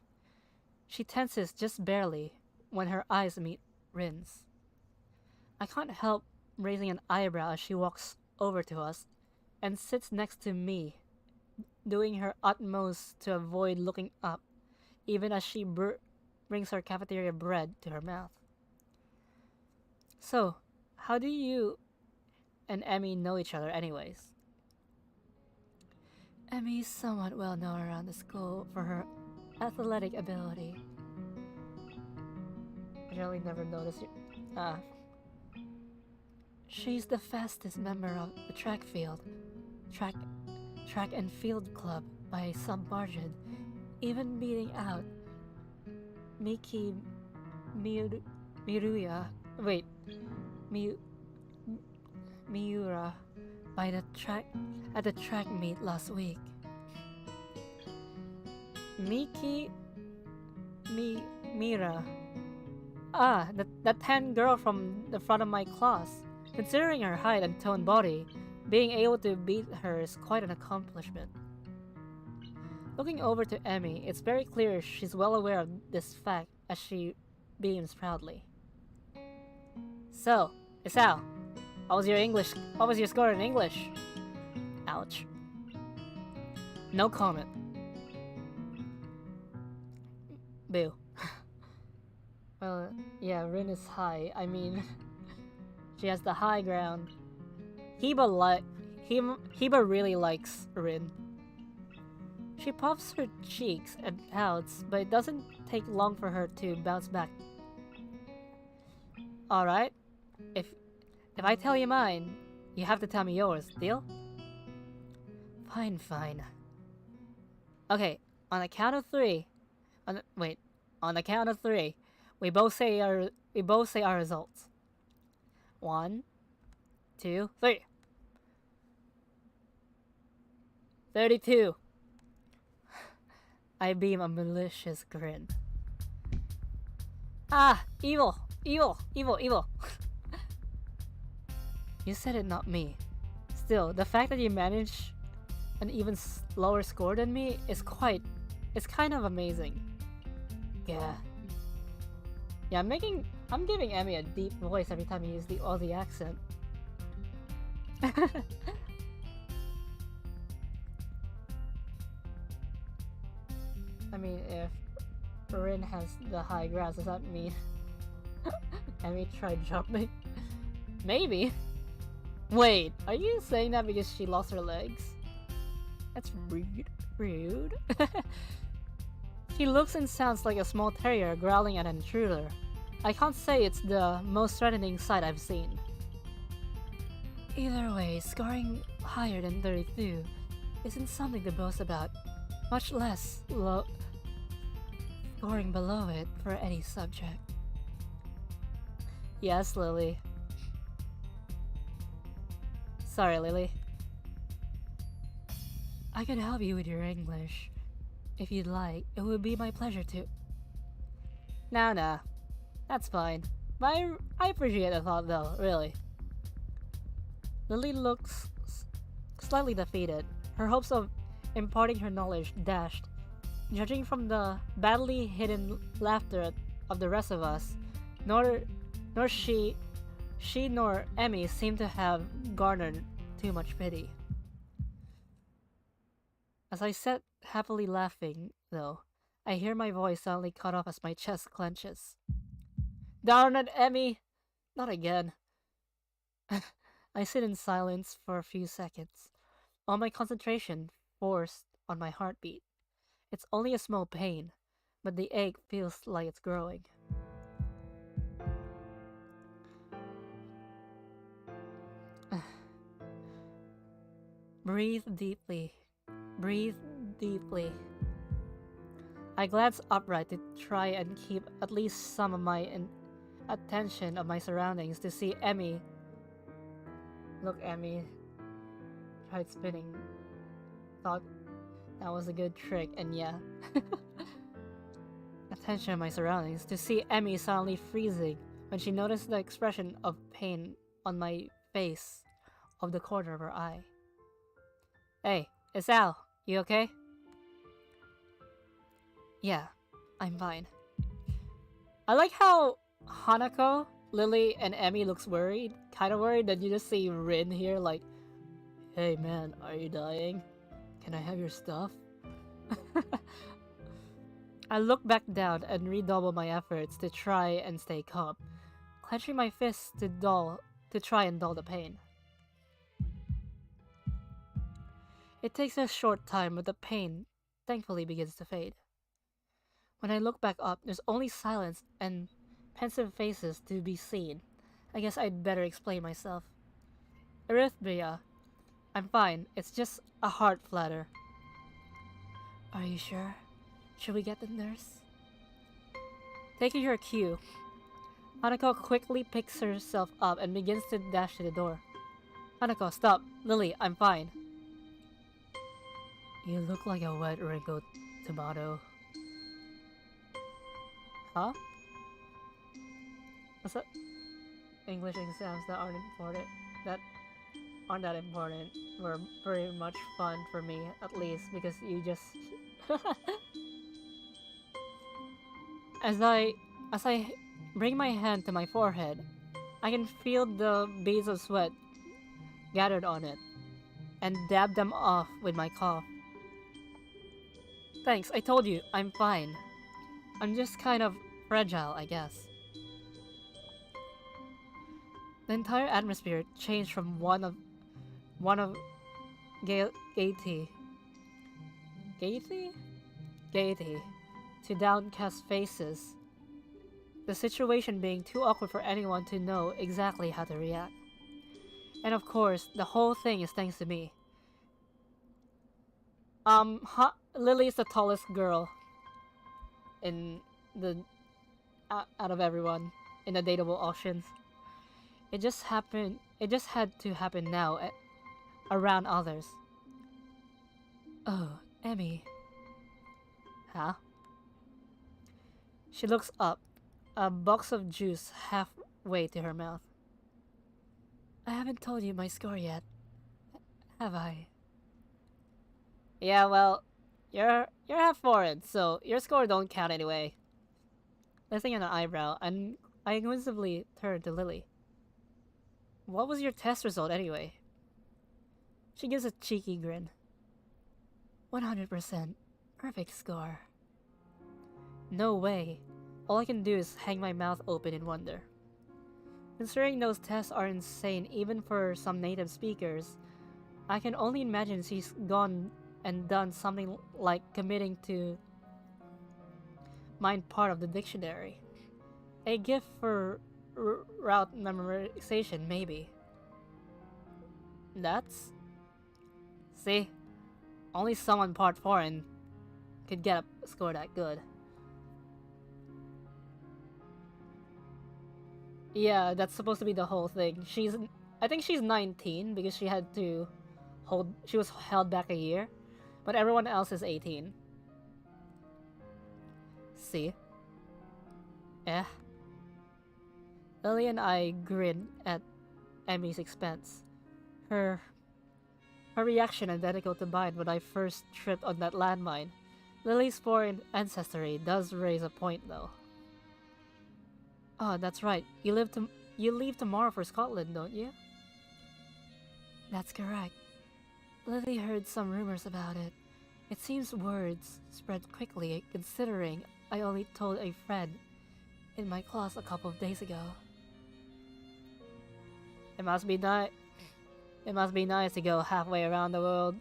She tenses just barely when her eyes meet Rin's. I can't help raising an eyebrow as she walks over to us and sits next to me, doing her utmost to avoid looking up, even as she brings her cafeteria bread to her mouth. So, how do you and Emmy know each other anyways? Emmy is somewhat well known around the school for her athletic ability. I really never noticed you. She's the fastest member of the track and field club by some margin, even beating out Miki Miura. Wait, Miura by the track meet last week. Mira. Ah, the tan girl from the front of my class. Considering her height and toned body, being able to beat her is quite an accomplishment. Looking over to Emmy, it's very clear she's well aware of this fact as she beams proudly. So, Isao, what was your score in English? Ouch. No comment. Boo. Well, yeah, Rin is high. I mean, she has the high ground. Hiba really likes Rin. She puffs her cheeks and pouts, but it doesn't take long for her to bounce back. Alright, if I tell you mine, you have to tell me yours, deal? Fine. Okay, on the count of three. On the count of three, we both say our results. 1, 2, 3. 32. I beam a malicious grin. Ah, evil! Evil! Evil! Evil! You said it, not me. Still, the fact that you managed an even lower score than me is it's kind of amazing. Yeah. Yeah, I'm giving Emmy a deep voice every time you use the Aussie accent. I mean, if Rin has the high ground, does that mean Emmy tried jumping? Maybe. Wait, are you saying that because she lost her legs? That's rude. Rude. She looks and sounds like a small terrier growling at an intruder. I can't say it's the most threatening sight I've seen. Either way, scoring higher than 32 isn't something to boast about, much less scoring below it for any subject. Yes, Lily. Sorry, Lily. I could help you with your English. If you'd like, it would be my pleasure to. Nah. That's fine. But I appreciate the thought though, really. Lily looks slightly defeated, her hopes of imparting her knowledge dashed. Judging from the badly hidden laughter of the rest of us, nor she nor Emmy seem to have garnered too much pity. As I sat happily laughing, though, I hear my voice suddenly cut off as my chest clenches. Darn it, Emmy! Not again. I sit in silence for a few seconds, all my concentration forced on my heartbeat. It's only a small pain, but the ache feels like it's growing. Breathe deeply. Breathe deeply. I glance upright to try and keep at least some of my attention of my surroundings to see Emmy. Look, Emmy tried spinning. Thought that was a good trick, and yeah. Attention of my surroundings to see Emmy suddenly freezing when she noticed the expression of pain on my face of the corner of her eye. Hey, it's Al. You okay? Yeah, I'm fine. I like how Hanako, Lily, and Emmy looks worried. Kinda worried that you just see Rin here like, hey man, are you dying? Can I have your stuff? I look back down and redouble my efforts to try and stay calm, clenching my fists to try and dull the pain. It takes a short time, but the pain thankfully begins to fade. When I look back up, there's only silence and pensive faces to be seen. I guess I'd better explain myself. Arrhythmia. I'm fine, it's just a heart flutter. Are you sure? Should we get the nurse? Taking her cue, Hanako quickly picks herself up and begins to dash to the door. Hanako, stop. Lily, I'm fine. You look like a wet, wrinkled tomato. Huh? What's that? English exams that aren't important. That aren't that important. Were very much fun for me, at least, because you just. As I bring my hand to my forehead, I can feel the beads of sweat gathered on it, and dab them off with my cough. Thanks, I told you, I'm fine. I'm just kind of fragile, I guess. The entire atmosphere changed from one of gaiety to downcast faces. The situation being too awkward for anyone to know exactly how to react. And of course, the whole thing is thanks to me. Lily is the tallest girl in the out of everyone in the dateable auctions. It just happened. It just had to happen now around others. Oh, Emmy. Huh? She looks up. a box of juice halfway to her mouth. I haven't told you my score yet, have I? Yeah, well, you're half foreign, so your score don't count anyway. Lifting an eyebrow, and I invisibly turned to Lily. What was your test result anyway? She gives a cheeky grin. 100%. Perfect score. No way. All I can do is hang my mouth open in wonder. Considering those tests are insane even for some native speakers, I can only imagine she's gone and done something like committing to mind part of the dictionary. A gift for route memorization, maybe. That's... See? Only someone part foreign could get a score that good. Yeah, that's supposed to be the whole thing. I think she's 19 because she was held back a year, but everyone else is 18. See? Eh. Lily and I grinned at Emmy's expense. Her reaction identical to mine when I first tripped on that landmine. Lily's foreign ancestry does raise a point though. Oh, that's right. You leave tomorrow for Scotland, don't you? That's correct. Lily heard some rumors about it. It seems words spread quickly considering I only told a friend in my class a couple of days ago. It must be nice to go halfway around the world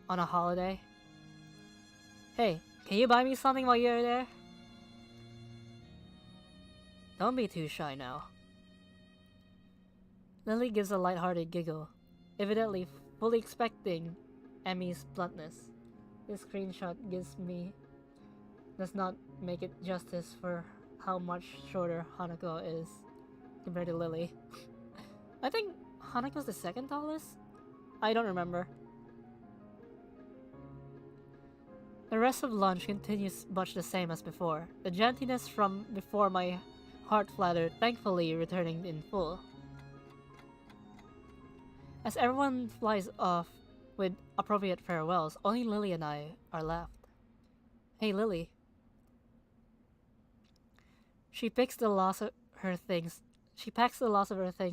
on a holiday. Hey, can you buy me something while you're there? Don't be too shy now. Lily gives a lighthearted giggle, evidently fully expecting Emmy's bluntness. This screenshot does not make it justice for how much shorter Hanako is compared to Lily. I think Hanako's the second tallest? I don't remember. The rest of lunch continues much the same as before. The gentiness from before my heart flatter thankfully returning in full. As everyone flies off with appropriate farewells, only Lily and I are left. Hey Lily. She packs the loss of her things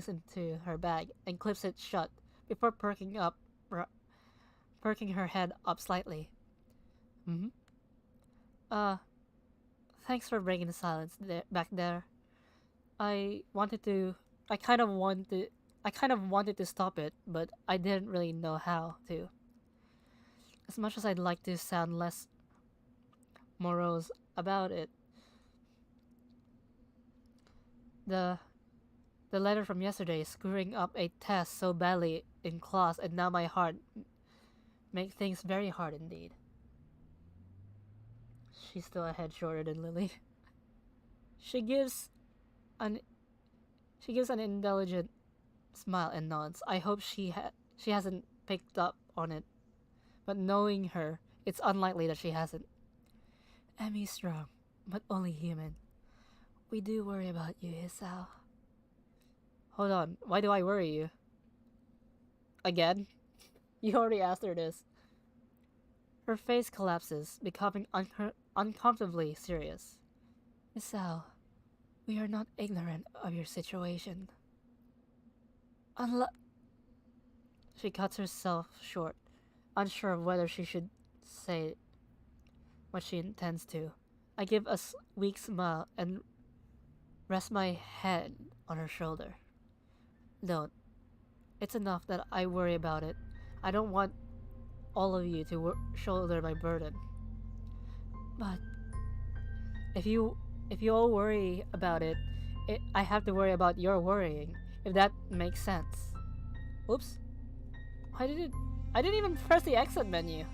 into her bag and clips it shut before perking her head up slightly. Thanks for breaking the silence back there. I kind of wanted to stop it, but I didn't really know how to. As much as I'd like to sound less morose about it, the letter from yesterday screwing up a test so badly in class, and now my heart make things very hard indeed. She's still a head shorter than Lily. She gives an indulgent smile and nods. I hope she hasn't picked up on it, but knowing her, it's unlikely that she hasn't. Emmy's strong, but only human. We do worry about you, Hisao. Hold on, why do I worry you? Again? You already asked her this. Her face collapses, becoming uncomfortably serious. Hisao, we are not ignorant of your situation. She cuts herself short, unsure of whether she should say what she intends to. I give a weak smile and rest my head on her shoulder. Don't. It's enough that I worry about it. I don't want all of you to shoulder my burden. But if you all worry about it, I have to worry about your worrying, if that makes sense. Oops. I didn't even press the exit menu.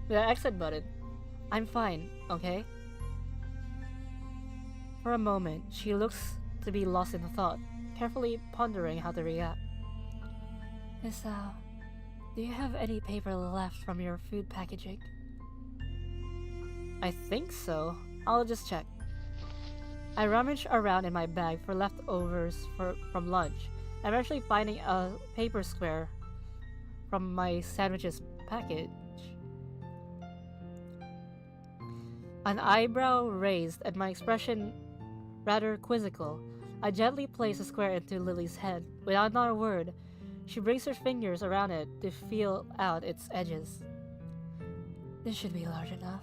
The exit button. I'm fine, okay? For a moment, she looks to be lost in thought, carefully pondering how to react. Hisao, do you have any paper left from your food packaging? I think so. I'll just check. I rummage around in my bag for leftovers from lunch, eventually finding a paper square from my sandwich's package. An eyebrow raised and my expression rather quizzical, I gently place the square into Lily's head. Without another word, she brings her fingers around it to feel out its edges. This should be large enough.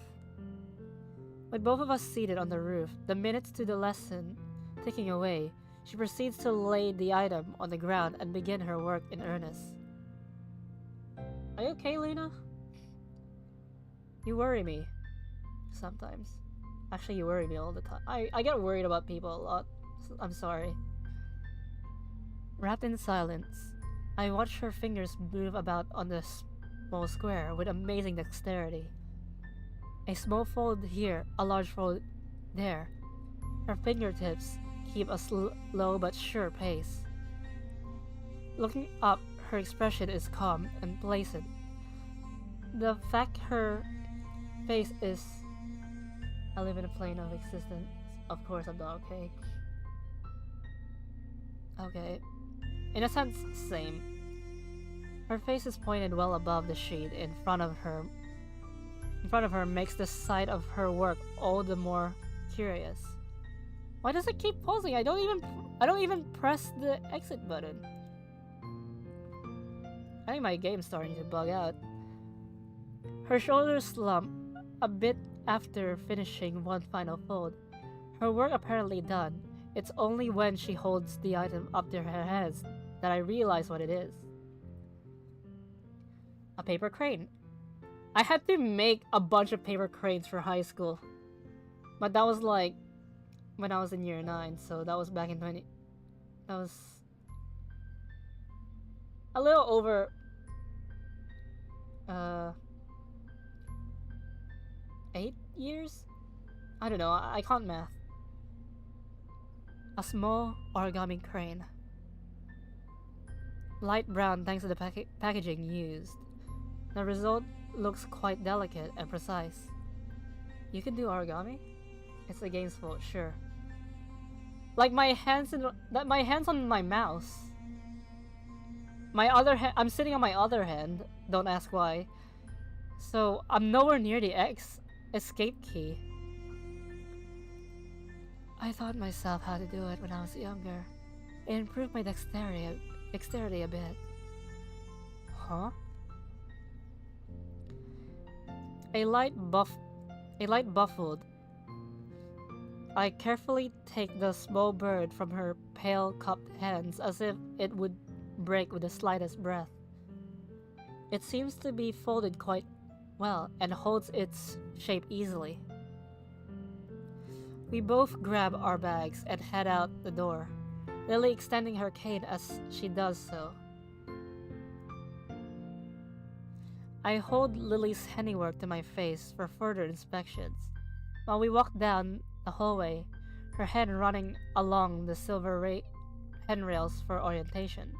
With both of us seated on the roof, the minutes to the lesson ticking away, she proceeds to lay the item on the ground and begin her work in earnest. Are you okay, Luna? You worry me. Sometimes. Actually, you worry me all the time. I get worried about people a lot. I'm sorry. Wrapped in silence, I watch her fingers move about on the small square with amazing dexterity. A small fold here, a large fold there. Her fingertips keep a slow but sure pace. Looking up, her expression is calm and pleasant. The fact her face is... I live in a plane of existence. Of course I'm not okay. Okay. In a sense, same. Her face is pointed well above the sheet in front of her. In front of her makes the sight of her work all the more curious. Why does it keep pausing? I don't even press the exit button. I think my game's starting to bug out. Her shoulders slump a bit after finishing one final fold. Her work apparently done. It's only when she holds the item up to her hands that I realize what it is. A paper crane. I had to make a bunch of paper cranes for high school. But that was like when I was in year 9, so that was back in that was a little over 8 years? I don't know, I can't math. A small origami crane. Light brown thanks to the packaging used. The result looks quite delicate and precise. You can do origami? It's the game's fault, sure. Like my hands on my mouse. My other hand, I'm sitting on my other hand. Don't ask why. So I'm nowhere near the escape key. I taught myself how to do it when I was younger. It improved my dexterity a bit. Huh? A light buffled. I carefully take the small bird from her pale cupped hands as if it would break with the slightest breath. It seems to be folded quite well and holds its shape easily. We both grab our bags and head out the door, Lily extending her cane as she does so. I hold Lily's handiwork to my face for further inspections. While we walk down the hallway, her hand running along the silver handrails for orientation.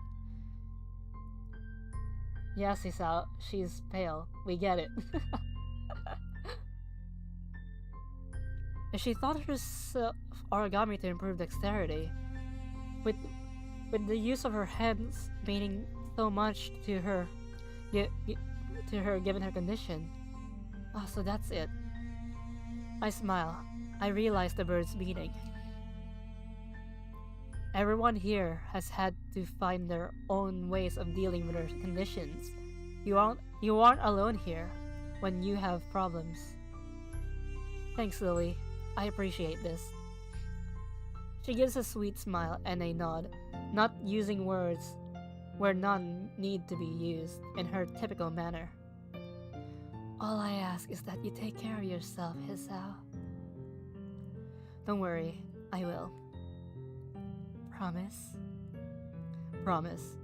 Yes, Isao, she's pale. We get it. If she thought herself origami to improve dexterity, with the use of her hands meaning so much to her, given her condition. Ah, so that's it. I smile. I realize the bird's meaning. Everyone here has had to find their own ways of dealing with their conditions. You aren't alone here when you have problems. Thanks, Lily. I appreciate this. She gives a sweet smile and a nod, not using words where none need to be used in her typical manner. All I ask is that you take care of yourself, Hisao. Don't worry, I will. Promise? Promise.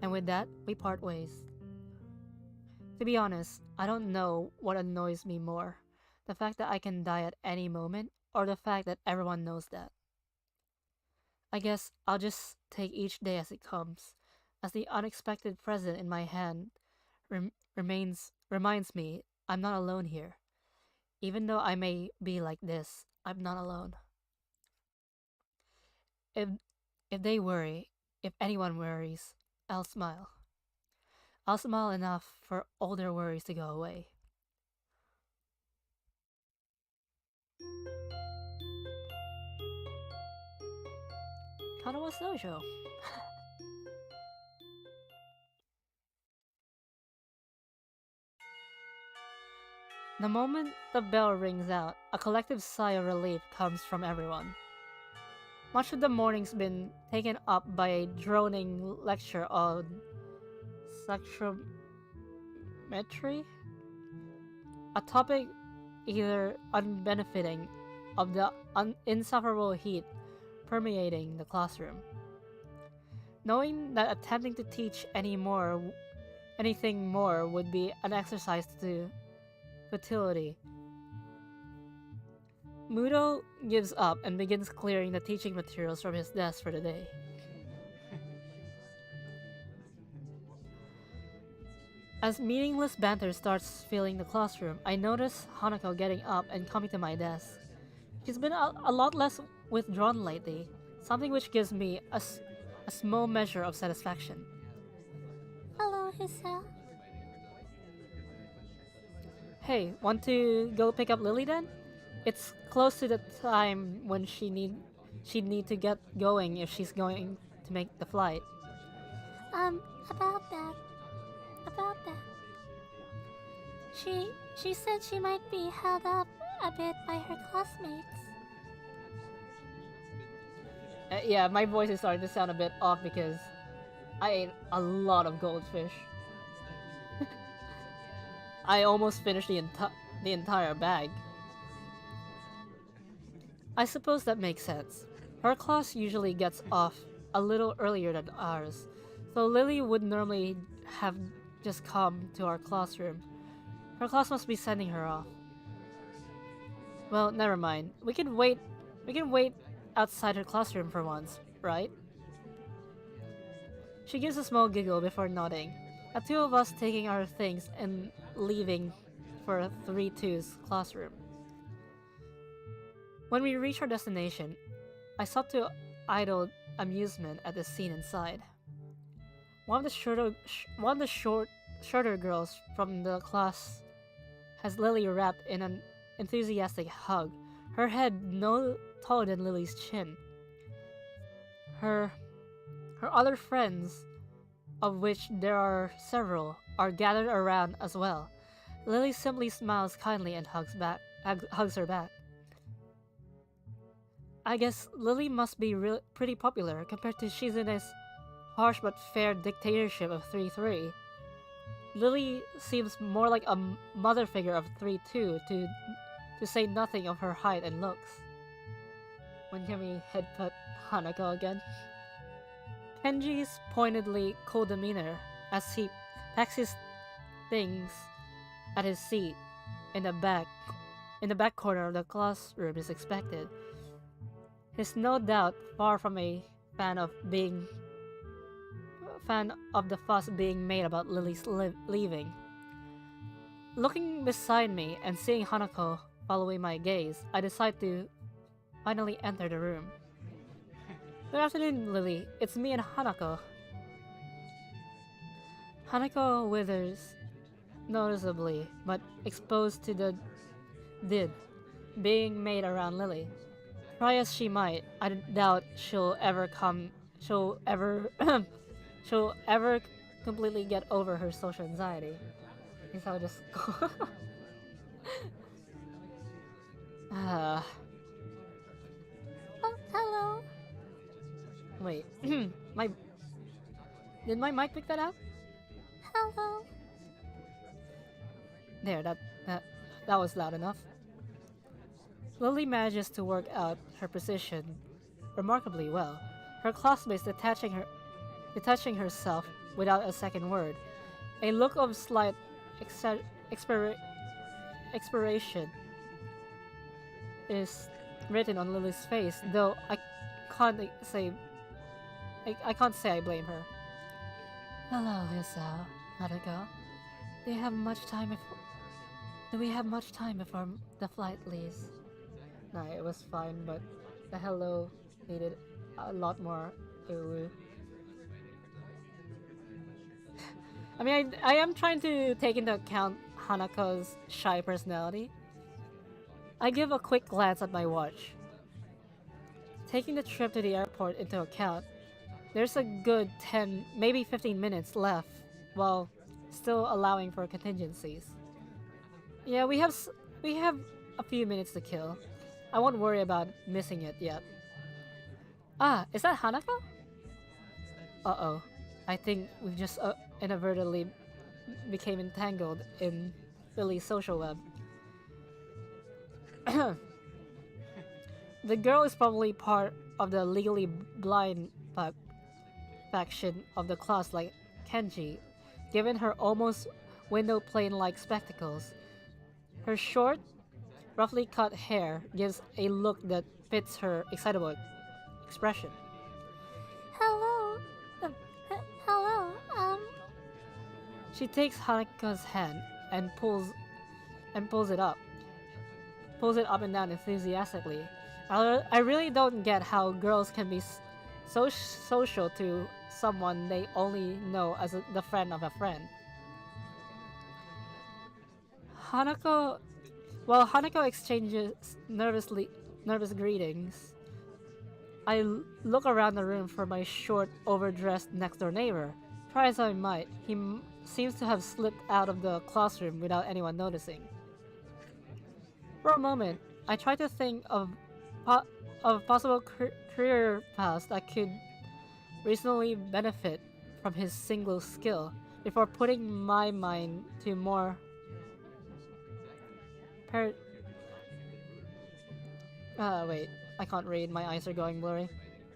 And with that, we part ways. To be honest, I don't know what annoys me more. The fact that I can die at any moment, or the fact that everyone knows that. I guess I'll just take each day as it comes, as the unexpected present in my hand reminds me I'm not alone here. Even though I may be like this, I'm not alone. If if they worry, if anyone worries, I'll smile. I'll smile enough for all their worries to go away. Katawa Shoujo. The moment the bell rings out, a collective sigh of relief comes from everyone. Much of the morning's been taken up by a droning lecture on spectrometry, a topic either unbenefiting of the insufferable heat permeating the classroom. Knowing that attempting to teach anything more would be an exercise to futility, Mudo gives up and begins clearing the teaching materials from his desk for the day. As meaningless banter starts filling the classroom, I notice Hanako getting up and coming to my desk. She's been a lot less withdrawn lately, something which gives me a small measure of satisfaction. Hello, Hisa. Hey, want to go pick up Lily then? It's close to the time when she'd need to get going if she's going to make the flight. About that. About that. She said she might be held up a bit by her classmates. Yeah, my voice is starting to sound a bit off because I ate a lot of goldfish. I almost finished the entire bag. I suppose that makes sense. Her class usually gets off a little earlier than ours, so Lily would normally have just come to our classroom. Her class must be sending her off. Well, never mind. We can wait outside her classroom for once, right? She gives a small giggle before nodding. The two of us taking our things and leaving for 3-2's classroom. When we reach our destination, I stop to idle amusement at the scene inside. One of the shorter girls from the class has Lily wrapped in an enthusiastic hug, her head no taller than Lily's chin. Her other friends, of which there are several, are gathered around as well. Lily simply smiles kindly and hugs her back. I guess Lily must be pretty popular compared to Shizune's harsh but fair dictatorship of 3-3. Lily seems more like a mother figure of 3-2, to say nothing of her height and looks. When can we headbutt Hanako again? Kenji's pointedly cool demeanor as he packs his things at his seat in the back corner of the classroom is expected. He's no doubt far from a fan of the fuss being made about Lily's leaving. Looking beside me and seeing Hanako following my gaze, I decide to finally enter the room. Good afternoon, Lily. It's me and Hanako. Hanako withers noticeably, but exposed to the did being made around Lily. Try as she might, I doubt she'll ever she'll ever completely get over her social anxiety. Guess I'll just go. Oh, hello. Wait. Did my mic pick that up? Hello. There, that was loud enough. Lily manages to work out her position remarkably well, her classmates detaching herself without a second word. A look of slight expiration is written on Lily's face, though I can't say I blame her. Hello, Isao, Hanako. Do we have much time before the flight leaves? Nah, it was fine, but the hello needed a lot more ooh. I mean, I am trying to take into account Hanako's shy personality. I give a quick glance at my watch. Taking the trip to the airport into account, there's a good 10, maybe 15 minutes left, while still allowing for contingencies. Yeah, we have a few minutes to kill. I won't worry about missing it yet. Ah, is that Hanako? Uh-oh. I think we've just inadvertently became entangled in Lilly's social web. The girl is probably part of the legally blind faction of the class like Kenji, given her almost window plane-like spectacles. Her short, roughly cut hair gives a look that fits her excitable expression. Hello. Hello. She takes Hanako's hand and pulls it up. Pulls it up and down enthusiastically. I really don't get how girls can be so social to someone they only know as the friend of a friend. While Hanako exchanges nervous greetings, I look around the room for my short, overdressed next-door neighbor. Try as I might, he seems to have slipped out of the classroom without anyone noticing. For a moment, I try to think of possible career paths that could reasonably benefit from his single skill before putting my mind to more wait, I can't read, my eyes are going blurry.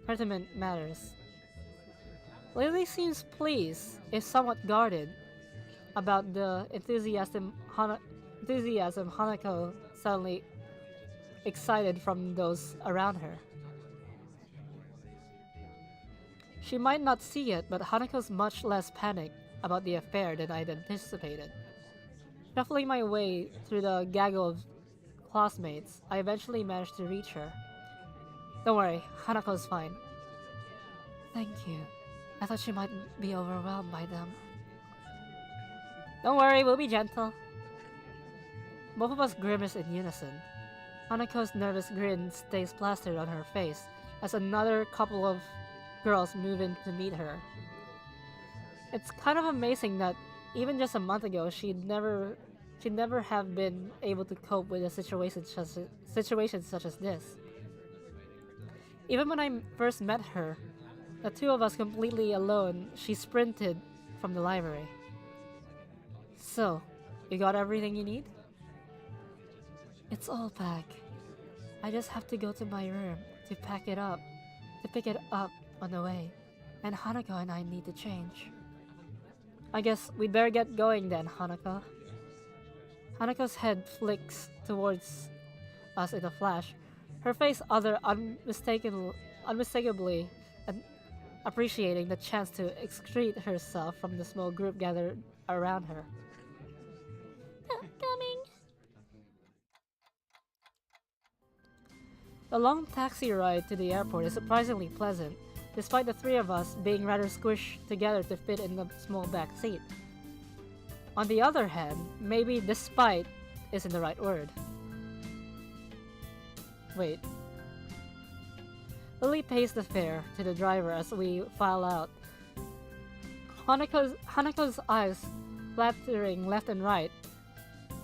Pertinent matters. Lily seems pleased, if somewhat guarded, about the enthusiasm Hanako suddenly excited from those around her. She might not see it, but Hanako's much less panicked about the affair than I'd anticipated. Shuffling my way through the gaggle of classmates, I eventually managed to reach her. Don't worry, Hanako's fine. Thank you. I thought she might be overwhelmed by them. Don't worry, we'll be gentle. Both of us grimace in unison. Hanako's nervous grin stays plastered on her face as another couple of girls move in to meet her. It's kind of amazing that even just a month ago she'd never have been able to cope with a situation such as this. Even when I first met her, the two of us completely alone, she sprinted from the library. So, you got everything you need? It's all back. I just have to go to my room to pick it up on the way, and Hanako and I need to change. I guess we'd better get going then, Hanako. Hanako's head flicks towards us in a flash, her face unmistakably appreciating the chance to excrete herself from the small group gathered around her. Coming. The long taxi ride to the airport is surprisingly pleasant, despite the three of us being rather squished together to fit in the small back seat. On the other hand, maybe despite isn't the right word. Wait. Lily pays the fare to the driver as we file out. Hanako's eyes flattering left and right.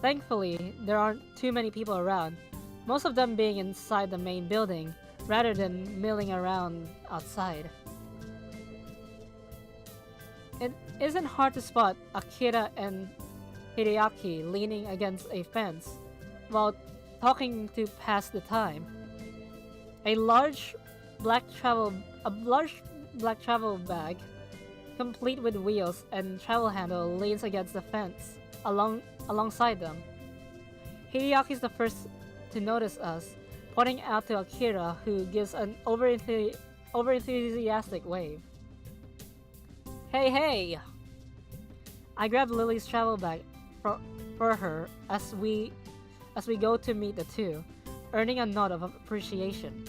Thankfully, there aren't too many people around, most of them being inside the main building, rather than milling around outside. It isn't hard to spot Akira and Hideaki leaning against a fence while talking to pass the time. A large black travel bag, complete with wheels and travel handle, leans against the fence alongside them. Hideaki's the first to notice us, pointing out to Akira, who gives an overenthusiastic wave. Hey! I grab Lily's travel bag for her as we go to meet the two, earning a nod of appreciation.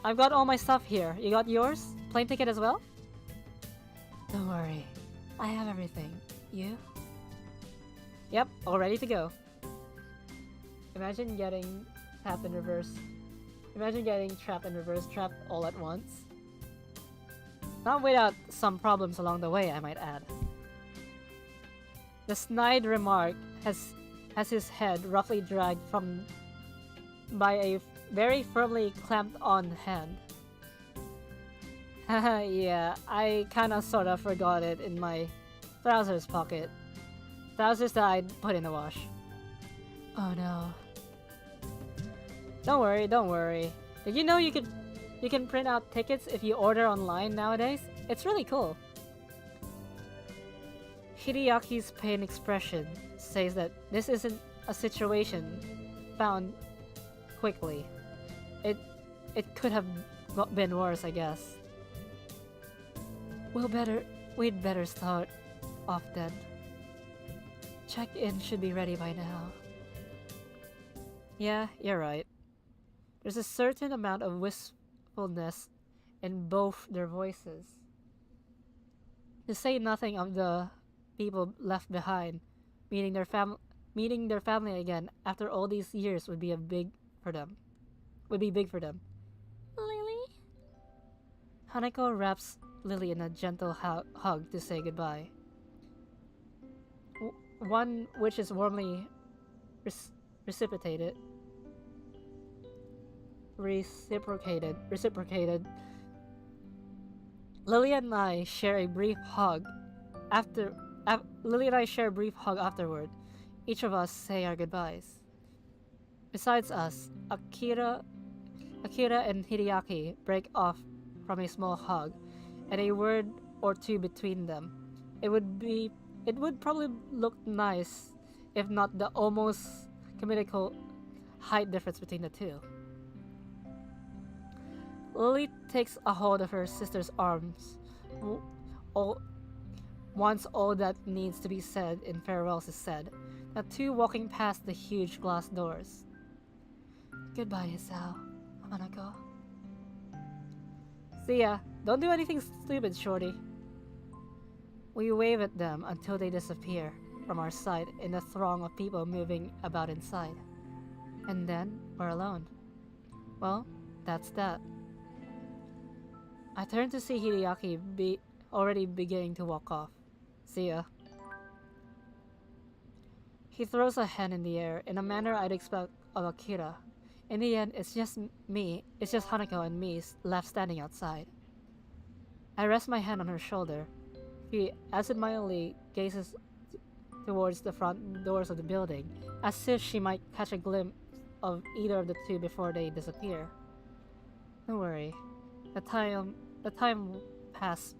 I've got all my stuff here. You got yours? Plane ticket as well? Don't worry. I have everything. You? Yep, all ready to go. Imagine getting trapped in reverse. Imagine getting trapped in reverse trap all at once. Not without some problems along the way, I might add. The snide remark has his head roughly dragged from by a very firmly clamped on hand. Haha, yeah, I kinda sorta forgot it in my trousers pocket. Trousers that I'd put in the wash. Oh no. Don't worry, don't worry. Did you know you can print out tickets if you order online nowadays? It's really cool. Hideaki's pain expression says that this isn't a situation found quickly. It could have been worse, I guess. We'd better start off then. Check-in should be ready by now. Yeah, you're right. There's a certain amount of wistfulness in both their voices. To say nothing of the people left behind, meeting their family again after all these years would be big for them. Lily? Hanako wraps Lily in a gentle hug to say goodbye. One which is warmly reciprocated. Lily and I share a brief hug afterward. Each of us say our goodbyes. Besides us, Akira and Hideaki break off from a small hug and a word or two between them. It would probably look nice if not the almost comical height difference between the two. Lily takes a hold of her sister's arms. Once all that needs to be said in farewells is said, the two walking past the huge glass doors. Goodbye, Isao, Hanako. See ya. Don't do anything stupid, shorty. We wave at them until they disappear from our sight in the throng of people moving about inside. And then we're alone. Well, that's that. I turn to see Hideaki already beginning to walk off. See ya. He throws a hand in the air in a manner I'd expect of Akira. In the end, it's just Hanako and me left standing outside. I rest my hand on her shoulder. He absentmindedly gazes towards the front doors of the building, as if she might catch a glimpse of either of the two before they disappear. Don't worry. The time pass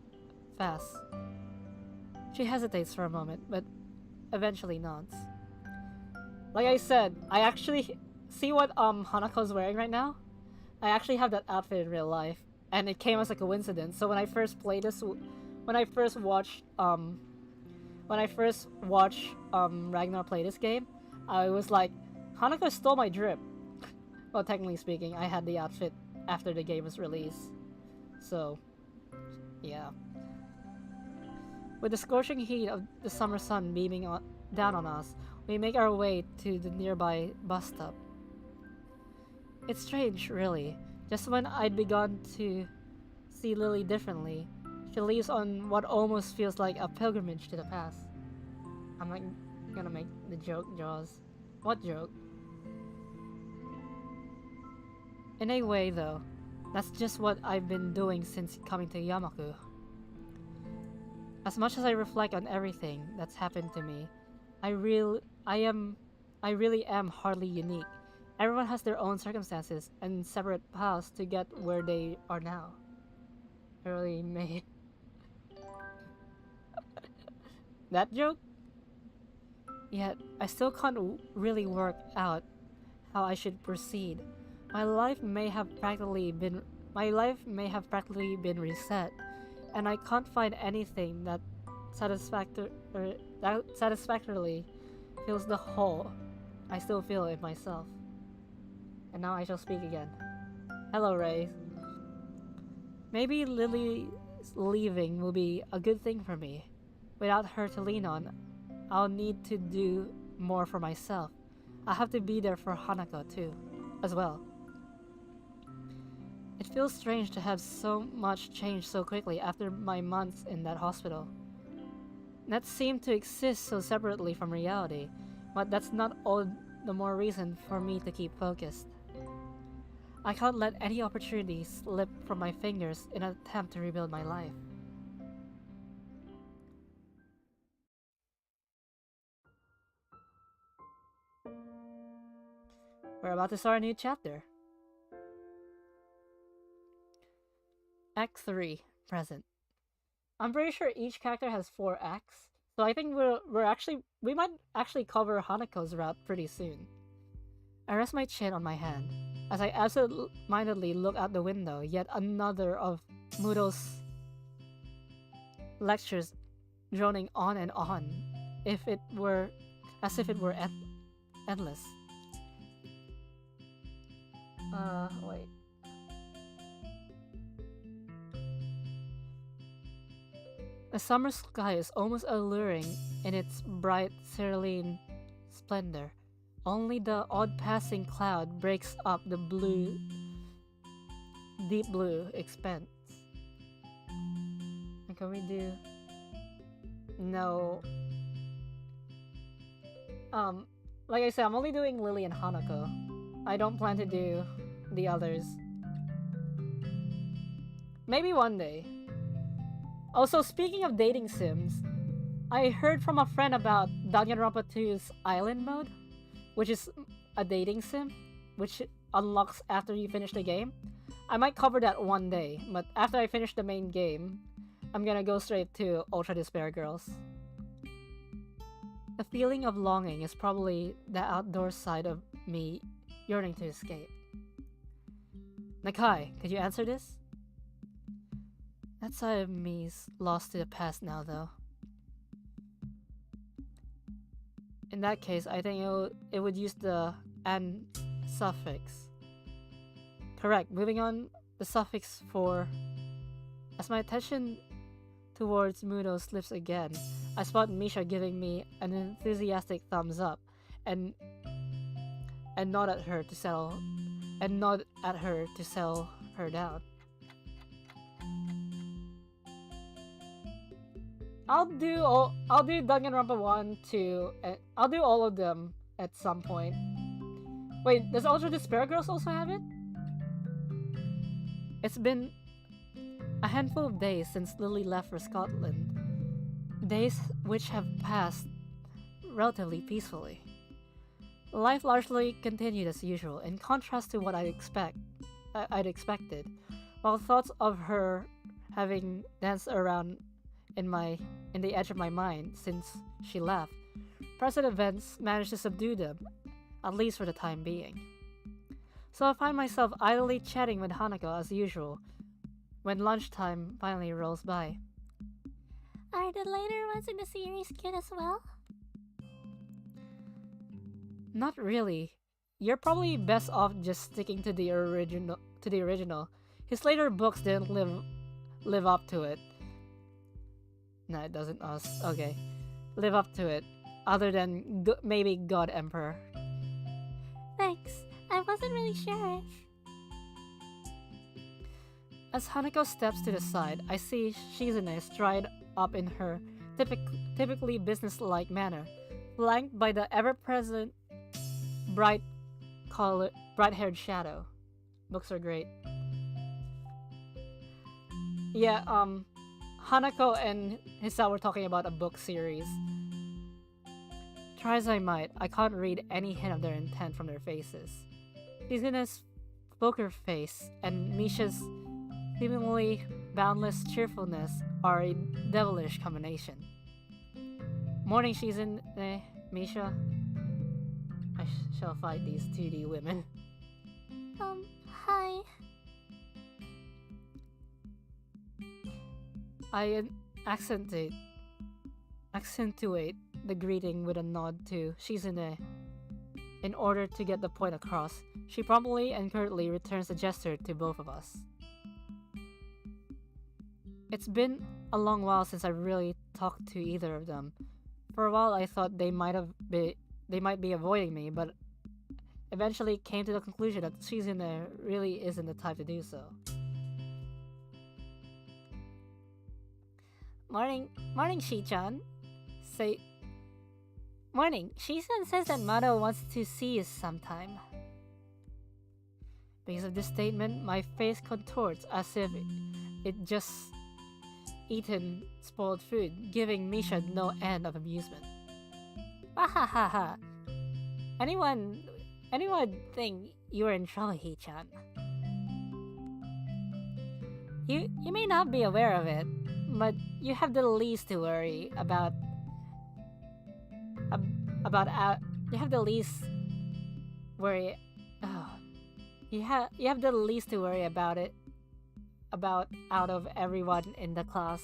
fast. She hesitates for a moment, but eventually nods. Like I said, I actually see what Hanako's wearing right now. I actually have that outfit in real life, and it came as a coincidence. So when I first watched Ragnar play this game, I was like, Hanako stole my drip. Well, technically speaking, I had the outfit after the game was released. So, yeah. With the scorching heat of the summer sun beaming down on us, we make our way to the nearby bus stop. It's strange, really. Just when I'd begun to see Lily differently, she leaves on what almost feels like a pilgrimage to the past. I'm not gonna make the joke, Jaws. What joke? In a way, though, that's just what I've been doing since coming to Yamaku. As much as I reflect on everything that's happened to me, I really am hardly unique. Everyone has their own circumstances and separate paths to get where they are now. I really made that joke? Yet, I still can't really work out how I should proceed. My life may have practically been reset, and I can't find anything that satisfactorily fills the hole I still feel in myself. And now I shall speak again. Hello, Ray. Maybe Lily's leaving will be a good thing for me. Without her to lean on, I'll need to do more for myself. I have to be there for Hanako too, as well. It feels strange to have so much change so quickly after my months in that hospital. That seemed to exist so separately from reality, but that's not all the more reason for me to keep focused. I can't let any opportunity slip from my fingers in an attempt to rebuild my life. We're about to start a new chapter. Act 3, present. I'm pretty sure each character has 4 acts, so I think we might actually cover Hanako's route pretty soon. I rest my chin on my hand as I absent-mindedly look out the window. Yet another of Muro's lectures droning on and on, as if it were endless. Wait. The summer sky is almost alluring in its bright cerulean splendor. Only the odd passing cloud breaks up the deep blue expanse. And can we do... No. Like I said, I'm only doing Lilly and Hanako. I don't plan to do the others. Maybe one day. Also, speaking of dating sims, I heard from a friend about Danganronpa 2's Island mode, which is a dating sim, which unlocks after you finish the game. I might cover that one day, but after I finish the main game, I'm gonna go straight to Ultra Despair Girls. The feeling of longing is probably the outdoor side of me yearning to escape. Nakai, could you answer this? That side of me's lost to the past now, though. In that case, I think it would use the "an" suffix. Correct. Moving on, the suffix for... As my attention towards Mudo slips again, I spot Misha giving me an enthusiastic thumbs up and nod at her to settle her down. I'll do Danganronpa 1, 2, and I'll do all of them at some point. Wait, does Ultra Despair Girls also have it? It's been a handful of days since Lilly left for Scotland. Days which have passed relatively peacefully. Life largely continued as usual, in contrast to what I'd expected, while thoughts of her having danced around in the edge of my mind since she left. Present events managed to subdue them, at least for the time being. So I find myself idly chatting with Hanako as usual, when lunchtime finally rolls by. Are the later ones in the series cute as well? Not really. You're probably best off just sticking to the original. His later books didn't live up to it. No, it doesn't. Okay. Live up to it. Other than maybe God Emperor. Thanks. I wasn't really sure if... As Hanako steps to the side, I see Shizune stride up in her typically business-like manner, flanked by the ever-present bright-haired Shadow. Books are great. Yeah, Hanako and Hisa were talking about a book series. Try as I might, I can't read any hint of their intent from their faces. Shizune's poker face and Misha's seemingly boundless cheerfulness are a devilish combination. Morning, Shizune, Misha. I shall fight these 2D women. Hi. I accentuate the greeting with a nod to Shizune, In order to get the point across, she promptly and curtly returns the gesture to both of us. It's been a long while since I really talked to either of them. For a while I thought they might be avoiding me, but eventually came to the conclusion that Shizune really isn't the type to do so. Morning, Shi-chan. Morning, Shi-chan says that Mado wants to see you sometime. Because of this statement, my face contorts as if it just eaten spoiled food, giving Misha no end of amusement. Wahahaha. Anyone think you were in trouble, Hee-chan? You may not be aware of it, but you have the least to worry about. You have the least worry. Oh, you have the least to worry about it. About out of everyone in the class.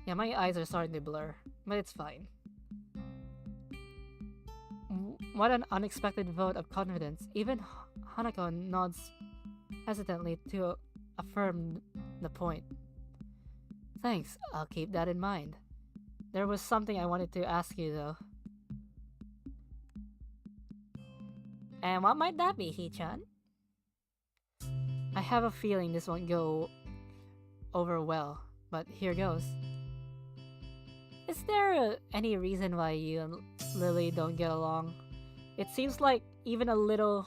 Yeah, my eyes are starting to blur, but it's fine. What an unexpected vote of confidence. Even Hanako nods hesitantly to affirm the point. Thanks, I'll keep that in mind. There was something I wanted to ask you though. And what might that be, Hee-chan? I have a feeling this won't go over well, but here goes. Is there any reason why you and Lilly don't get along? It seems like even a little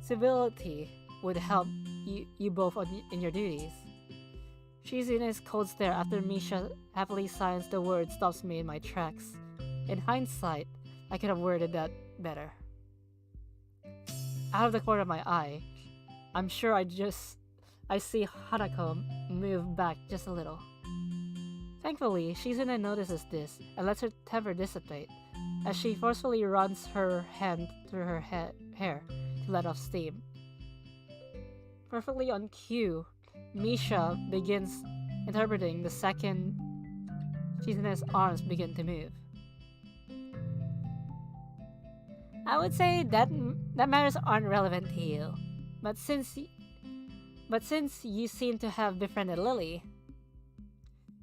civility would help you both in your duties. Shizune's cold stare after Misha happily signs the word stops me in my tracks. In hindsight, I could have worded that better. Out of the corner of my eye, I'm sure I see Hanako move back just a little. Thankfully, Shizune notices this and lets her temper dissipate as she forcefully runs her hand through her hair to let off steam. Perfectly on cue, Misha begins interpreting the second Shizune's arms begin to move. I would say that matters aren't relevant to you, but since you seem to have befriended Lilly.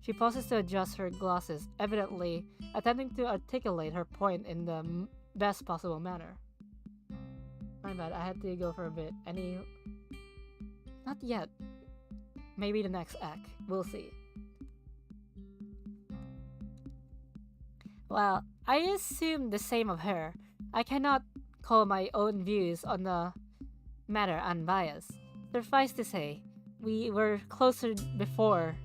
She pauses to adjust her glasses, evidently attempting to articulate her point in the best possible manner. My bad, I had to go for a bit. Not yet. Maybe the next act. We'll see. Well, I assume the same of her. I cannot call my own views on the matter unbiased. Suffice to say, we were closer before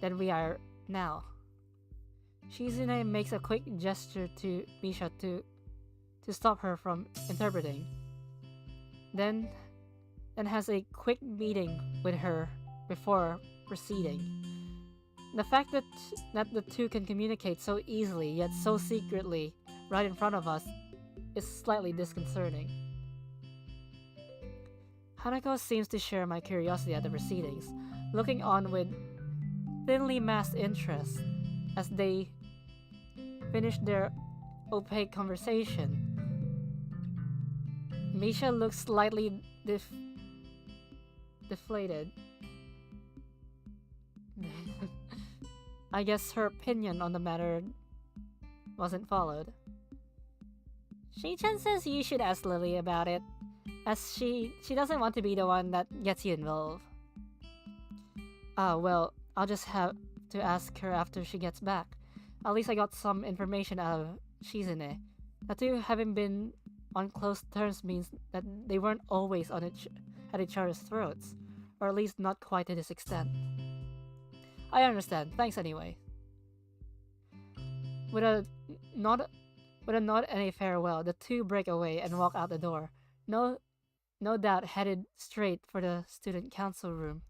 than we are now. Shizune makes a quick gesture to Misha to stop her from interpreting. Then has a quick meeting with her before proceeding. The fact that the two can communicate so easily yet so secretly right in front of us is slightly disconcerting. Hanako seems to share my curiosity at the proceedings, looking on with thinly masked interest as they finish their opaque conversation. Misha looks slightly deflated. I guess her opinion on the matter wasn't followed. Shi-chan says you should ask Lilly about it, as she doesn't want to be the one that gets you involved. Well, I'll just have to ask her after she gets back. At least I got some information out of Shizune. The two having been on close terms means that they weren't always at each other's throats, or at least not quite to this extent. I understand. Thanks anyway. With a nod and a farewell, the two break away and walk out the door. No doubt headed straight for the student council room.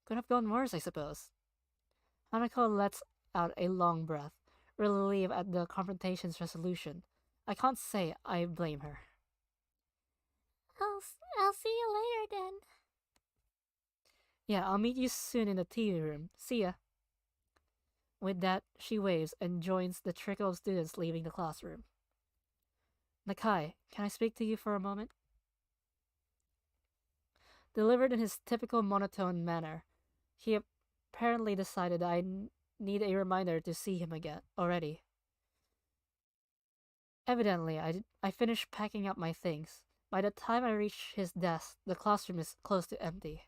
Could have gone worse, I suppose. Hanako lets out a long breath, relieved at the confrontation's resolution. I can't say I blame her. I'll see you later then. Yeah, I'll meet you soon in the tea room. See ya. With that, she waves and joins the trickle of students leaving the classroom. Nakai, can I speak to you for a moment? Delivered in his typical monotone manner, he apparently decided I need a reminder to see him again already. Evidently, I finished packing up my things. By the time I reach his desk, the classroom is close to empty.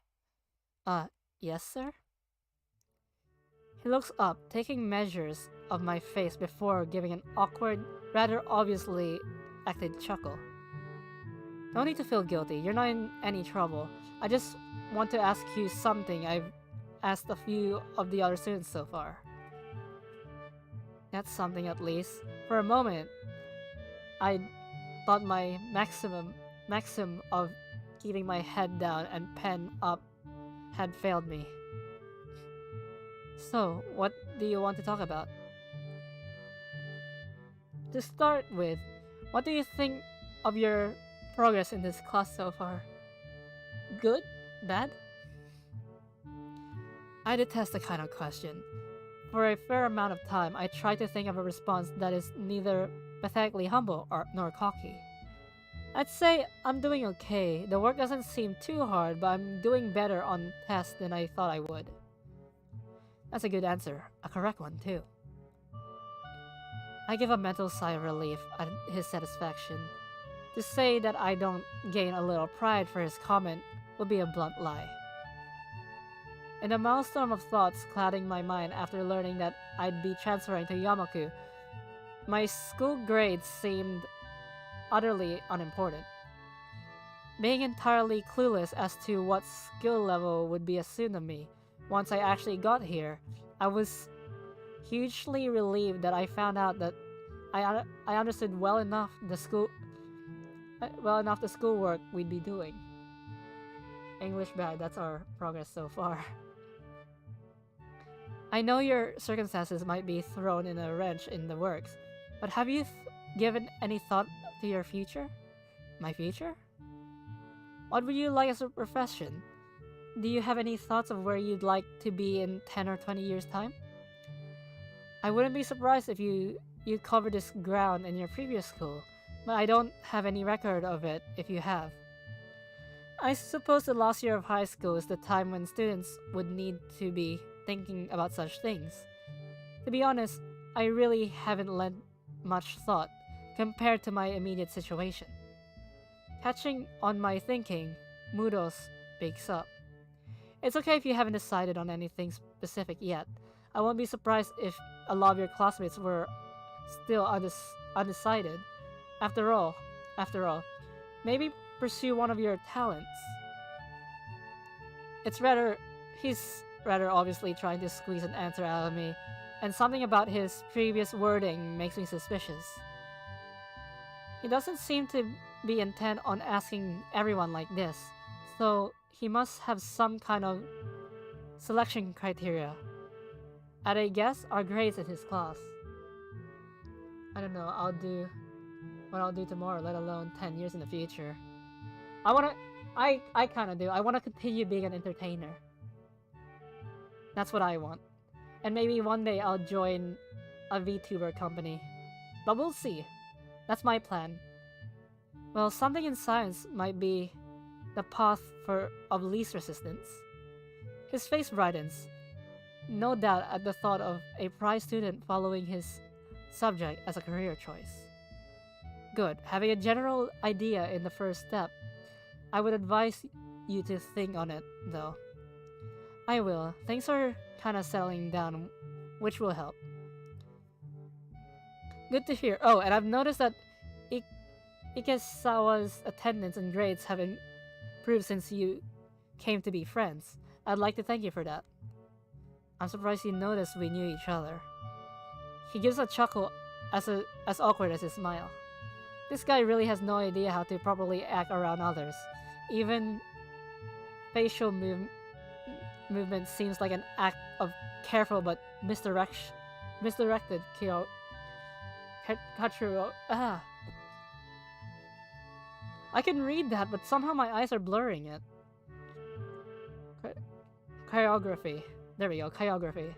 Yes, sir? He looks up, taking measures of my face before giving an awkward, rather obviously acted chuckle. No need to feel guilty, you're not in any trouble. I just want to ask you something I've asked a few of the other students so far. That's something at least. For a moment, I thought my maxim of keeping my head down and pen up had failed me. So, what do you want to talk about? To start with, what do you think of your progress in this class so far? Good? Bad? I detest the kind of question. For a fair amount of time, I try to think of a response that is neither pathetically humble nor cocky. I'd say I'm doing okay. The work doesn't seem too hard, but I'm doing better on tests than I thought I would. That's a good answer. A correct one, too. I give a mental sigh of relief at his satisfaction. To say that I don't gain a little pride for his comment would be a blunt lie. In a maelstrom of thoughts clouding my mind after learning that I'd be transferring to Yamaku, my school grades seemed utterly unimportant. Being entirely clueless as to what skill level would be assumed of me once I actually got here, I was hugely relieved that I found out that I understood well enough the schoolwork we'd be doing. English bad, that's our progress so far. I know your circumstances might be thrown in a wrench in the works, but have you given any thought to your future? My future? What would you like as a profession? Do you have any thoughts of where you'd like to be in 10 or 20 years' time? I wouldn't be surprised if you covered this ground in your previous school, but I don't have any record of it if you have. I suppose the last year of high school is the time when students would need to be thinking about such things. To be honest, I really haven't lent much thought compared to my immediate situation. Catching on my thinking, Mudos speaks up. It's okay if you haven't decided on anything specific yet. I won't be surprised if a lot of your classmates were still undecided. After all, maybe pursue one of your talents. He's rather obviously trying to squeeze an answer out of me, and something about his previous wording makes me suspicious. He doesn't seem to be intent on asking everyone like this, so he must have some kind of selection criteria. At a guess, our grades in his class. I don't know, I'll do what I'll do tomorrow, let alone 10 years in the future. I kinda do. I wanna continue being an entertainer. That's what I want. And maybe one day I'll join a VTuber company. But we'll see. That's my plan. Well, something in science might be the path of least resistance. His face brightens, no doubt at the thought of a prize student following his subject as a career choice. Good. Having a general idea in the first step. I would advise you to think on it, though. I will. Things are kinda settling down, which will help. Good to hear. Oh, and I've noticed that Ikesawa's attendance and grades have improved since you came to be friends. I'd like to thank you for that. I'm surprised you noticed we knew each other. He gives a chuckle as awkward as his smile. This guy really has no idea how to properly act around others. Even facial movement seems like an act of careful but misdirected Kachiro. I can read that, but somehow my eyes are blurring it. Choreography. There we go, choreography.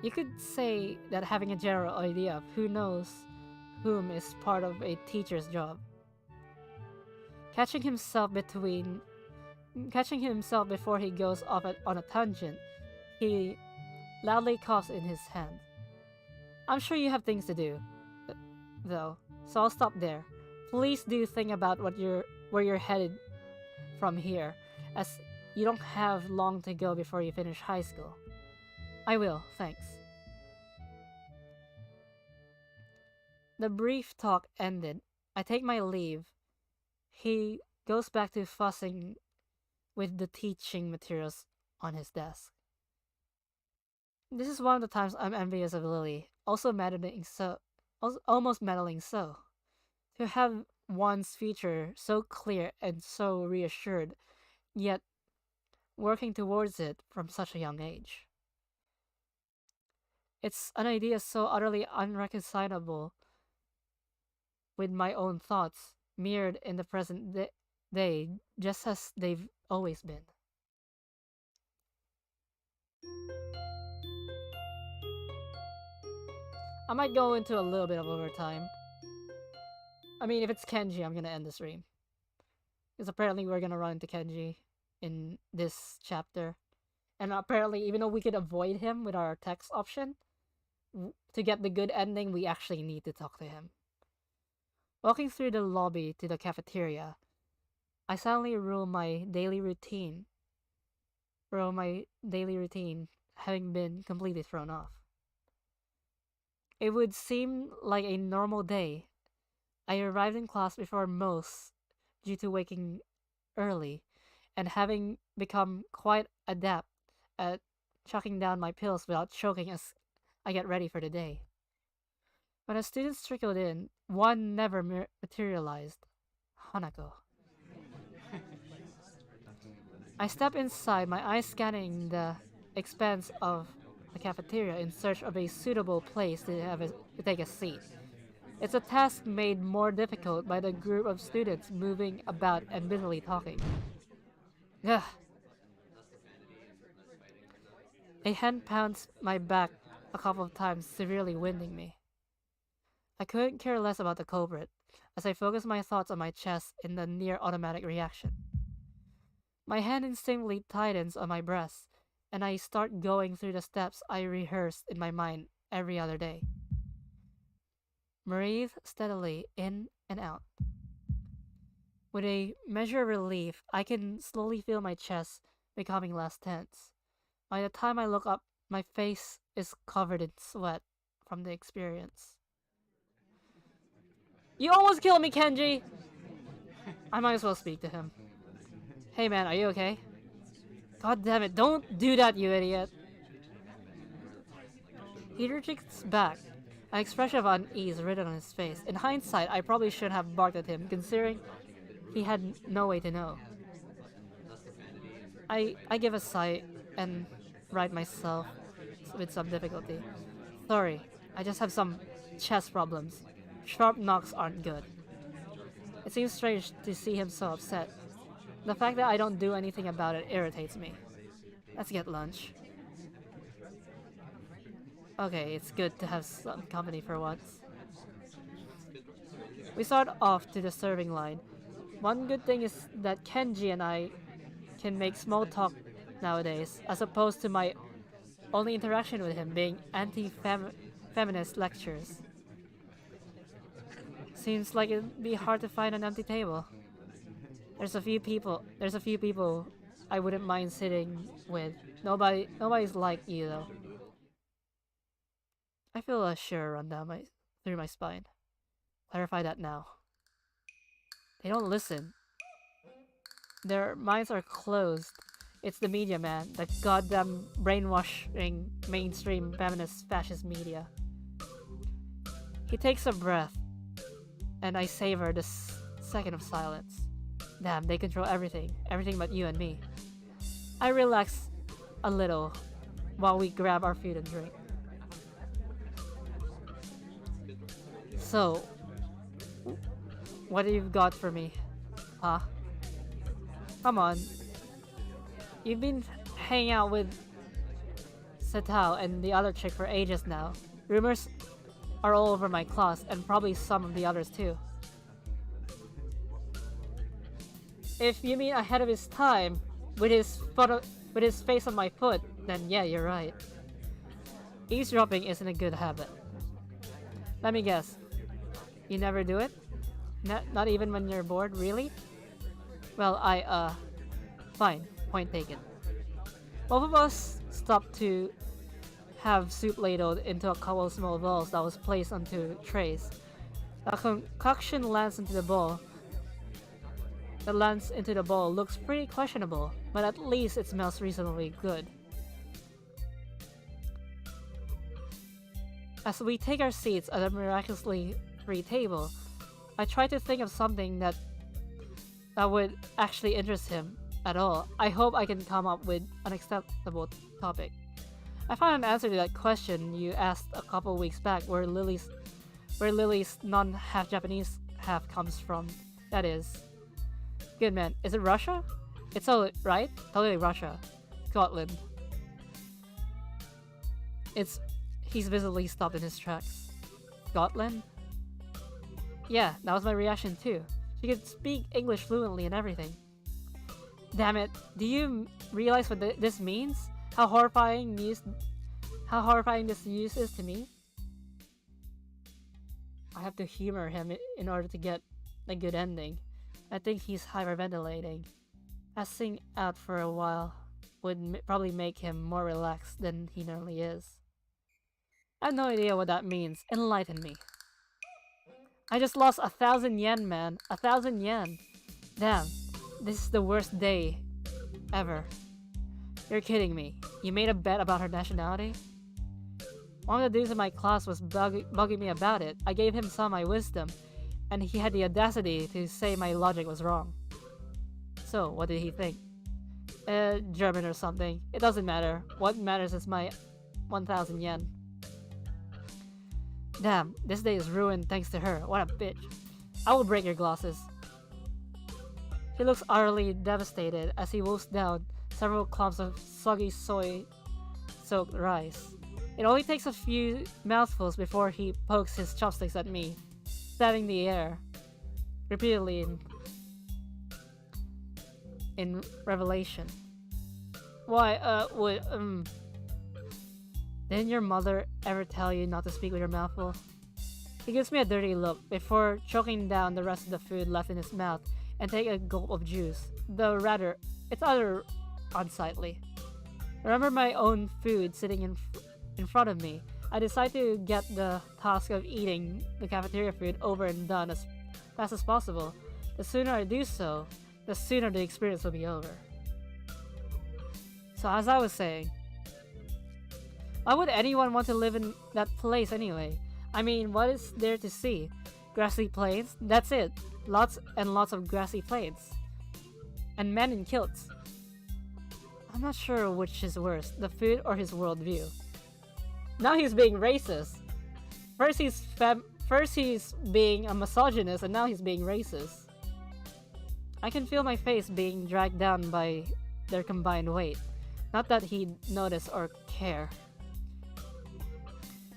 You could say that having a general idea of who knows whom is part of a teacher's job. Catching himself before he goes off on a tangent, he loudly coughs in his hand. I'm sure you have things to do, though, so I'll stop there. Please do think about where you're headed from here, as you don't have long to go before you finish high school. I will, thanks. The brief talk ended. I take my leave. He goes back to fussing with the teaching materials on his desk. This is one of the times I'm envious of Lilly, almost meddling so. To have one's future so clear and so reassured, yet working towards it from such a young age. It's an idea so utterly unreconcilable with my own thoughts, mirrored in the present day, just as they've always been. I might go into a little bit of overtime. I mean, if it's Kenji, I'm gonna end the stream. Because apparently we're gonna run into Kenji in this chapter. And apparently, even though we could avoid him with our text option, to get the good ending, we actually need to talk to him. Walking through the lobby to the cafeteria, I suddenly rue my daily routine, having been completely thrown off. It would seem like a normal day. I arrived in class before most due to waking early and having become quite adept at chucking down my pills without choking as I get ready for the day. When the students trickled in, one never materialized. Hanako. I step inside, my eyes scanning the expanse of the cafeteria in search of a suitable place to take a seat. It's a task made more difficult by the group of students moving about and busily talking. Ugh. A hand pounds my back a couple of times, severely winding me. I couldn't care less about the culprit, as I focus my thoughts on my chest in the near-automatic reaction. My hand instinctively tightens on my breast, and I start going through the steps I rehearsed in my mind every other day. Breathe steadily in and out. With a measure of relief, I can slowly feel my chest becoming less tense. By the time I look up, my face is covered in sweat from the experience. You almost killed me, Kenji! I might as well speak to him. Hey man, are you okay? God damn it, don't do that, you idiot! He retreats back, an expression of unease written on his face. In hindsight, I probably shouldn't have barked at him, considering he had no way to know. I give a sigh and right myself with some difficulty. Sorry, I just have some chest problems. Sharp knocks aren't good. It seems strange to see him so upset. The fact that I don't do anything about it irritates me. Let's get lunch. Okay, it's good to have some company for once. We start off to the serving line. One good thing is that Kenji and I can make small talk nowadays, as opposed to my only interaction with him being anti-feminist lectures. Seems like it'd be hard to find an empty table. There's a few people I wouldn't mind sitting with. Nobody's like you though. I feel a shiver run through my spine. Clarify that now. They don't listen. Their minds are closed. It's the media, man. The goddamn brainwashing mainstream feminist fascist media. He takes a breath, and I savor this second of silence. Damn, they control everything. Everything but you and me. I relax a little while we grab our food and drink. So, what have you got for me? Huh? Come on. You've been hanging out with Setao and the other chick for ages now. Rumors are all over my class, and probably some of the others too. If you mean ahead of his time, with his face on my foot, then yeah, you're right. Eavesdropping isn't a good habit. Let me guess. You never do it? Not even when you're bored, really? Well, fine. Point taken. Both of us stopped to have soup ladled into a couple of small bowls that was placed onto trays. The concoction lands into the bowl. Looks pretty questionable, but at least it smells reasonably good. As we take our seats at a miraculously free table, I try to think of something that would actually interest him at all. I hope I can come up with an acceptable topic. I found an answer to that question you asked a couple weeks back, where Lily's non-half Japanese half comes from. That is. Good man. Is it Russia? It's totally right? Totally Russia. Scotland. He's visibly stopped in his tracks. Scotland? Yeah, that was my reaction too. She could speak English fluently and everything. Damn it, do you realize what this means? How horrifying this news is to me? I have to humor him in order to get a good ending. I think he's hyperventilating. Passing out for a while would probably make him more relaxed than he normally is. I have no idea what that means. Enlighten me. I just lost 1,000 yen, man. 1,000 yen. Damn, this is the worst day ever. You're kidding me. You made a bet about her nationality? One of the dudes in my class was bugging me about it. I gave him some of my wisdom, and he had the audacity to say my logic was wrong. So, what did he think? German or something. It doesn't matter. What matters is my 1,000 yen. Damn, this day is ruined thanks to her. What a bitch. I will break your glasses. He looks utterly devastated as he wolfs down several clumps of soggy soy-soaked rice. It only takes a few mouthfuls before he pokes his chopsticks at me, stabbing the air repeatedly in revelation. Why, didn't your mother ever tell you not to speak with your mouth full? He gives me a dirty look before choking down the rest of the food left in his mouth and take a gulp of juice, though rather, it's rather unsightly. I remember my own food sitting in front of me. I decide to get the task of eating the cafeteria food over and done as fast as possible. The sooner I do so, the sooner the experience will be over. So as I was saying, why would anyone want to live in that place anyway? I mean, what is there to see? Grassy plains? That's it. Lots and lots of grassy plains. And men in kilts. I'm not sure which is worse, the food or his worldview. Now he's being racist. First he's being a misogynist, and now he's being racist. I can feel my face being dragged down by their combined weight. Not that he'd notice or care.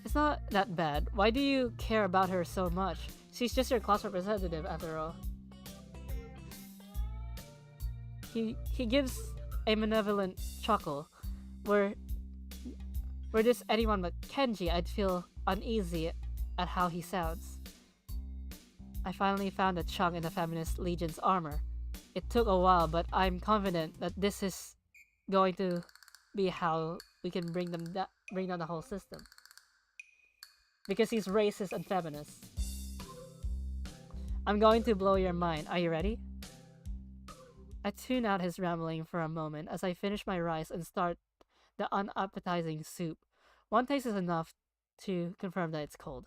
It's not that bad. Why do you care about her so much? She's just your class representative, after all. He gives a malevolent chuckle. Were this anyone but Kenji, I'd feel uneasy at how he sounds. I finally found a chunk in the Feminist Legion's armor. It took a while, but I'm confident that this is going to be how we can bring down the whole system. Because he's racist and feminist. I'm going to blow your mind. Are you ready? I tune out his rambling for a moment as I finish my rice and start the unappetizing soup. One taste is enough to confirm that it's cold.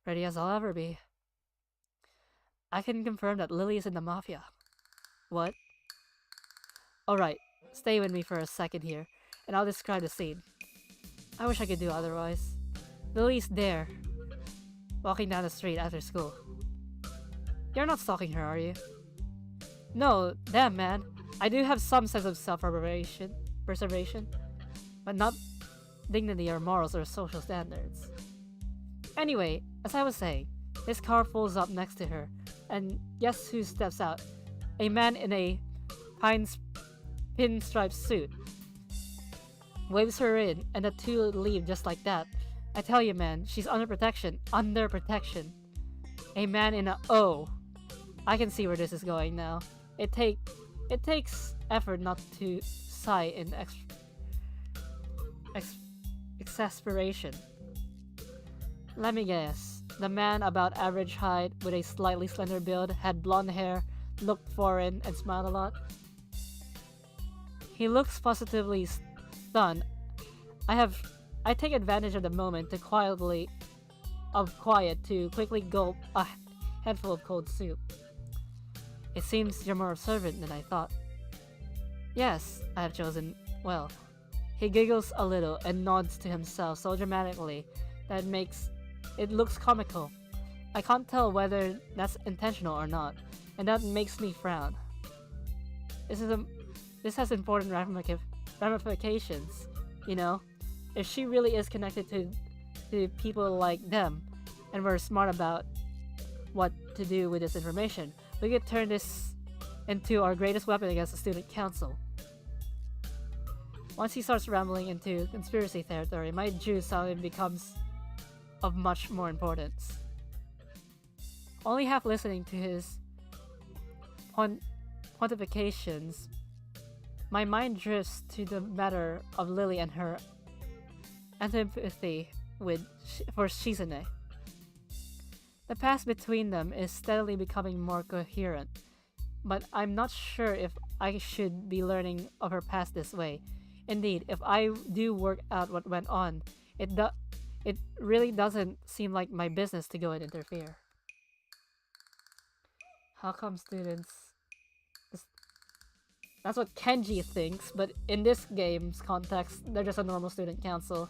Ready as I'll ever be. I can confirm that Lilly is in the Mafia. What? Alright, stay with me for a second here, and I'll describe the scene. I wish I could do otherwise. Lily's there, walking down the street after school. You're not stalking her, are you? No, damn man. I do have some sense of self-preservation, but not dignity or morals or social standards. Anyway, as I was saying, his car pulls up next to her, and guess who steps out? A man in a pine pinstripe suit. Waves her in, and the two leave just like that. I tell you, man, she's under protection. Under protection. A man in a oh. I can see where this is going now. It takes effort not to sigh in exasperation. Let me guess. The man about average height with a slightly slender build, had blonde hair, looked foreign, and smiled a lot. He looks positively stunned. I take advantage of the moment to quiet to quickly gulp a handful of cold soup. It seems you're more observant than I thought. Yes, I have chosen well. He giggles a little and nods to himself so dramatically that it looks comical. I can't tell whether that's intentional or not, and that makes me frown. This has important ramifications, you know? If she really is connected to people like them, and we're smart about what to do with this information, we could turn this into our greatest weapon against the student council. Once he starts rambling into conspiracy territory, my juice suddenly becomes of much more importance. Only half listening to his pontifications, my mind drifts to the matter of Lilly and her antipathy for Shizune. The past between them is steadily becoming more coherent, but I'm not sure if I should be learning of her past this way. Indeed, if I do work out what went on, it really doesn't seem like my business to go and interfere. How come students... That's what Kenji thinks, but in this game's context, they're just a normal student council.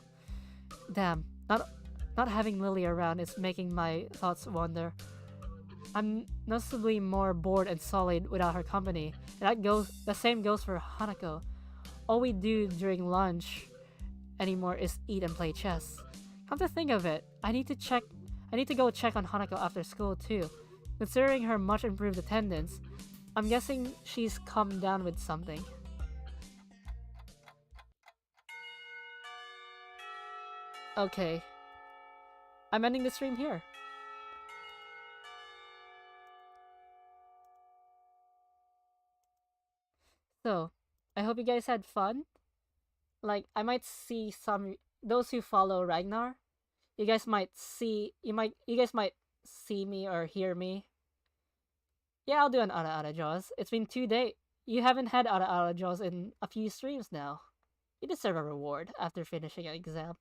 Damn, not having Lilly around is making my thoughts wander. I'm noticeably more bored and solid without her company, and the same goes for Hanako. All we do during lunch anymore is eat and play chess. Come to think of it, I need to go check on Hanako after school too. Considering her much improved attendance, I'm guessing she's come down with something. Okay. I'm ending the stream here. So, I hope you guys had fun. Like, I might see those who follow Ragnar. You guys might see me or hear me. Yeah, I'll do an Ara Jaws. It's been 2 days. You haven't had Ara Jaws in a few streams now. You deserve a reward after finishing an exam.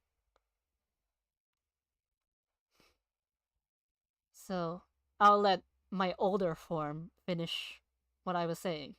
So, I'll let my older form finish what I was saying.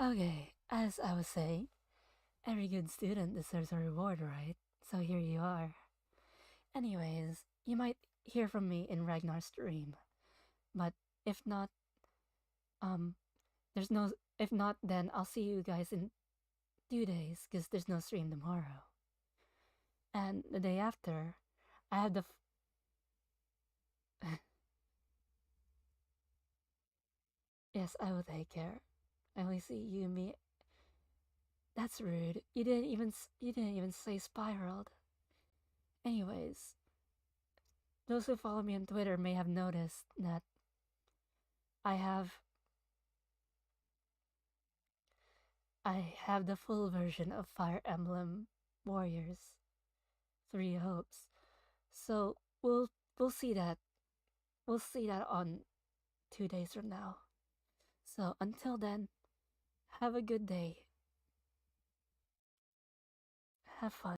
Okay, as I was saying, every good student deserves a reward, right? So here you are. Anyways, you might hear from me in Ragnar's stream. But if not, um, there's no. If not, then I'll see you guys in 2 days, because there's no stream tomorrow. And the day after, I have the. Yes, I will take care. I only see you and me. That's rude. You didn't even say spiraled. Anyways, those who follow me on Twitter may have noticed that I have the full version of Fire Emblem Warriors. three hopes. So we'll see that. We'll see that on 2 days from now. So until then, have a good day. Have fun.